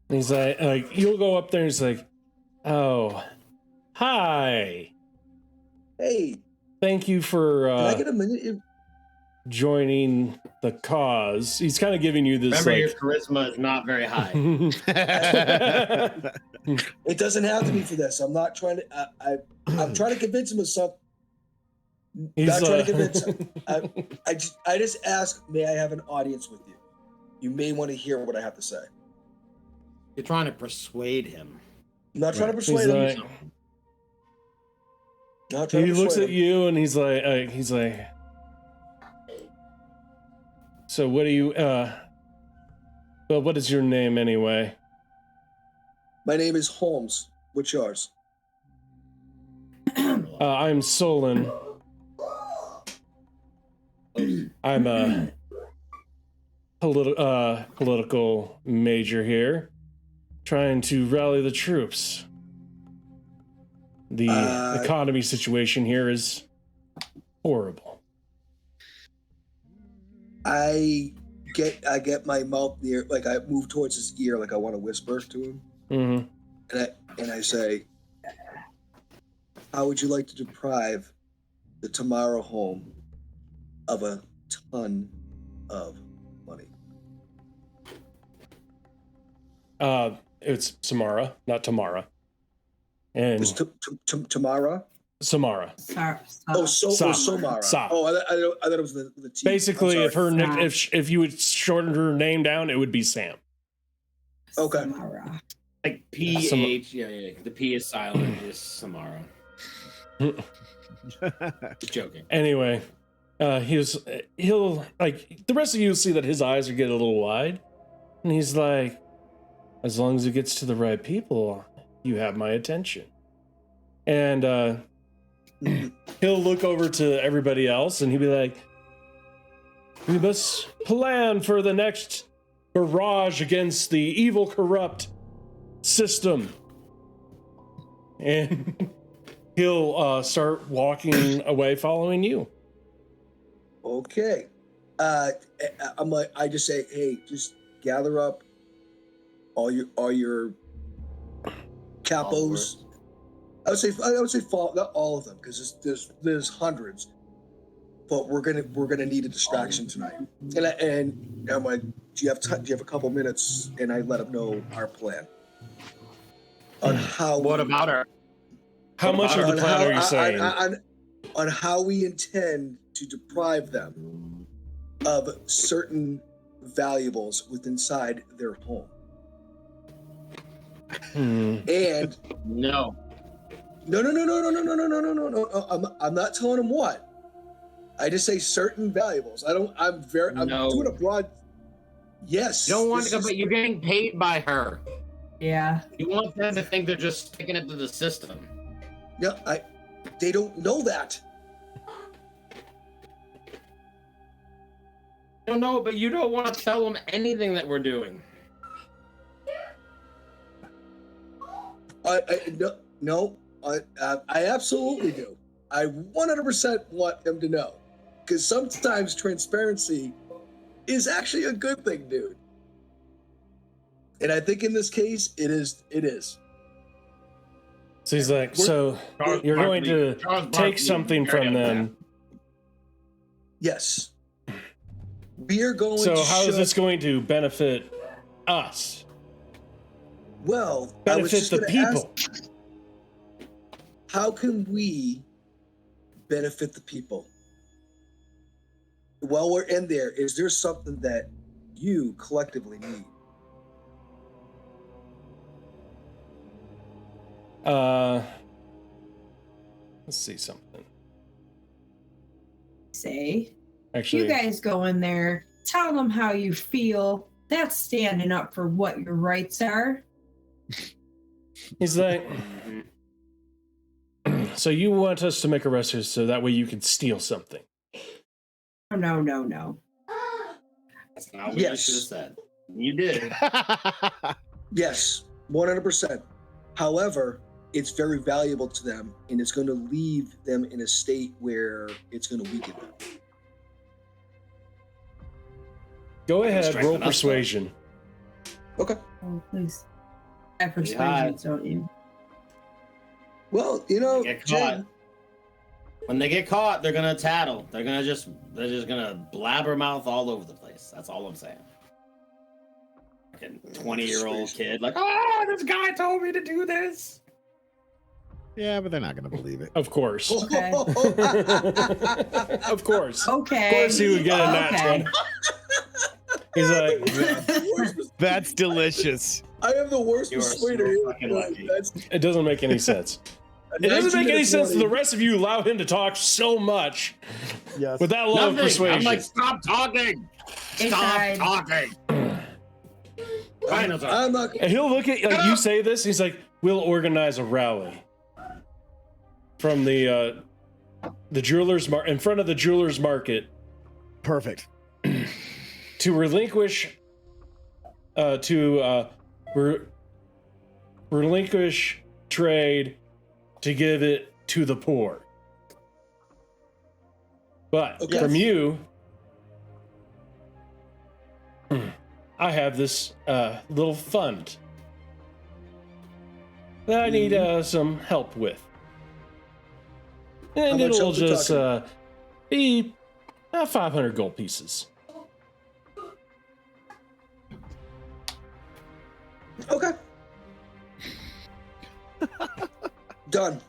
He's like you'll go up there and he's like, oh, hi. Hey. Thank you for Can I get a minute? joining the cause. He's kind of giving you this. Remember, like, your charisma is not very high. It doesn't have to be for this. I'm not trying to. I'm trying to convince him of something. Not trying to convince him. I just ask, may I have an audience with you? You may want to hear what I have to say. You're trying to persuade him. I'm not trying to persuade him. Not trying He to looks persuade at him. you and he's like, so what do you, well, what is your name anyway? My name is Holmes. What's yours? I'm Solon. I'm a political major here, trying to rally the troops. The economy situation here is horrible. I get my mouth near, like I move towards his ear, like I want to whisper to him. Mm-hmm. And I say, how would you like to deprive the Tamara home of a ton of money? It's Samara, not Tamara. And It's Tamara? Samara. Somara. Sa. Oh, I thought it was the T. Basically, I'm if her sorry. if you would shorten her name down, it would be Sam. Okay. Samara. Like PH, yeah. The P is silent, is Samara. Just joking. Anyway, he'll like the rest of you see that his eyes are getting a little wide, and he's like, as long as it gets to the right people, you have my attention. And he'll look over to everybody else and he'll be like, we must plan for the next barrage against the evil, corrupt system. And he'll start walking away following you. Okay. I'm like, I just say, hey, just gather up all your capos. I would say not all of them, because there's hundreds, but we're gonna need a distraction tonight. And I'm like, do you have a couple minutes? And I let them know our plan on how. What about her? How much of the plan are you saying? On how we intend to deprive them of certain valuables within inside their home. And No. No. I'm not telling them what. I just say certain valuables. I'm doing a broad. Yes. You don't want to, but you're getting paid by her. Yeah. You want them to think they're just sticking it to the system. No, they don't know that. I don't know, but you don't want to tell them anything that we're doing. No, I absolutely do. I 100% want them to know, because sometimes transparency is actually a good thing, dude. And I think in this case, it is. So he's like, so you're going to take something from them. Yes. We are going to So how is this going to benefit us? Well, I was Benefit just the gonna people. ask, how can we benefit the people? While we're in there, is there something that you collectively need? Let's see something. Say, Actually, you guys go in there, tell them how you feel. That's standing up for what your rights are. he's like, so you want us to make arrests so that way you can steal something? No. That's not what Yes. you should have said. You did. Yes, 100%. However, it's very valuable to them, and it's going to leave them in a state where it's going to weaken them. Go ahead, Strengthen roll us, though. persuasion. Okay. Oh, please. I have Pretty persuasion, high. don't you? Well, you know, Get Jen, caught. When they get caught, they're gonna tattle. They're just gonna blabbermouth all over the place. That's all I'm saying. Like a 20-year-old kid, like, oh, this guy told me to do this. Yeah, but they're not going to believe it. Of course. Okay. Of course. Okay. Of course he would get a nat 20. He's like, That's delicious. I am the worst You are persuader so here. fucking lucky. That's it doesn't make any sense. It doesn't make any sense to the rest of you allow him to talk so much Yes. with that level of Nothing. persuasion. I'm like, stop talking. Inside. Stop talking. Finals are- I'm not. And he'll look at like you say this. He's like, "We'll organize a rally from the jewelers in front of the jewelers market Perfect. to relinquish relinquish trade to give it to the poor. But Okay. from you, I have this little fund that I need some help with. And How much it'll help we just talking? be 500 gold pieces. Okay. Done.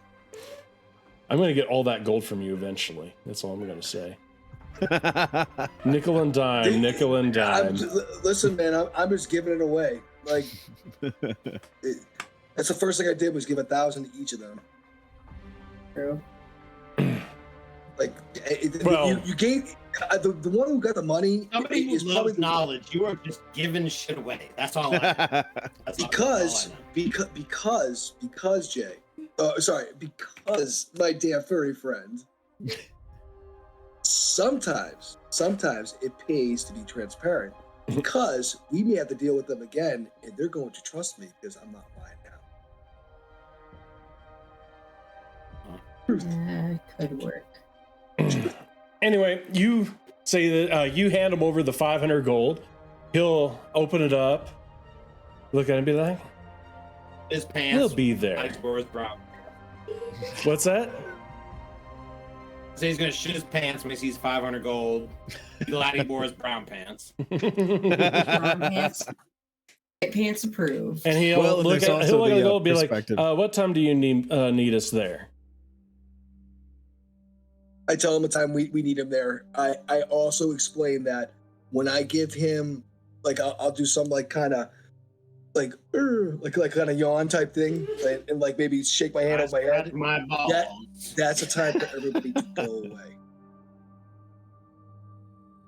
I'm going to get all that gold from you eventually. That's all I'm going to say. Nickel and dime, nickel and dime. Listen, man, I'm just giving it away. Like, that's the first thing I did was give 1,000 to each of them. True. Like, Well- you gave the one who got the money Somebody who is probably loves knowledge. You are just giving shit away. That's all. That's all because Jay. Because my damn furry friend. Sometimes it pays to be transparent because we may have to deal with them again, and they're going to trust me because I'm not lying now. Could work. Anyway, you say that you hand him over the 500 gold. He'll open it up, look at it and be like, His pants. he'll be there. Alex Boris Brown. What's that? So he's gonna shit his pants when he sees 500 gold. Gladdy Boris Brown pants. Brown pants. White pants approved. And he'll Well, and look there's at also the the, gold and be like, perspective. what time do you need us there? I tell him the time we need him there. I also explain that when I give him, like, I'll do some like kind of like kind of yawn type thing, and like maybe shake my hand on my Scratch head. my balls. That's a time for everybody to go away.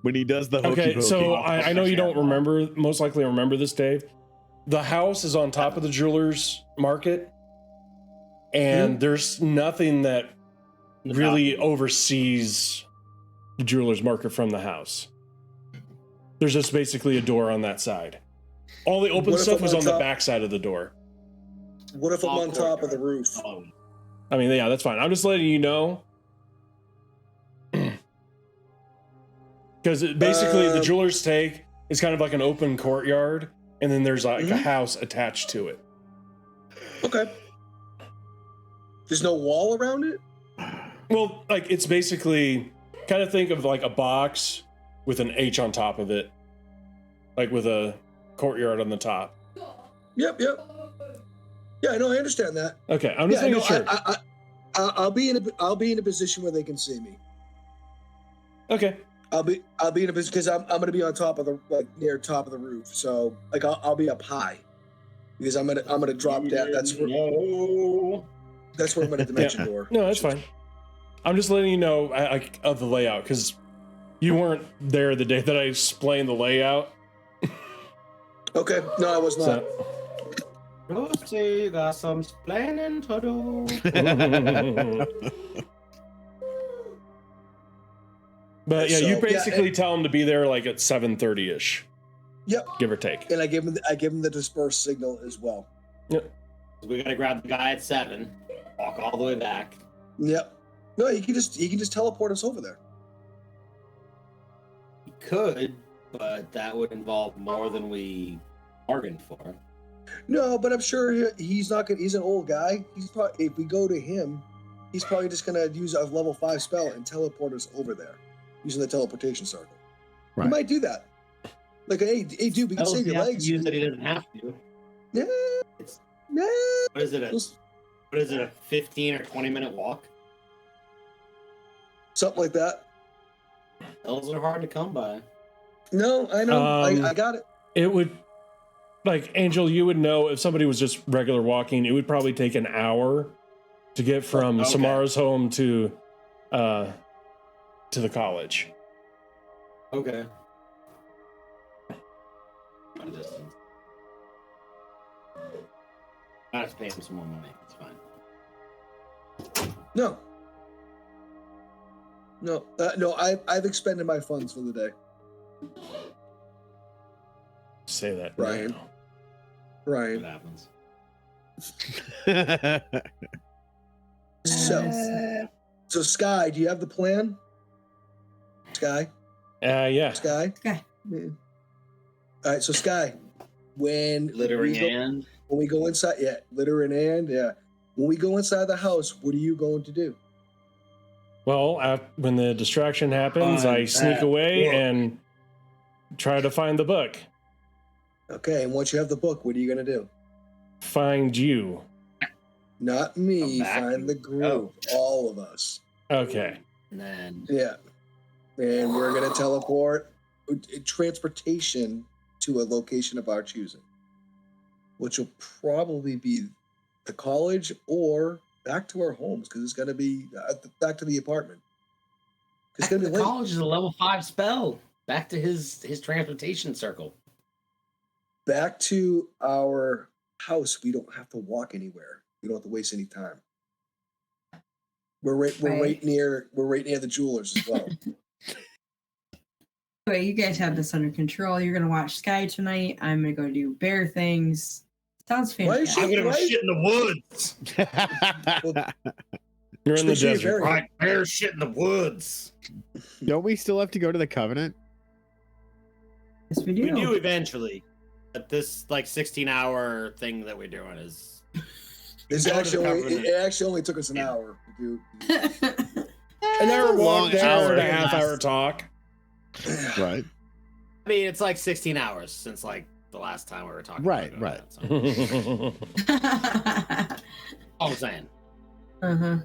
When he does the hokey Okay, pokey. so I know you don't most likely remember this, Dave. The house is on top of the jeweler's market, and there's nothing that really oversees the jeweler's market from the house. There's just basically a door on that side. All the open What if stuff I'm was on on the top? back side of the door. What if I'm All on top of the courtyard. roof? Oh, I mean, yeah, that's fine. I'm just letting you know. Because basically the jeweler's take is kind of like an open courtyard, and then there's like a house attached to it. Okay. There's no wall around it? Well, like it's basically kind of think of like a box with an H on top of it, like with a courtyard on the top. Yep. Yeah, no, I understand that. Okay, I'm just making sure. I'll be in a position where they can see me. Okay. I'll be in a position because I'm going to be on top of the near top of the roof. So like I'll be up high because I'm gonna drop down. That's where I'm gonna dimension door. No, that's fine. I'm just letting you know of the layout because you weren't there the day that I explained the layout. Okay, no, I was not. Lucy got some explaining to do. But yeah, So, you basically tell them to be there like at 7:30ish. Yep. Give or take. And I give him the disperse signal as well. Yep. We gotta grab the guy at 7, walk all the way back. Yep. No, he can just teleport us over there. He could, but that would involve more than we bargained for. No, but I'm sure he's not gonna. He's an old guy. He's probably, if we go to him, he's probably just gonna use a level 5 spell and teleport us over there using the teleportation circle. Right. He might do that. Like, hey, dude, we can save your legs. Use that he doesn't have to. Yeah. What is it? A 15 or 20-minute walk? Something like that. Those are hard to come by. No, I know. I got it. It would, like, Angel, you would know if somebody was just regular walking, it would probably take an hour to get from Samara's home to the college. Okay. Distance. I have to pay him some more money. It's fine. No. I've expended my funds for the day. Say that, Ryan. now. Ryan. What happens? So Sky, do you have the plan? Sky. Yeah. Sky. Okay. Yeah. All right, so Sky, when we go inside, when we go inside the house, what are you going to do? Well, when the distraction happens, I sneak away and try to find the book. Okay, and once you have the book, what are you going to do? Find you. Not me, find the group, all of us. Okay. And then and we're going to teleport transportation to a location of our choosing, which will probably be the college or back to our homes because it's going to be back to the apartment. It's going to be late. College is a level 5 spell. Back to his transportation circle. Back to our house. We don't have to walk anywhere. We don't have to waste any time. We're right near the jewelers as well. Okay, you guys have this under control. You're gonna watch Sky tonight. I'm gonna go do bear things. Sounds fantastic. I'm gonna go shit in the woods. You're in the desert. Right, bear shit in the woods. Don't we still have to go to the Covenant? Yes, we do. We do eventually. But this 16-hour thing that we're doing is. It actually only took us an hour to do. An hour walk, hour and a half hour talk. Right. I mean, it's 16 hours since the last time we were talking. Right. That, so. All I'm saying. Go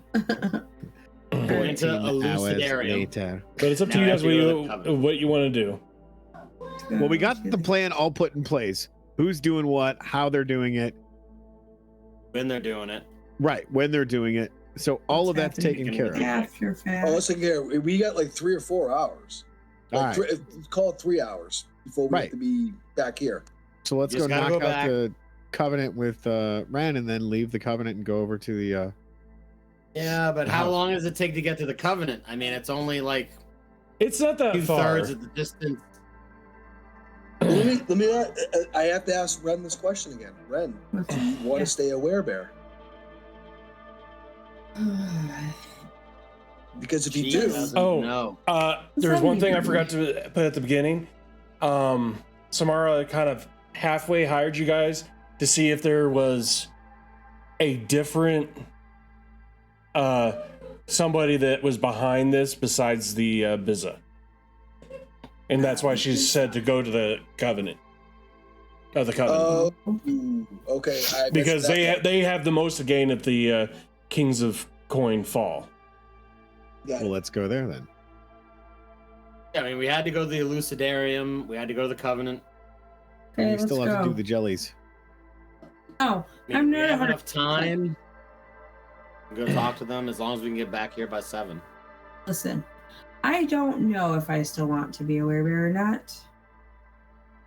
into a lucid area. But it's up to you guys what you want to do. Well, we got the plan all put in place. Who's doing what? How they're doing it? When they're doing it. Right. When they're doing it. So all of that's taken care of. Let's take care. We got 3 or 4 hours. Call it 3 hours before we have to be back here. So let's go knock out the Covenant with Ren and then leave the Covenant and go over to the Yeah, but how long does it take to get to the Covenant? I mean, it's only it's not that far. 2/3 of the distance. Let me I have to ask Ren this question again. Ren, do you want to stay a werebear? Because if you do, there's one thing I forgot to put at the beginning. Samara kind of halfway hired you guys to see if there was a different somebody that was behind this besides the Biza. And that's why she said to go to the Covenant. The Covenant. Okay. Because they have the most to gain at the Kings of Coin Fall. Well, let's go there then. Yeah, I mean, we had to go to the Elucidarium. We had to go to the Covenant. Okay, We still let's have to go. do the jellies. Oh, I mean, I'm we not have 100%. enough time. Go talk to them as long as we can get back here by 7. Listen, I don't know if I still want to be a werebear or not.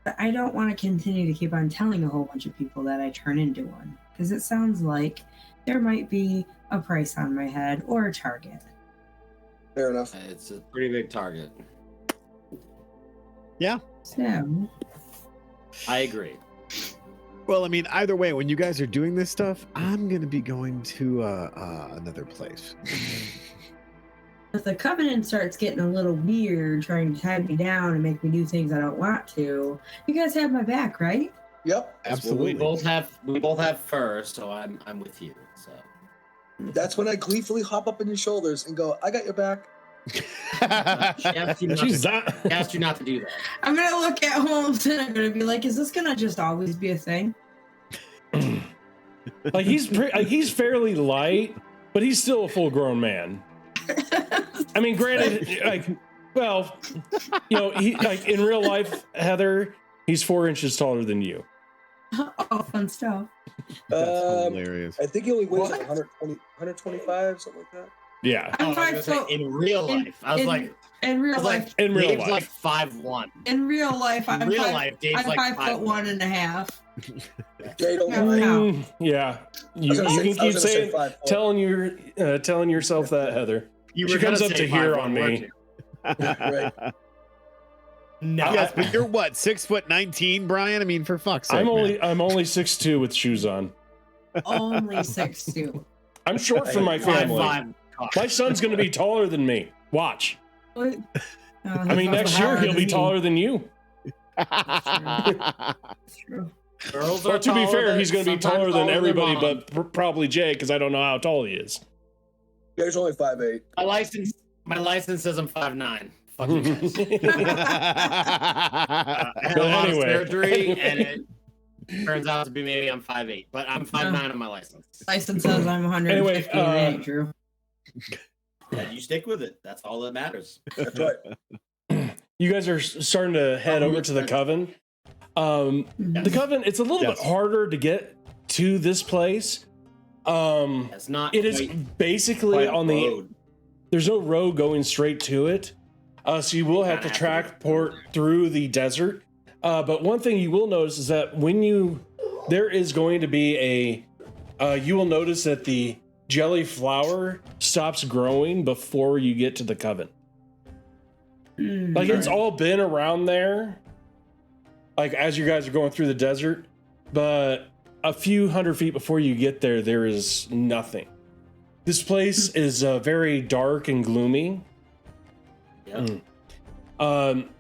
But I don't want to continue to keep on telling a whole bunch of people that I turn into one. Because it sounds like there might be a price on my head or a target. Fair enough. It's a pretty big target. Yeah. So, I agree. Well, I mean, either way, when you guys are doing this stuff, I'm gonna be going to another place. if the Covenant starts getting a little weird, trying to tie me down and make me do things I don't want to, you guys have my back, right? Yep. Absolutely. Well, we both have fur, so I'm with you. So That's when I gleefully hop up on your shoulders and go, I got your back. she asked you not to do that. I'm gonna look at Holmes and I'm gonna be like, is this gonna just always be a thing? Like he's fairly light, but he's still a full-grown man. I mean, granted, like, well, you know, he like in real life, Heather, he's 4 inches taller than you. All fun stuff. That's hilarious. I think he only weighs like 120, 125, something like that. Yeah. I'm I was 5 gonna say, foot. in real life, I was in- like, In real life, In real Dave's life. like 5'1". in real life, In I'm real five, life, Dave's I'm like 5'1.5". Jay, don't Yeah. lie. Yeah. You I was gonna can say- I keep was gonna say saying, 5 foot. telling yourself that, Heather. You She were comes gonna up say to here 5'1", on weren't me. you? Right. No, Yes, but you're what, 6'19", Brian? I mean, for fuck's sake. I'm man. only 6'2" with shoes on. Only 6'2". I'm short for my family. 5'5". My son's going to be taller than me. Watch. What? I mean, next year he'll be taller than you. True. Girls Well, are to be taller fair, than- he's going to be sometimes taller than their everybody, mom. but probably Jay, because I don't know how tall he is. Yeah, he's only 5'8". My license says I'm 5'9". Fuck you guys. I had a But lot anyway. of surgery, and it turns out to be maybe I'm 5'8", but I'm 5'9" on my license. License says I'm 150. Anyway, it ain't true. Yeah, you stick with it. That's all that matters. That's right. You guys are starting to head over to the Coven. The Coven, it's a little Yes. bit harder to get to this place. It's not. It is basically on the. There's no road going straight to it, so you will have to transport through the desert. But one thing you will notice is that there is going to be you will notice that the jelly flower stops growing before you get to the Coven. Like it's all been around there, like as you guys are going through the desert, but a few hundred feet before you get there, there is nothing. This place is very dark and gloomy. Yep. On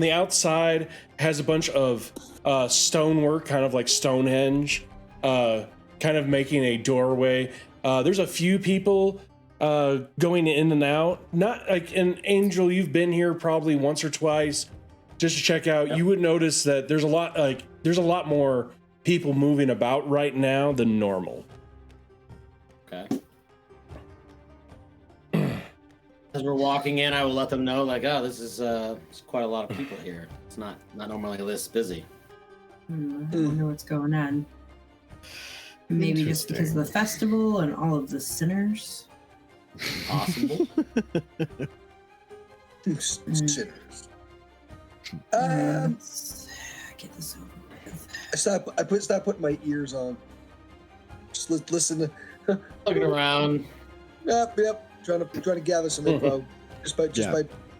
the outside has a bunch of stonework, kind of like Stonehenge, kind of making a doorway. There's a few people going in and out. Not like an Angel, you've been here probably once or twice just to check out. Yep. You would notice that there's a lot more people moving about right now than normal. Okay. As we're walking in, I will let them know, like, oh, this is it's quite a lot of people here. It's not normally this busy. I don't know what's going on. Maybe just because of the festival and all of the sinners. Possible. Sinners. Let's get this over with. I stop putting my ears on. Just listen to. Looking around. Yep. Trying to gather some info. Just by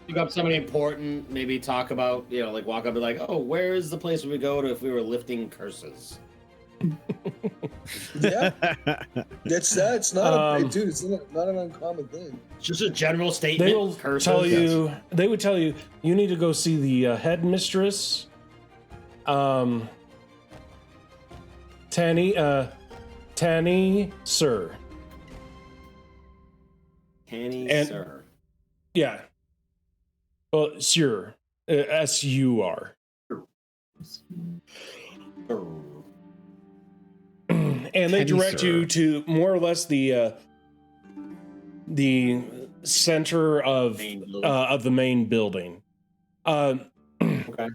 Pick up somebody important. Maybe talk about, like walk up and be like, oh, where is the place we go to if we were lifting curses? Yeah. It's not dude. It's not an uncommon thing. It's just a general statement. They will curses. tell you. They would tell you you need to go see the headmistress, Tanny Sir. Canny And- Sir. Yeah. Well, Sur. S-U-R. And they Kenny direct Sir. you to more or less the center of the main building. Okay.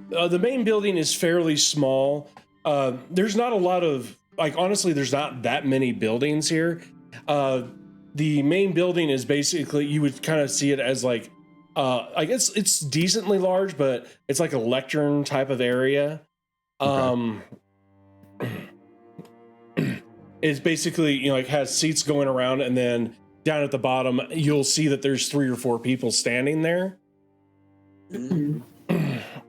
The main building is fairly small. There's not a lot of, like, honestly, there's not that many buildings here. The main building is basically, you would kind of see it as like it's decently large, but it's like a lectern type of area. It's basically, you know, like has seats going around, and then down at the bottom, you'll see that there's 3 or 4 people standing there. Mm.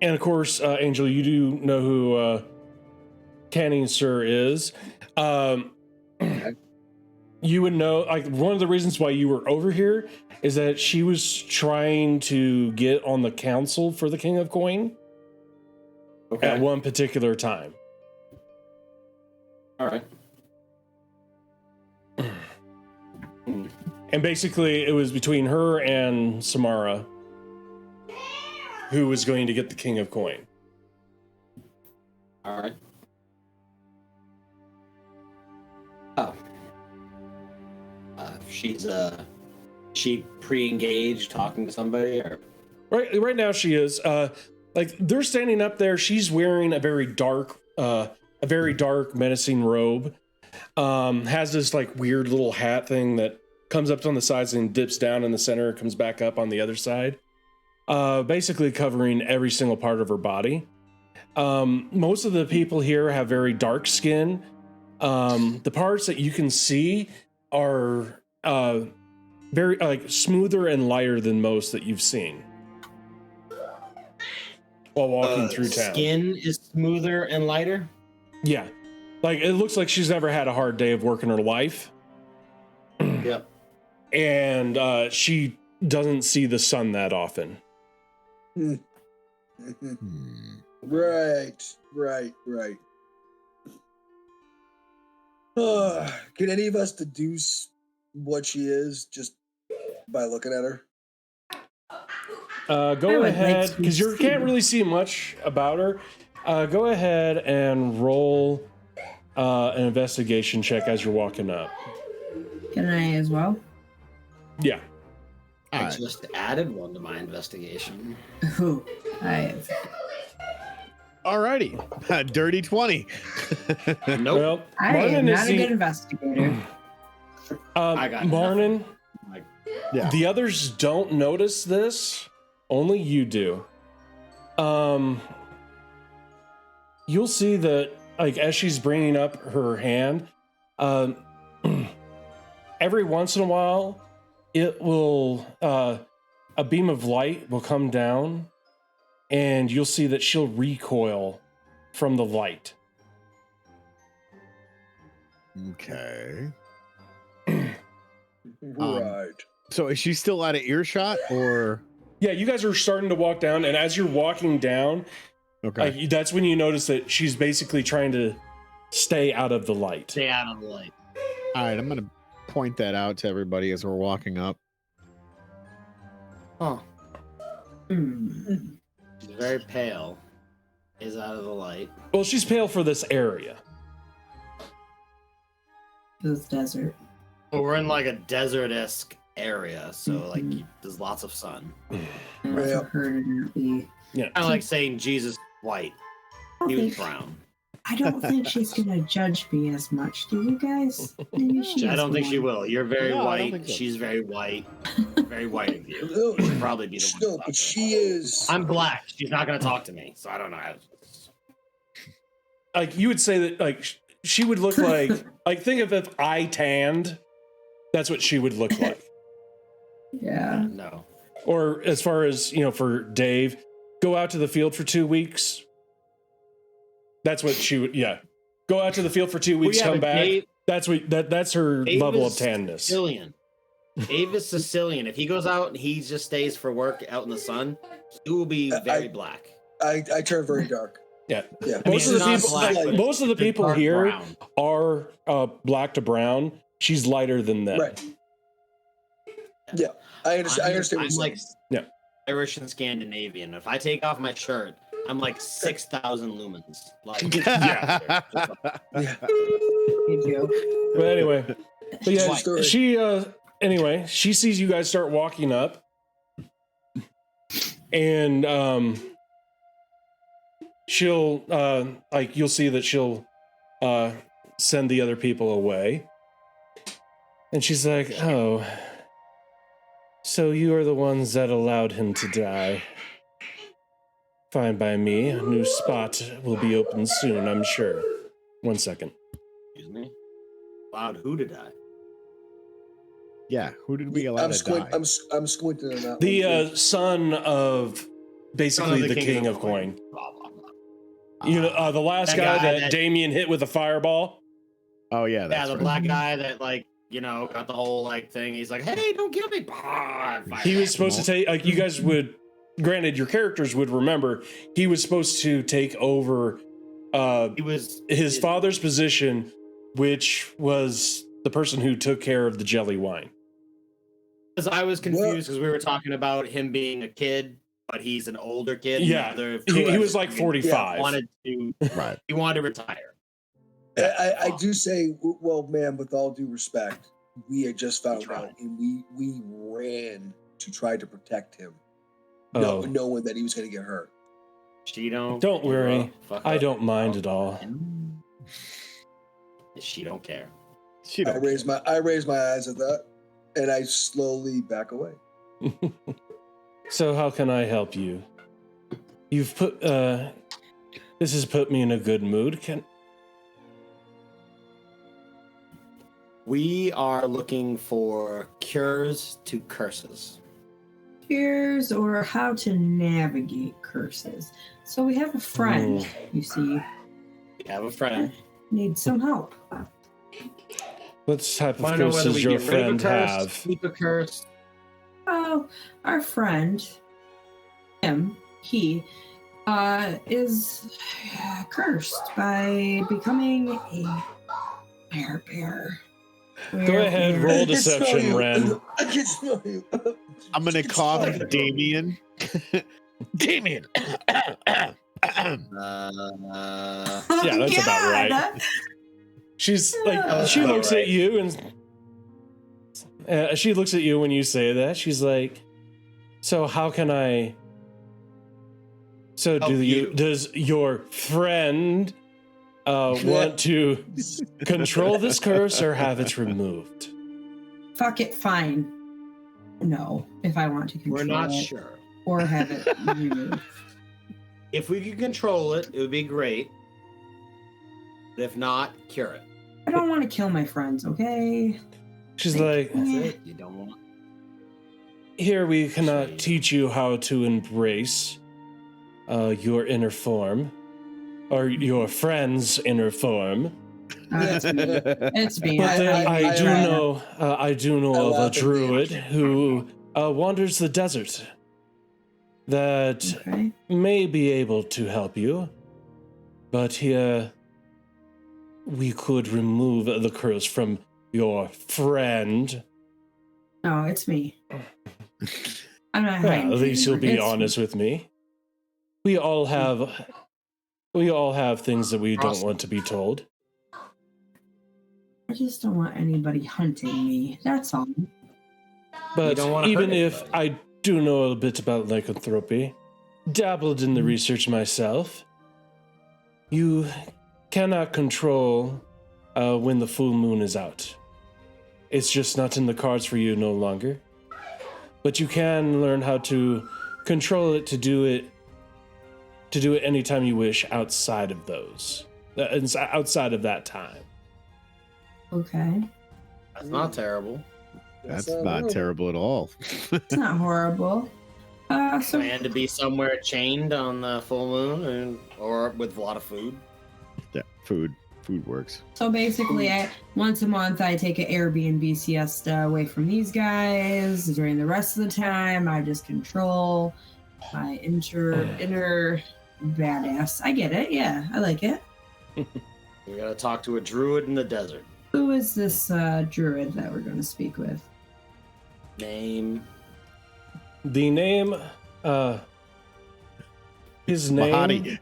And of course, Angel, you do know who Canning Sir is. You would know, like, one of the reasons why you were over here is that she was trying to get on the council for the King of Coin at one particular time. All right. And basically, it was between her and Samara who was going to get the King of Coin. All right. Oh. She pre-engaged talking to somebody, or Right now she is. Like, they're standing up there. She's wearing a very dark, menacing robe. Has this like weird little hat thing that comes up on the sides and dips down in the center, comes back up on the other side. Basically covering every single part of her body. Most of the people here have very dark skin. The parts that you can see are very like smoother and lighter than most that you've seen while walking through town. Skin is smoother and lighter. Yeah, like it looks like she's never had a hard day of work in her life. Yep. And she doesn't see the sun that often. Right. Can any of us deduce what she is just by looking at her? Go ahead, because you can't really see much about her. Go ahead and roll an investigation check as you're walking up. Can I as well? Yeah. I just added one to my investigation. Ooh, I have. Alrighty. Dirty 20. Nope. Well, I am not a good investigator. I got Marnin, Yeah. the others don't notice this. Only you do. You'll see that, like, as she's bringing up her hand, every once in a while, it will, a beam of light will come down, and you'll see that she'll recoil from the light. Okay. Right. So is she still out of earshot, or? Yeah, you guys are starting to walk down, and as you're walking down, Okay. that's when you notice that she's basically trying to stay out of the light. Stay out of the light. All right. I'm going to point that out to everybody as we're walking up. Huh. Hmm. She's very pale. Is out of the light. Well, she's pale for this area. This desert. But we're in like a desert-esque area, so like there's lots of sun. And Yeah. for her to not be. Yeah. Kind of like saying Jesus white. He was brown. I don't think she's gonna judge me as much. Do you guys? Maybe she I is don't think she more. will. You're very No, I don't white. think so. She's very white. Very white of you. No, She'll probably be the one. no, who's out but there. she is. I'm black. She's not going to talk to me, so I don't know how. Like, you would say that, like, she would look like, like, think of if I tanned, that's what she would look like. Yeah. No. Or as far as, you know, for Dave, go out to the field for 2 weeks. That's what she would, yeah. Go out to the field for 2 weeks, Well, yeah, come but back. Dave- That's her Dave level of is tanness. Sicilian. Dave is Sicilian. If he goes out and he just stays for work out in the sun, he will be very black. I turn very dark. Yeah. Yeah. Most of he's the not people, black, but most of the it's people dark here brown. are black to brown. She's lighter than that. Right. Yeah, I understand. I understand. I'm What you're like Yeah. Irish and Scandinavian. If I take off my shirt, I'm like 6,000 lumens. Like, Yeah. yeah. Good joke. But anyway, but yeah, True story. she sees you guys start walking up, and she'll like you'll see that she'll send the other people away, and she's like, "Oh, so you are the ones that allowed him to die. Fine by me. A new spot will be open soon, I'm sure. 1 second. excuse me. Allowed who to die? Yeah, who did we allow to die? I'm squinting on that. The son of basically the king of coin. Blah, blah, blah. You know, the last That guy guy that Damien hit with a fireball. Oh yeah, Yeah, that's the right. black guy that like, you know, got the whole like thing. He's like, "Hey, don't kill me!" He was supposed to take. Like you guys would, granted, your characters would remember. He was supposed to take over. He was His father's position, which was the person who took care of the jelly wine. Because I was confused because we were talking about him being a kid, but he's an older kid. Yeah, he was like 45. Right. He wanted to retire. I do say, well, man, with all due respect, we had just found Tried. out, and we ran to try to protect him, Oh. knowing that he was going to get hurt. She don't. Don't give worry. a fuck I up. don't mind at all. She don't care. She I don't raised my eyes at that, and I slowly back away. So how can I help you? You've put this has put me in a good mood. We are looking for cures to curses. Cures or how to navigate curses. So we have a friend, you see, We have a friend. needs some help. What type of Want to know whether curses we your get rid of a friend curse, have? keep a curse. Oh, our friend, he is cursed by becoming a bear. Go ahead, roll I can smell deception, you. Ren. I can smell you. I'm gonna cough Damien. Damien. Yeah, that's about right. She's like, she looks at you and she looks at you when you say that. She's like, so how can I? So does your friend want to control this curse or have it removed? Fuck it, fine. No, if I want to control We're not it sure. or have it removed. If we could control it, it would be great. But if not, cure it. I don't want to kill my friends, okay? She's like, That's it. You don't want. here we cannot teach you how to embrace your inner form or your friend's inner form. It's me. It's me. But I do tried. know of a love the druid who wanders the desert that Okay. may be able to help you. But here we could remove the curse from your friend. No, it's me. I'm not Well, hiding. at least you'll be It's- honest with me. We all have things that we don't want to be told. I just don't want anybody hunting me. That's all. But don't wanna even hurt if anybody. I do know a bit about lycanthropy, dabbled in the research myself, you cannot control when the full moon is out. It's just not in the cards for you no longer. But you can learn how to control it to do it anytime you wish outside of those. Outside of that time. Okay. That's not terrible. That's not terrible at all. It's not horrible. So Plan to be somewhere chained on the full moon, or with a lot of food. Yeah, food works. basically, once a month I take an Airbnb siesta away from these guys. During the rest of the time, I just control my inner badass. I get it. Yeah, I like it. We gotta talk to a druid in the desert. Who is this druid that we're going to speak with? Name. The name, his name, Mahadi.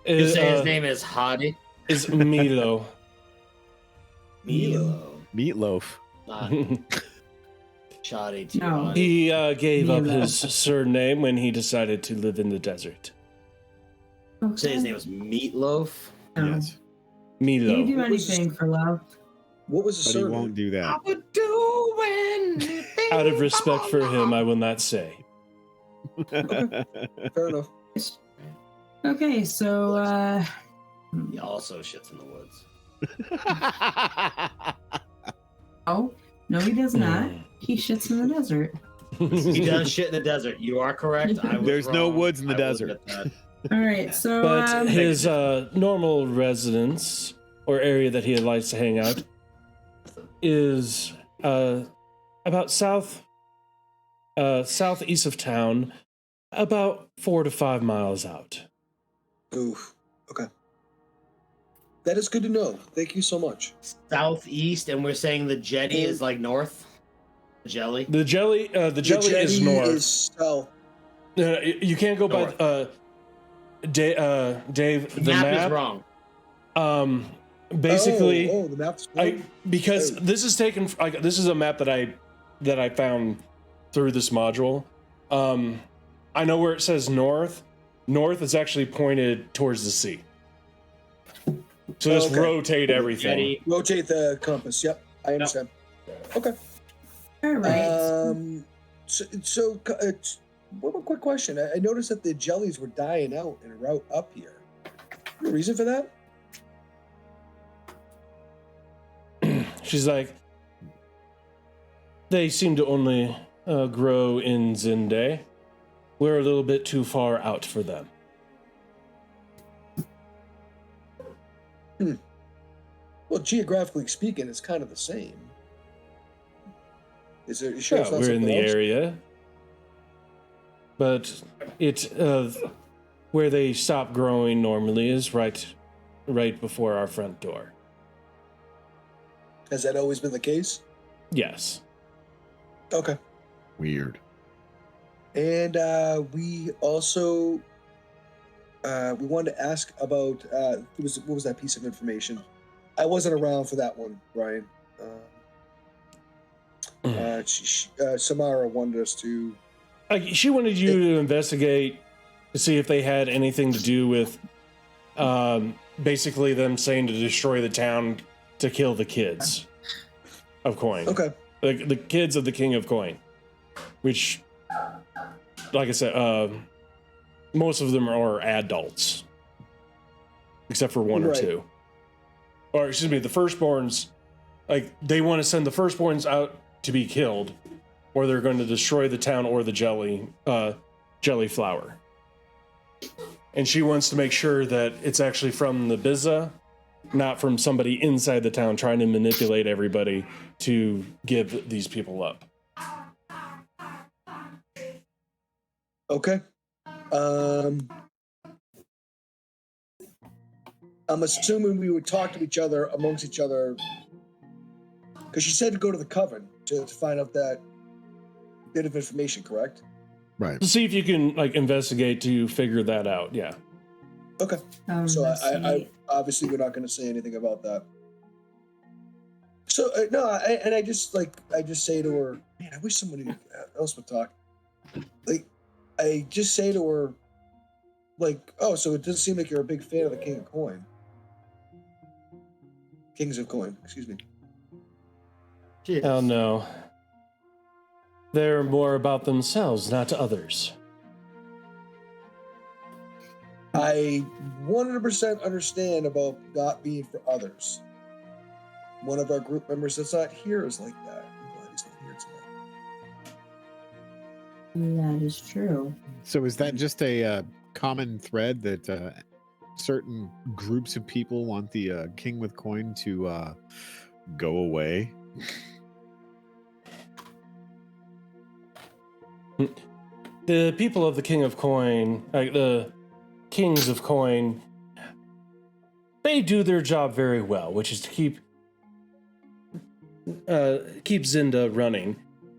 You say his name is Hadi? is Milo. Milo. Meatloaf. Not Shoddy to No. He gave up Milo. his surname when he decided to live in the desert. Say his name was Meatloaf. Yes. Milo. Do you do anything for love? What was the But he surname? won't do that. would do anything. Out of respect for him, I will not say. Fair enough. Okay, so He also shits in the woods. oh no, he does not. He shits in the desert. He does shit in the desert. You are correct. I was There's no wrong. woods in the I will desert. admit that. All right, so But his normal residence or area that he likes to hang out is about southeast of town, about 4 to 5 miles out. Oof. Okay. That is good to know. Thank you so much. Southeast, and we're saying the jetty is like north. Jelly. The jelly is jetty north. is south. You can't go North. by Dave. The map map is wrong. Basically, the map's wrong. Because this is taken. This is a map that I found through this module. I know where it says north. North is actually pointed towards the sea. So just Okay. rotate everything. Jetty. Rotate the compass. Yep, I understand. Okay. all right. So one more quick question. I noticed that the jellies were dying out en route up here. Any reason for that? She's like, they seem to only grow in Zinde. We're a little bit too far out for them. Well, geographically speaking, it's kind of the same. Is there? You sure it's not We're in something the else? area, but it where they stop growing normally is right before our front door. Has that always been the case? Yes. Okay. Weird. And we also we wanted to ask about what was that piece of information? I wasn't around for that one, Brian. Samara wanted us to. She wanted you to investigate to see if they had anything to do with basically them saying to destroy the town to kill the kids of Coin. Okay. The kids of the King of Coin, which, like I said, most of them are adults, except for one or Right. two. Or excuse me, the firstborns. Like they want to send the firstborns out to be killed, or they're going to destroy the town or the jelly flower. And she wants to make sure that it's actually from the Bizza, not from somebody inside the town trying to manipulate everybody to give these people up. Okay. I'm assuming we would talk to each other amongst each other because she said to go to the coven to find out that bit of information, correct? Right. To see if you can investigate to figure that out. Yeah. Okay. So Let's I see. obviously we're not going to say anything about that. So I just say to her, man, I wish somebody else would talk. Like, I just say to her, like, oh, so it doesn't seem like you're a big fan of the King of Coin. Kings of Coin, excuse me. Oh no. They're more about themselves, not others. I 100% understand about not being for others. One of our group members that's not here is like that. I'm glad he's not here tonight. That is true. So is that just a common thread that certain groups of people want the King with Coin to go away? The people of the King of Coin, like the Kings of Coin, they do their job very well, which is to keep keep Zinda running.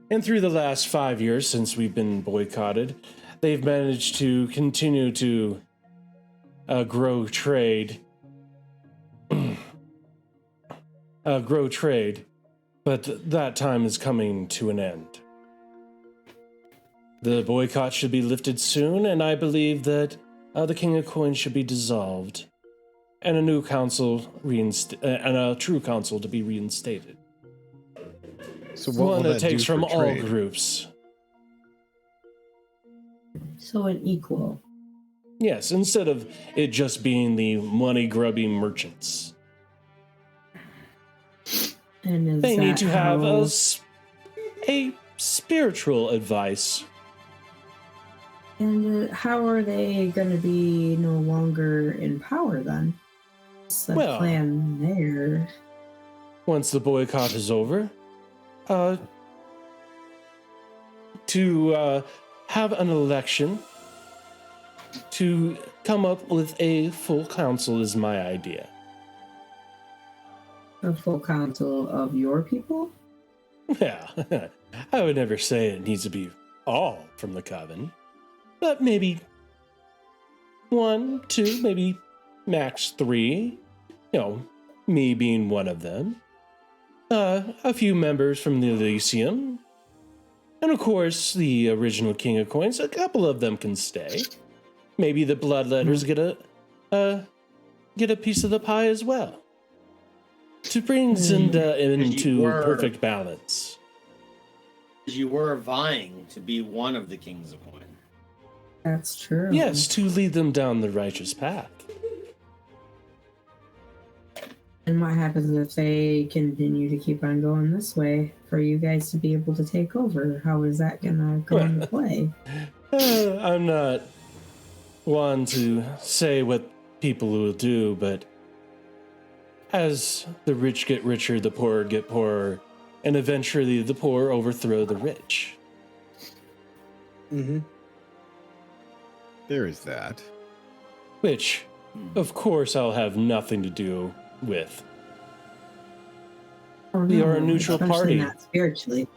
And through the last 5 years since we've been boycotted, they've managed to continue to grow trade. But that time is coming to an end. The boycott should be lifted soon, and I believe that the King of Coins should be dissolved, and a new council and a true council to be reinstated. So what One will that that takes do from for all trade? groups. So an equal. Yes, instead of it just being the money-grubbing merchants. And is They need that to have how- a spiritual advice. And how are they going to be no longer in power then? What's the Well- plan there? Once the boycott is over, to have an election to come up with a full council is my idea. A full council of your people? Yeah, I would never say it needs to be all from the coven, but maybe 1, 2, maybe max 3. You know, me being one of them. A few members from the Elysium. And of course, the original King of Coins. A couple of them can stay. Maybe the Bloodletters get a piece of the pie as well. To bring Zinda into perfect balance. You were vying to be one of the Kings of Coin. That's true. Yes, to lead them down the righteous path. And what happens if they continue to keep on going this way for you guys to be able to take over? How is that going to go into play? I'm not one to say what people will do, but as the rich get richer, the poor get poorer, and eventually the poor overthrow the rich. Mm-hmm. There is that. Which, of course, I'll have nothing to do with. Oh, We are a no, neutral especially party. Not spiritually.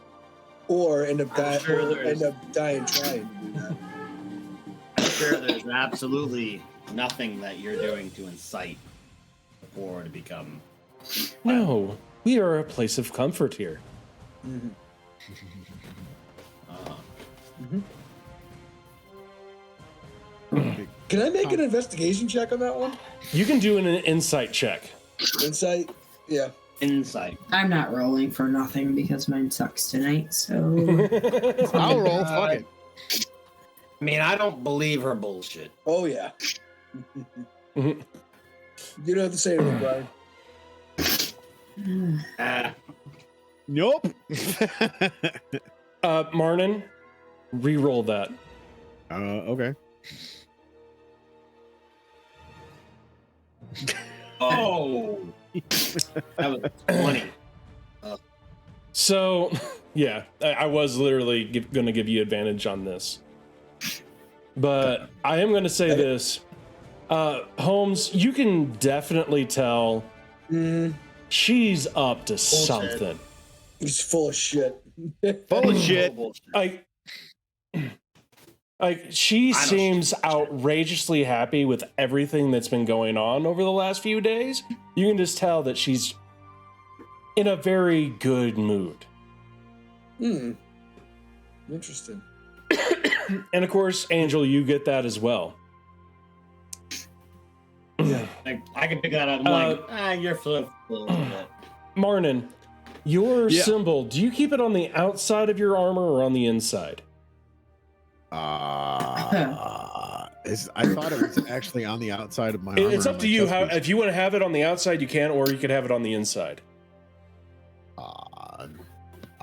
Or end up dying. sure Or there's- end up dying trying to do that. I'm sure there's absolutely nothing that you're doing to incite the poor to become. No, we are a place of comfort here. Mm-hmm. Uh, Can I make an investigation check on that one? You can do an insight check. Insight? Yeah. insight. I'm not rolling for nothing because mine sucks tonight, so... I'll roll. Fuck it. I mean, I don't believe her bullshit. Oh, yeah. Mhm. You don't have to say anything, Brian. Ah, Nope. Marnin, re-roll that. Okay. oh, that was 20. So, yeah, I was literally going to give you advantage on this. But I am going to say this. Holmes, you can definitely tell she's up to something. He's full of shit. Full of shit. Like she I know seems outrageously happy with everything that's been going on over the last few days. You can just tell that she's in a very good mood. Interesting. And of course, Angel, you get that as well. I can pick that up. I'm like, you're full of it. Marnin, your Yeah. symbol, do you keep it on the outside of your armor or on the inside? I thought it was actually on the outside of my armor. It's up on to my you. chest piece. If you want to have it on the outside, you can, or you could have it on the inside.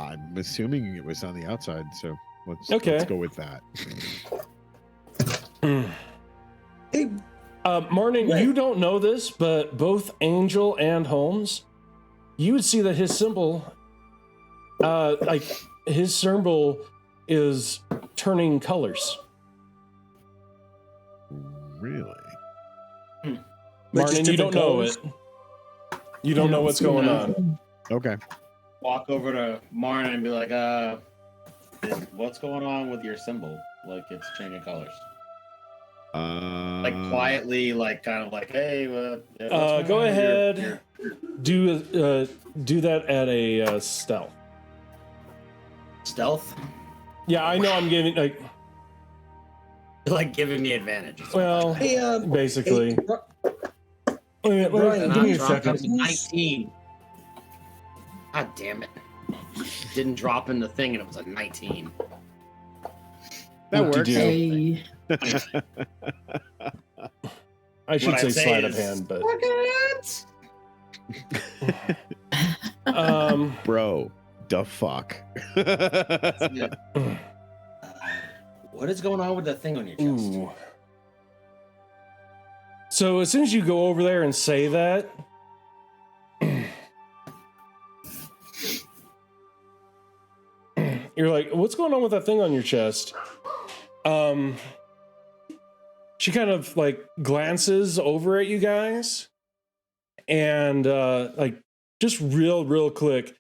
I'm assuming it was on the outside, so let's Okay. go with that. Hey, Marnin, Wait. you don't know this, but both Angel and Holmes, you would see that his symbol, his symbol is turning colors. Really? Like just Marnin, you don't different know colors? it. You don't know what's going on. Okay. walk over to Marna and be like, what's going on with your symbol? Like, it's changing colors. Like, quietly, like, kind of like, hey, go ahead. Do that at a stealth. Stealth? Yeah, I know I'm giving, like... Like, giving me advantage. Well, basically. Hey, Brian, give me a That was second. 19. God damn it. Didn't drop in the thing and it was a 19. That What to works. do? Hey. I should What say I'd say sleight of is- hand, but... Bro, the fuck. What is going on with that thing on your chest? Ooh. So as soon as you go over there and say that, you're like, what's going on with that thing on your chest? She kind of like glances over at you guys and like just real quick.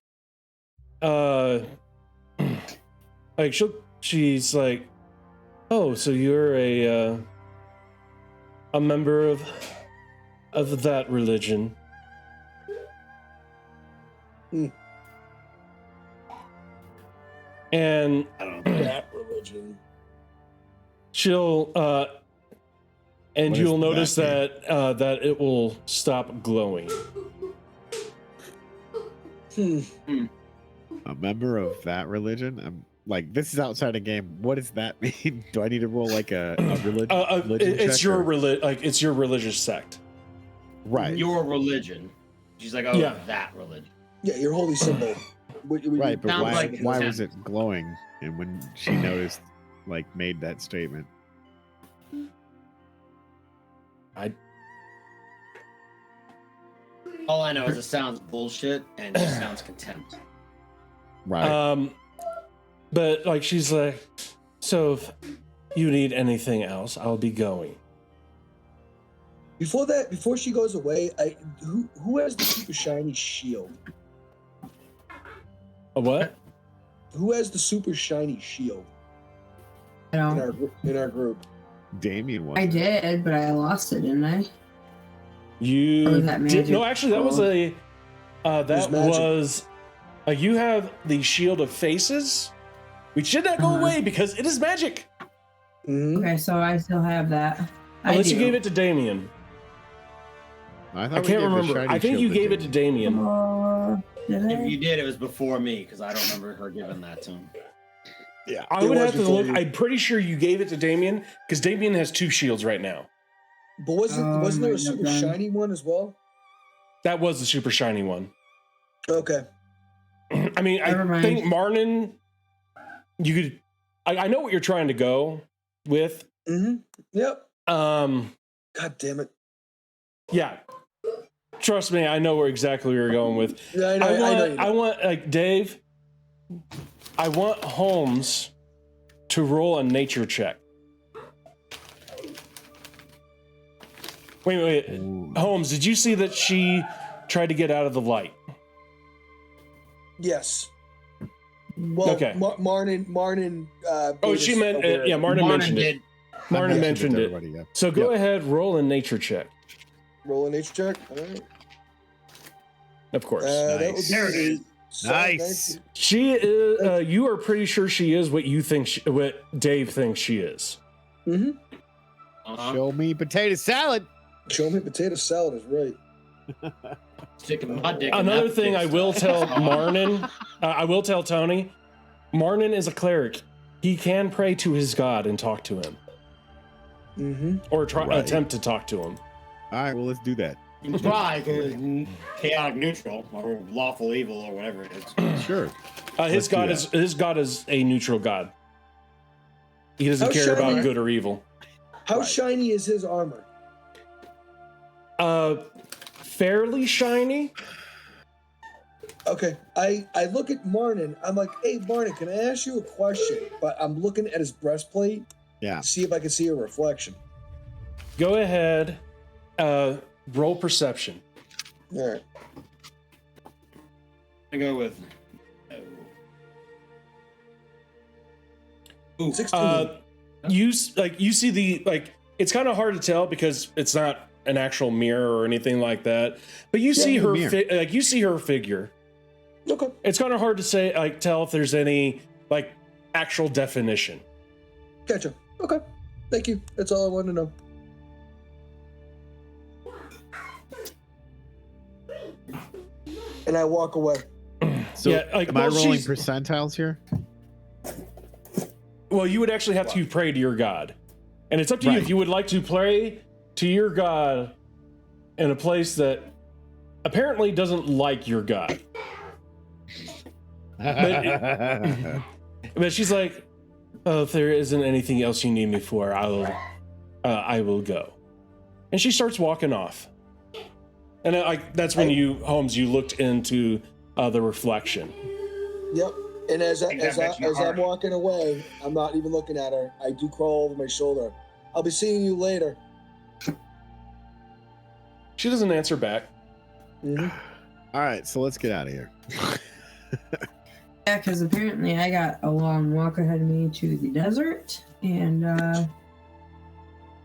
Like she's like, oh, so you're a member of that religion. And I don't know. that religion. she'll and What you'll does notice that that it will stop glowing. A member of that religion? I'm like, this is outside a game. What does that mean? Do I need to roll like a religion? It's check, your or- it's your religious sect. right. Your religion. She's like, oh, Yeah. that religion. Yeah, your holy symbol. Right, but Sounds why like why was consent. it glowing? And when she noticed, like, made that statement. All I know is it sounds bullshit and it sounds contempt. Right. But like she's like, so if you need anything else, I'll be going. Before she goes away, who has the super shiny shield? A what? Who has the super shiny shield I in don't. our group? Damien was. I did, but I lost it, didn't I? Or You was that did, no, magic? actually that was a that magic. was you have the shield of faces, which did not go away because it is magic. Mm-hmm. Okay, so I still have that. Unless you do. gave it to Damien. I I can't remember. I think you gave it to Damien. Did If I? you did, it was before me because I don't remember her giving that to him. Yeah. I It would was have to before look. you. I'm pretty sure you gave it to Damien because Damien has 2 shields right now. But wasn't there a super done. shiny one as well? That was the super shiny one. Okay. I mean, Never I mind. think Marnin, you could. I know what you're trying to go with. Mm-hmm. Yep. Um, God damn it. yeah. Trust me, I know exactly where you're going with. Yeah, I know. you know. I want like Dave. I want Holmes to roll a nature check. Wait. Ooh. Holmes, did you see that she tried to get out of the light? Yes. Well, Okay. Marnin. Oh, she meant yeah. Martin mentioned it. Martin mentioned it. Everybody, yeah. So go Yep. ahead, roll a nature check. Roll a nature check. All right. Of course. That would Nice. be There it is. Nice. She is. You are pretty sure she is what you think. What Dave thinks she is. Mm-hmm. Uh-huh. Show me potato salad. Show me potato salad is right. Sticking my dick in Another that thing I dick will stuff. tell Marnin. I will tell Tony. Marnin is a cleric. He can pray to his god and talk to him, Mm-hmm. or Right. attempt to talk to him. All right, well, let's do that. You can try because it's chaotic neutral or lawful evil or whatever it is. Sure. His Let's do god is a neutral god. He doesn't How care about shiny- good or evil. How Right. shiny is his armor? Fairly shiny. Okay, I look at Marnin. I'm like, hey, Marnin, can I ask you a question? But I'm looking at his breastplate Yeah. to see if I can see a reflection. Go ahead. Roll perception. All right. I go with 16. You see the it's kind of hard to tell because it's not an actual mirror or anything like that, but you see her you see her figure. Okay. It's kind of hard to say tell if there's any actual definition. Gotcha. Okay. Thank you. That's all I wanted to know. And I walk away. So am I rolling percentiles here? Well, you would actually have to pray to your god. And it's up to you if you would like to pray to your god in a place that apparently doesn't like your god. But she's like, "Oh, if there isn't anything else you need me for, I will go." And she starts walking off. And that's when you looked into the reflection. Yep. And as I'm walking away, I'm not even looking at her. I do crawl over my shoulder. I'll be seeing you later. She doesn't answer back. Mm-hmm. All right, so let's get out of here. Yeah, because apparently I got a long walk ahead of me to the desert, and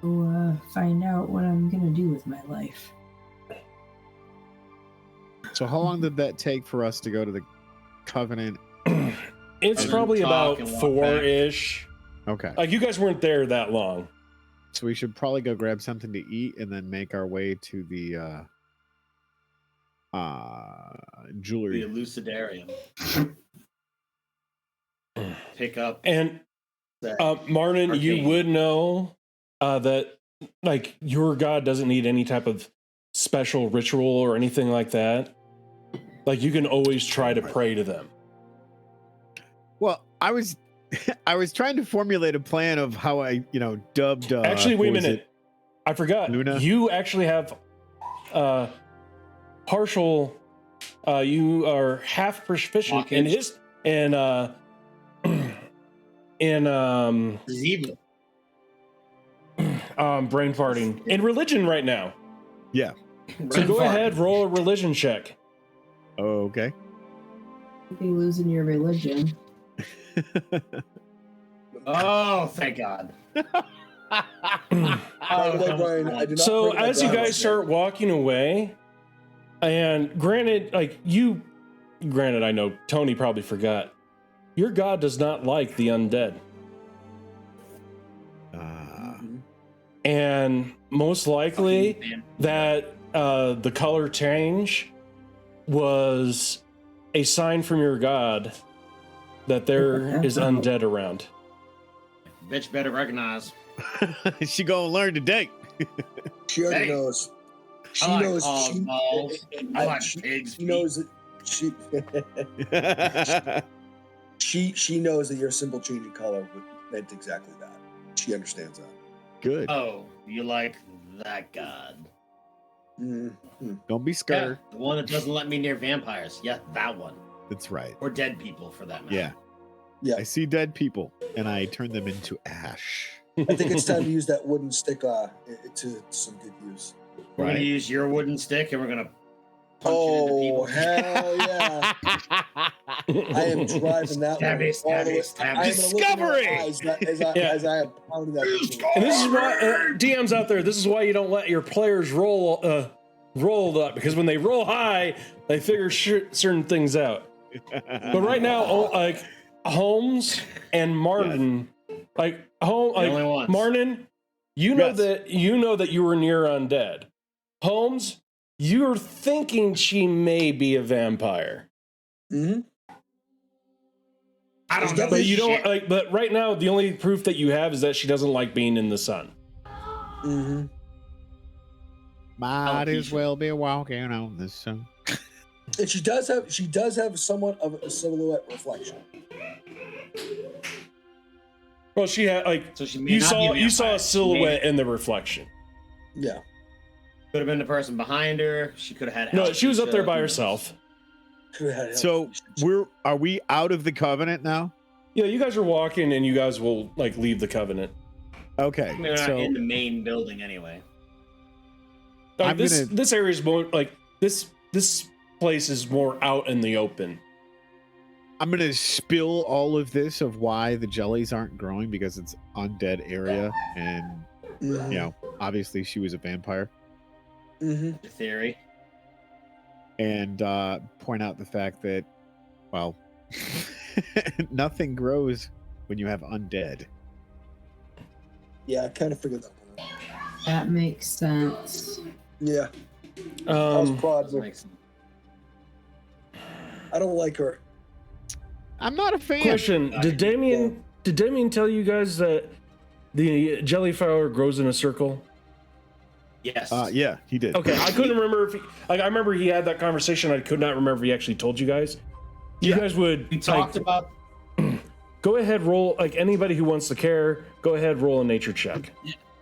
we'll find out what I'm gonna do with my life. So how long did that take for us to go to the Covenant? It's probably about 4-ish. Okay. You guys weren't there that long. So we should probably go grab something to eat and then make our way to the jewelry. The Elucidarium. Pick up. And Martin, you would know that your god doesn't need any type of special ritual or anything like that. You can always try to pray to them. Well, I was trying to formulate a plan of how I, dubbed. Actually, wait a minute. I forgot. Luna? You actually have partial. You are half proficient in his in Zebra. brain farting in religion right now. Yeah. So go ahead, roll a religion check. Okay. You'll be losing your religion. Oh, thank God. So as you guys start walking away, and granted, I know Tony probably forgot, your god does not like the undead. And most likely that the color change was a sign from your god that there is undead around. Bitch better recognize. She gonna learn today. She already knows. She knows. I like pigs. She knows that she knows that your simple change in color meant exactly that. She understands that. Good. Oh, you like that god? Mm-hmm. Don't be scared. Yeah, the one that doesn't let me near vampires. Yeah, that one. That's right. Or dead people, for that matter. Yeah. Yeah. I see dead people, and I turn them into ash. I think it's time to use that wooden stick to some good use. We're gonna use your wooden stick, and we're gonna punch it into people. Hell yeah! I am driving that one all the way. Discovery! As I am pounding that. And this is why DMs out there. This is why you don't let your players roll up, because when they roll high, they figure certain things out. But right now, Holmes and Martin, Martin, you know that you were near undead. Holmes, you're thinking she may be a vampire. Mm-hmm. I don't know. But you don't but right now the only proof that you have is that she doesn't like being in the sun. Mm-hmm. Might as well be walking on the sun. And she does have somewhat of a silhouette reflection. Well, she had so she you saw a silhouette in the reflection. Yeah. Could have been the person behind her. She could have had. No, she was up there by herself. So are we out of the Covenant now? Yeah, you guys are walking, and you guys will leave the Covenant. Okay, We're not in the main building anyway. This area is more this place is more out in the open. I'm gonna spill all of this of why the jellies aren't growing because it's undead area, and you know, obviously she was a vampire. The theory. And point out the fact that, well, nothing grows when you have undead. Yeah, I kind of figured that one out. That makes sense. Yeah. I was proud. Makes sense. I don't like her. I'm not a fan. Question: Did Damien tell you guys that the jelly flower grows in a circle? Yes. Yeah, he did. Okay, I couldn't remember if I remember he had that conversation. I could not remember if he actually told you guys. You guys would We talked about. go ahead, roll like anybody who wants to care. Go ahead, roll a nature check.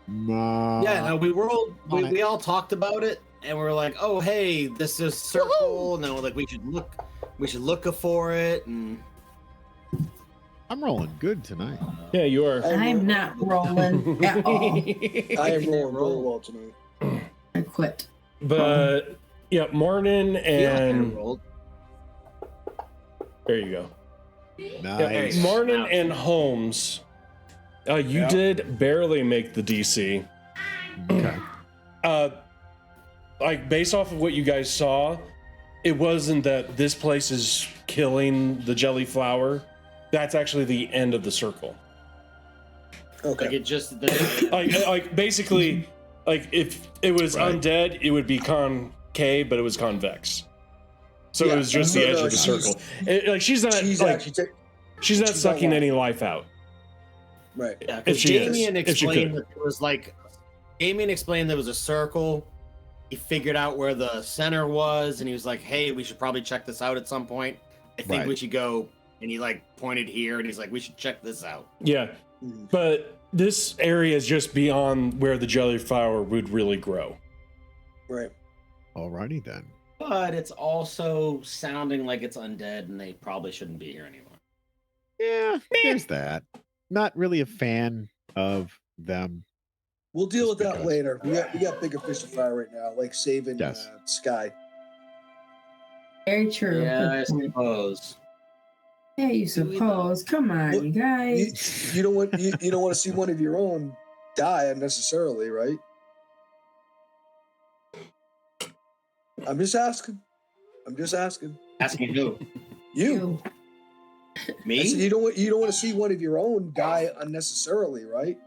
Yeah, no, we rolled. We all talked about it, and we were like, "Oh, hey, this is circle." And then we're like, "We should look for it." And I'm rolling good tonight. Yeah, you are. I'm not rolling at all. I am rolling really well tonight. I quit. But yeah, Martin and rolled. there you go. Nice. Yeah, Martin and Holmes. You did barely make the DC. Okay. Like based off of what you guys saw, it wasn't that this place is killing the jelly flower. That's actually the end of the circle. Okay. Like it just. Like basically, like if it was undead, it would be concave, but it was convex. So it was just the edge of the circle. Like she's not sucking any life out. Right. Yeah, because Damien explained that it was like. Damien explained there was a circle. He figured out where the center was, and he was like, "Hey, we should probably check this out at some point. I think we should go." And he like pointed here, and he's like, "We should check this out." Yeah, but this area is just beyond where the jelly flower would really grow. Right. Alrighty then. But it's also sounding like it's undead, and they probably shouldn't be here anymore. Yeah, there's that. Not really a fan of them. We'll deal with that later. We got bigger fish to fry right now, like saving Sky. Very true. Yeah, I suppose. Yeah, you suppose. Come on, you guys. You don't want to see one of your own die unnecessarily, right? I'm just asking. Asking who? You. Me? You don't want to see one of your own die unnecessarily, right?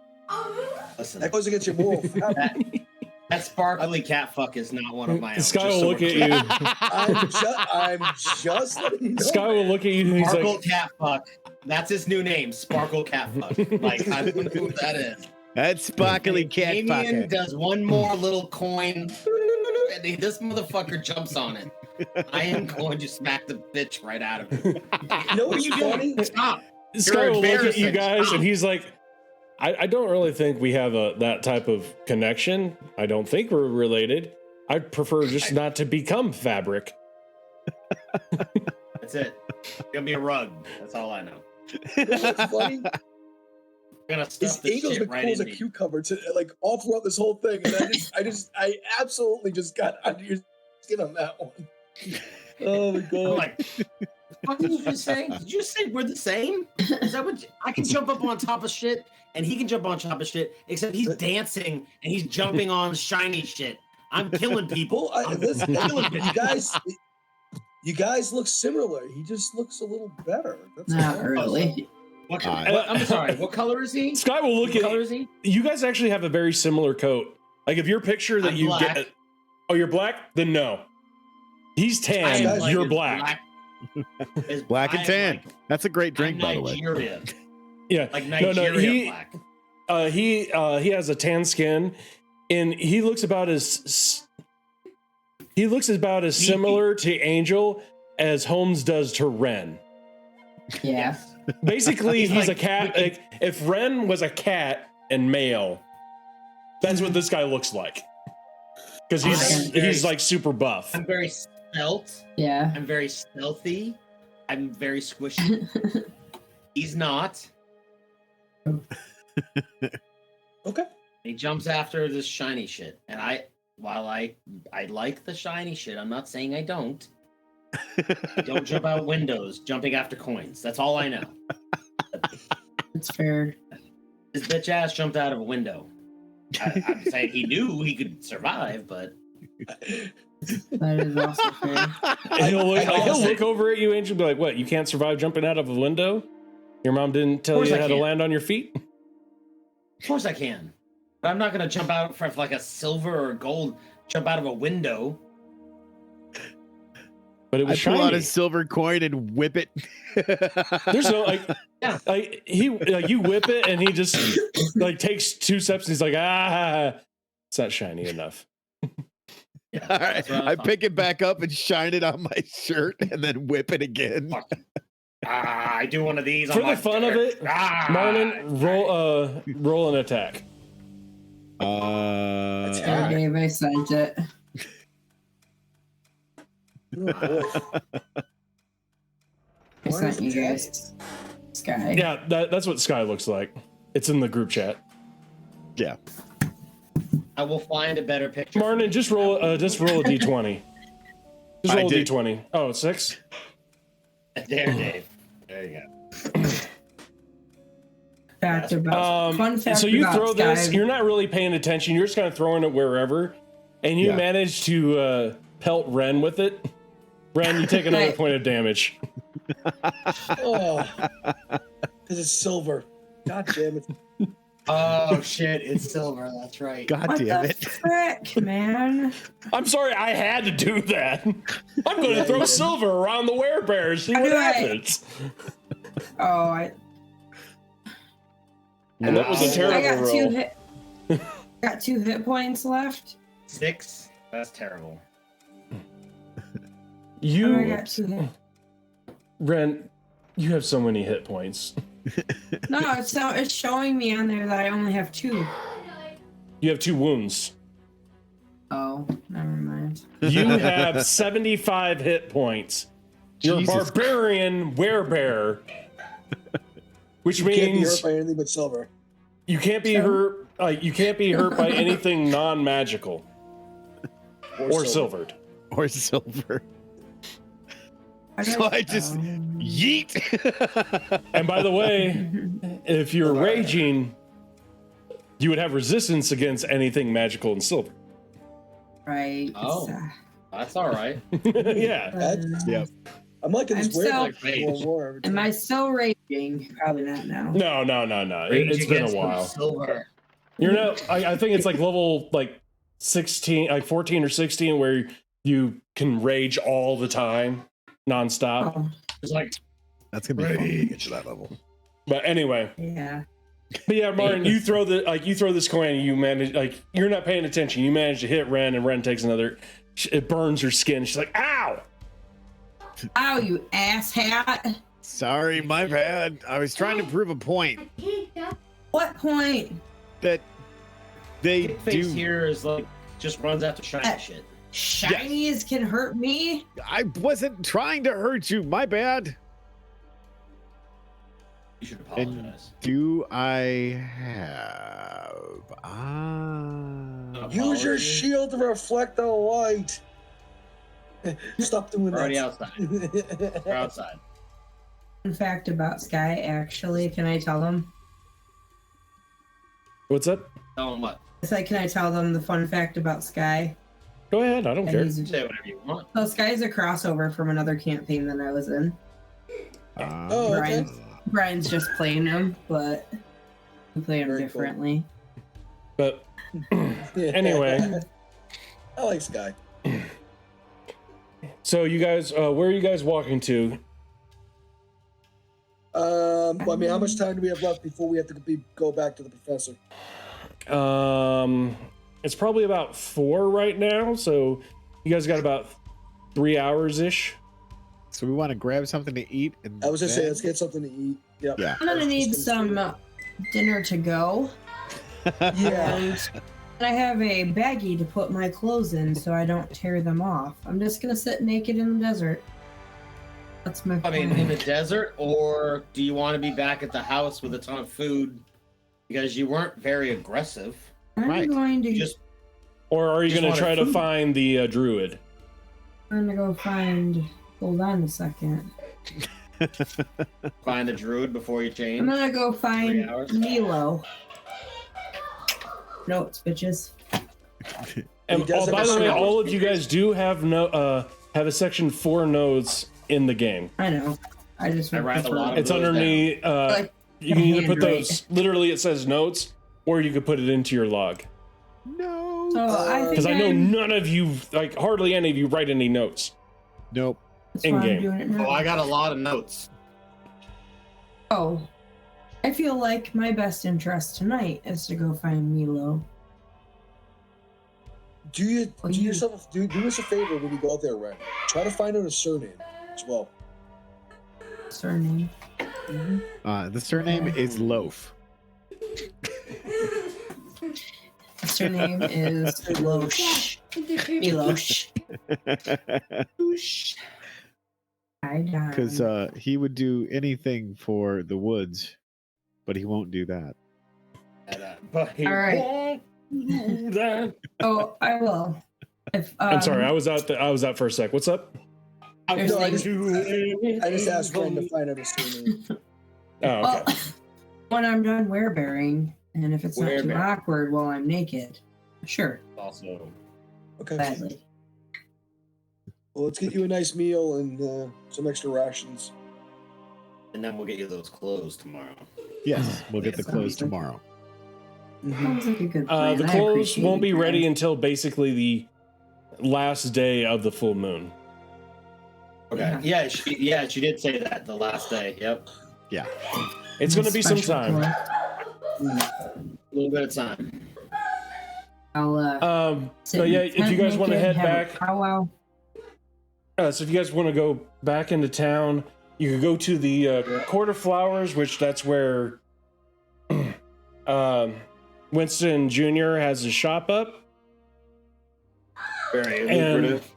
Listen, that goes against your moral fabric. That sparkly cat fuck is not one of my own. Sky will look at you. I'm just letting you know. Sky will look at you and he's Sparkle like, cat fuck. That's his new name, Sparkle cat fuck. Like, I don't know what that is. That's sparkly cat fuck. Damien does one more little coin, and this motherfucker jumps on it. I am going to smack the bitch right out of it. You know what's funny? Stop. Sky will look at you guys and he's like, I don't really think we have that type of connection. I don't think we're related. I'd prefer just not to become fabric. That's it. It's gonna be a rug. That's all I know. You know what's funny? I'm gonna stuff this Angel's shit been right cool in as a me. cucumber to like all throughout this whole thing, and I absolutely just got under your skin on that one. Oh my god! I'm like, what did you just say? Did you just say we're the same? Is that what I can jump up on top of shit, and he can jump on top of shit? Except he's dancing and he's jumping on shiny shit. I'm killing people. Listen, you guys look similar. He just looks a little better. That's Not really. I'm sorry. What color is he? Sky will look What color is he? You guys actually have a very similar coat. Like if your picture that I'm you black. get, oh, you're black? Then no. He's tan. Like You're black. Black and tan. That's a great drink, by the way. Nigeria. Yeah. Like Nigeria black. He has a tan skin, and he looks about as similar to Angel as Holmes does to Ren. Yeah. Basically, he's like, a cat. Like, if Ren was a cat and male, that's what this guy looks like. Because he's like super buff. I'm very stealth. Yeah. I'm very stealthy. I'm very squishy. He's not. Okay. He jumps after this shiny shit, and while I like the shiny shit, I'm not saying I don't. Don't jump out windows, jumping after coins. That's all I know. It's fair. His bitch ass jumped out of a window. I'm saying he knew he could survive, but That is also fair. He'll look over at you, Angel, and be like, "What? You can't survive jumping out of a window? Your mom didn't tell you how to land on your feet?" Of course I can. But I'm not going to jump out for like a silver or gold, jump out of a window. But it was pull out shiny. a silver coin and whip it. There's no you whip it and he just like takes 2 steps and he's like, it's not shiny enough. Yeah, All right, I pick it back up and shine it on my shirt and then whip it again. I do one of these For the fun of it, Marlon, roll an attack. Dave, I sent it. I sent you guys Sky. Yeah, that's what Sky looks like. It's in the group chat. Yeah. I will find a better picture. Marlon, just roll a d20. Just roll a d20. Oh, it's 6? There, Dave. There you go. Fun fact so you about throw Sky. this, you're not really paying attention, you're just kind of throwing it wherever, and you manage to pelt Ren with it. Ren, you take another point of damage. Oh, because it's silver. God damn it. Oh shit, it's silver, that's right. God What damn the it. frick, man? I'm sorry, I had to do that. I'm going to throw silver around the werebear, see what happens. And that was a terrible roll. Got 2 hit points left. 6? That's terrible. I got 2 hit. Ren, you have so many hit points. No, it's showing me on there that I only have 2. You have 2 wounds. Oh, never mind. You have 75 hit points. You're a barbarian werebear, which means can't be hurt by anything but silver. You can't be hurt. You can't be hurt by anything non-magical or silvered. Or silver. So I just yeet. And by the way, if you're raging, you would have resistance against anything magical and silver. Right. Oh, that's all right. Yeah. Yeah. I'm liking this weird war. Am I still raging? Probably not now. No. It's been a while. Silver. You're not. I think it's like level 16, like 14 or 16, where you can rage all the time, nonstop. Oh. It's like that's gonna be fun to get to that level. But anyway. Yeah. But yeah, Martin, you throw this coin and you manage, you're not paying attention. You manage to hit Ren and Ren takes another, it burns her skin. She's like, ow! Ow, you asshat. Sorry, my bad. I was trying to prove a point. What point? That they face here is just runs after shiny shit. Shinies can hurt me? I wasn't trying to hurt you, my bad. You should apologize. And do I have use your shield to reflect the light. Stop doing We're already that. outside. We're outside. Fun fact about Sky, actually, can I tell them? What's up? Tell them what? It's like, can I tell them the fun fact about Sky? Go ahead, I don't care. Say whatever you want. So Sky's a crossover from another campaign that I was in. Oh, okay. Brian's just playing him, but we play him differently. Cool. But anyway. I like Sky. So you guys, where are you guys walking to? I mean, how much time do we have left before we have to go back to the professor? It's probably about 4 right now, so you guys got about 3 hours ish. So we want to grab something to eat. And I was just saying, let's get something to eat. Yep. Yeah. I'm gonna need some dinner to go. Yeah. And I have a baggie to put my clothes in so I don't tear them off. I'm just gonna sit naked in the desert. That's my plan. I mean, in the desert, or do you want to be back at the house with a ton of food? Because you weren't very aggressive. I'm going to Just, or are you going to try to find the druid? I'm gonna go find Hold on a second. Find the druid before you I'm change. gonna go 3 find hours. Milo. Notes, bitches. And He does have by a the way, server. all of you guys do have have a section for nodes in the game. I know. I just I write a lot of It's those underneath. Like, You can either put handwrite. those. Literally, it says notes, or you could put it into your log. No. So I think Because I know I'm- none of you, like hardly any of you, write any notes. Nope. that's why I'm in-game. doing it now. Oh, I got a lot of notes. Oh, I feel like my best interest tonight is to go find Milo. Do Well, you- yourself do us a favor when you go out there, Ren. Try to find out a surname as well. Surname. The surname is Loaf. The surname is Milosh. Milosh. I died. Because he would do anything for the woods, but he won't do that. But he All right. won't do that. Oh, I will. If I'm sorry, I was out. I was out for a sec. What's up? There's No, I things- just asked Ren to find out a surname. Oh, okay. Well, when I'm done wear-bearing, and if it's not too Wear-bearing. awkward while I'm naked, sure, Also, Okay. gladly. Well, let's get you a nice meal and some extra rations. and then we'll get you those clothes tomorrow. Yes, we'll get the Sounds clothes good. tomorrow. Sounds like a good plan. The I clothes appreciate won't be you ready guys. until basically the last day of the full moon. Okay. Yeah, she did say that the last day. Yep. Yeah. It's going to be some Special time. clothes. A little bit of time. I'll sit But in yeah, the if you tent guys want to naked, head have a back, powwow. so if you guys want to go back into town, you could go to the Court of Flowers, which that's where Winston Jr. has his shop up. Very And- lucrative.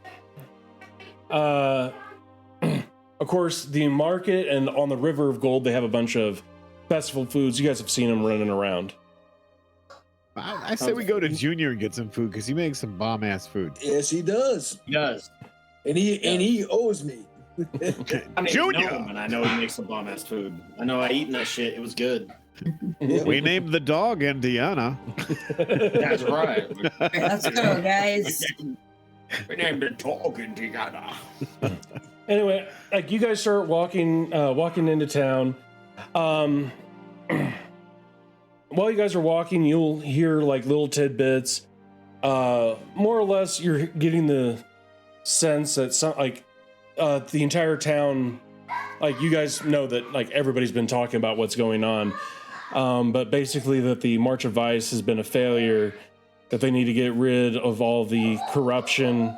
Of course, the market and on the River of Gold, they have a bunch of festival foods. You guys have seen them running around. I say we go to Junior and get some food because he makes some bomb ass food. Yes, he does, He does. and he owes me. I mean, Junior! know him, and I know he makes some bomb ass food. I know I eaten that shit. It was good. We named the dog Indiana. That's right. All right, let's go, guys. We named the dog Indiana. Anyway, like you guys start walking into town. While you guys are walking, you'll hear like little tidbits. More or less, you're getting the sense that the entire town, like you guys know that like everybody's been talking about what's going on. But basically that the March of Vice has been a failure, that they need to get rid of all the corruption.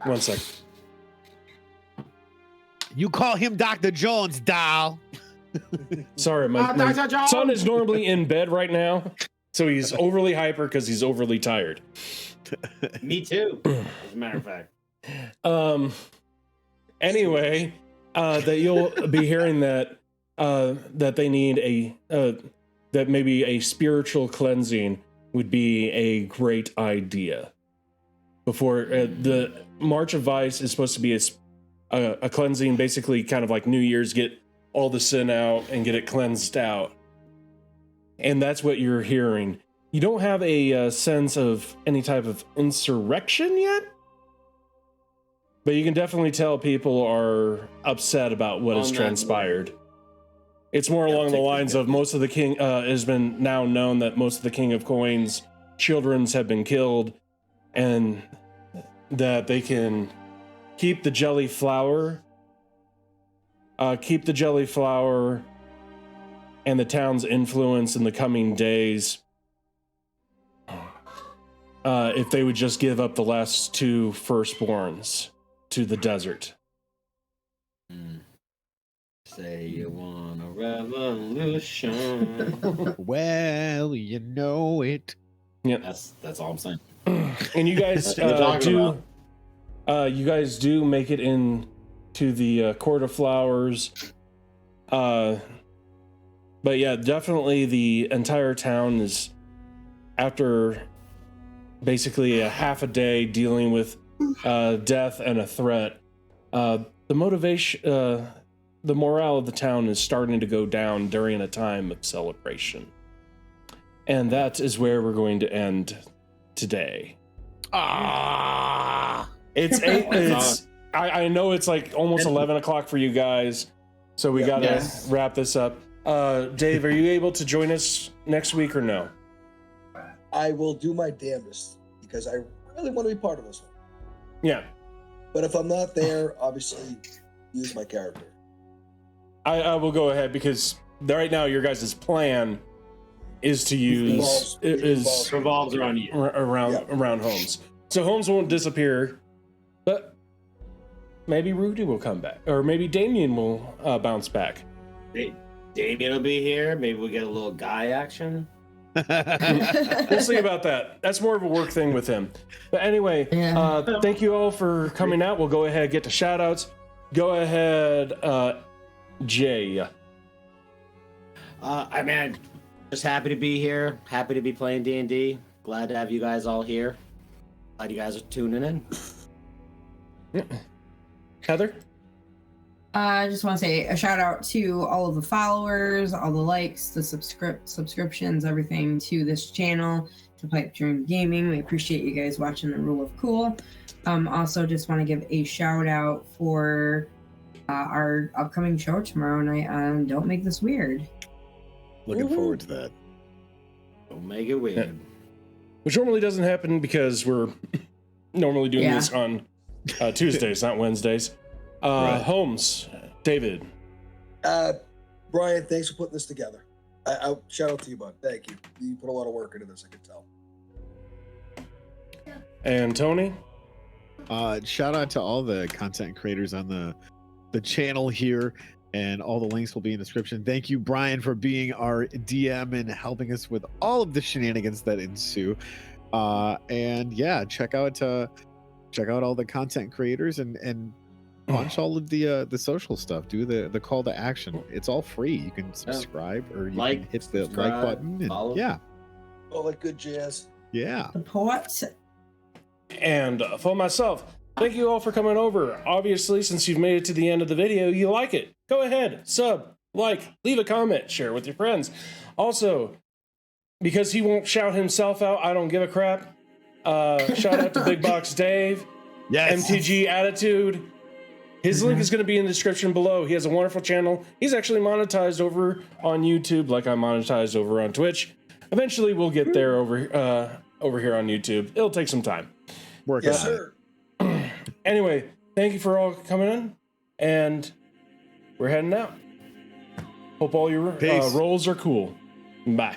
One sec. You call him Dr. Jones, doll. Sorry, my son is normally in bed right now, so he's overly hyper because he's overly tired. Me too, as a matter of fact. Anyway, that you'll be hearing that they need that maybe a spiritual cleansing would be a great idea. Before the March of Vice is supposed to be a cleansing, basically kind of like New Year's, get all the sin out and get it cleansed out. And that's what you're hearing. You don't have a sense of any type of insurrection yet, but you can definitely tell people are upset about what has transpired. It's more along the lines of most of the king has been now known that most of the King of Coins children's have been killed, and that they can keep the jelly flower and the town's influence in the coming days if they would just give up the last two firstborns to the desert. Say you want a revolution. Well, you know it. Yeah, That's all I'm saying. and you guys That's what they're talking you guys do make it in to the Court of Flowers. But yeah, definitely the entire town is, after basically a half a day dealing with death and a threat, The motivation, the morale of the town is starting to go down during a time of celebration. And that is where we're going to end today. It's eight. I know it's like almost 11 o'clock for you guys, so we gotta wrap this up. Dave, are you able to join us next week or no? I will do my damnedest because I really want to be part of this one. Yeah. But if I'm not there, obviously use my character. I will go ahead because right now your guys' plan is to use revolves around you. around Holmes. So Holmes won't disappear, but maybe Rudy will come back, or maybe Damien will bounce back. Damien will be here. Maybe we'll get a little guy action. We'll see about that. That's more of a work thing with him. But anyway, thank you all for coming out. We'll go ahead and get to shout outs. Go ahead, Jay. I mean, just happy to be here. Happy to be playing D&D. Glad to have you guys all here. Glad you guys are tuning in. Heather? I just want to say a shout out to all of the followers, all the likes, the subscriptions, everything to this channel, to Pipe Dream Gaming. We appreciate you guys watching The Rule of Cool. Also, just want to give a shout out for our upcoming show tomorrow night on Don't Make This Weird. Looking forward to that. Don't make it weird. Yeah. Which normally doesn't happen because we're normally doing this on Tuesdays, not Wednesdays. Right. Holmes, David. Brian, thanks for putting this together. I shout out to you, bud. Thank you. You put a lot of work into this, I can tell. And Tony? Shout out to all the content creators on the channel here, and all the links will be in the description. Thank you, Brian, for being our DM and helping us with all of the shenanigans that ensue. And yeah, check out all the content creators and launch all of the social stuff. Do the call to action. It's all free. You can subscribe or you can hit the like button. And, all that good jazz. Yeah. Support. And for myself, thank you all for coming over. Obviously, since you've made it to the end of the video, you like it. Go ahead, sub, like, leave a comment, share with your friends. Also, because he won't shout himself out, I don't give a crap. Shout out to Big Box Dave. Yes. MTG Attitude. His link is going to be in the description below. He has a wonderful channel. He's actually monetized over on YouTube, like I monetized over on Twitch. Eventually, we'll get there over here on YouTube. It'll take some time. Yes, sir. Anyway, thank you for all coming in, and we're heading out. Hope all your rolls are cool. Bye.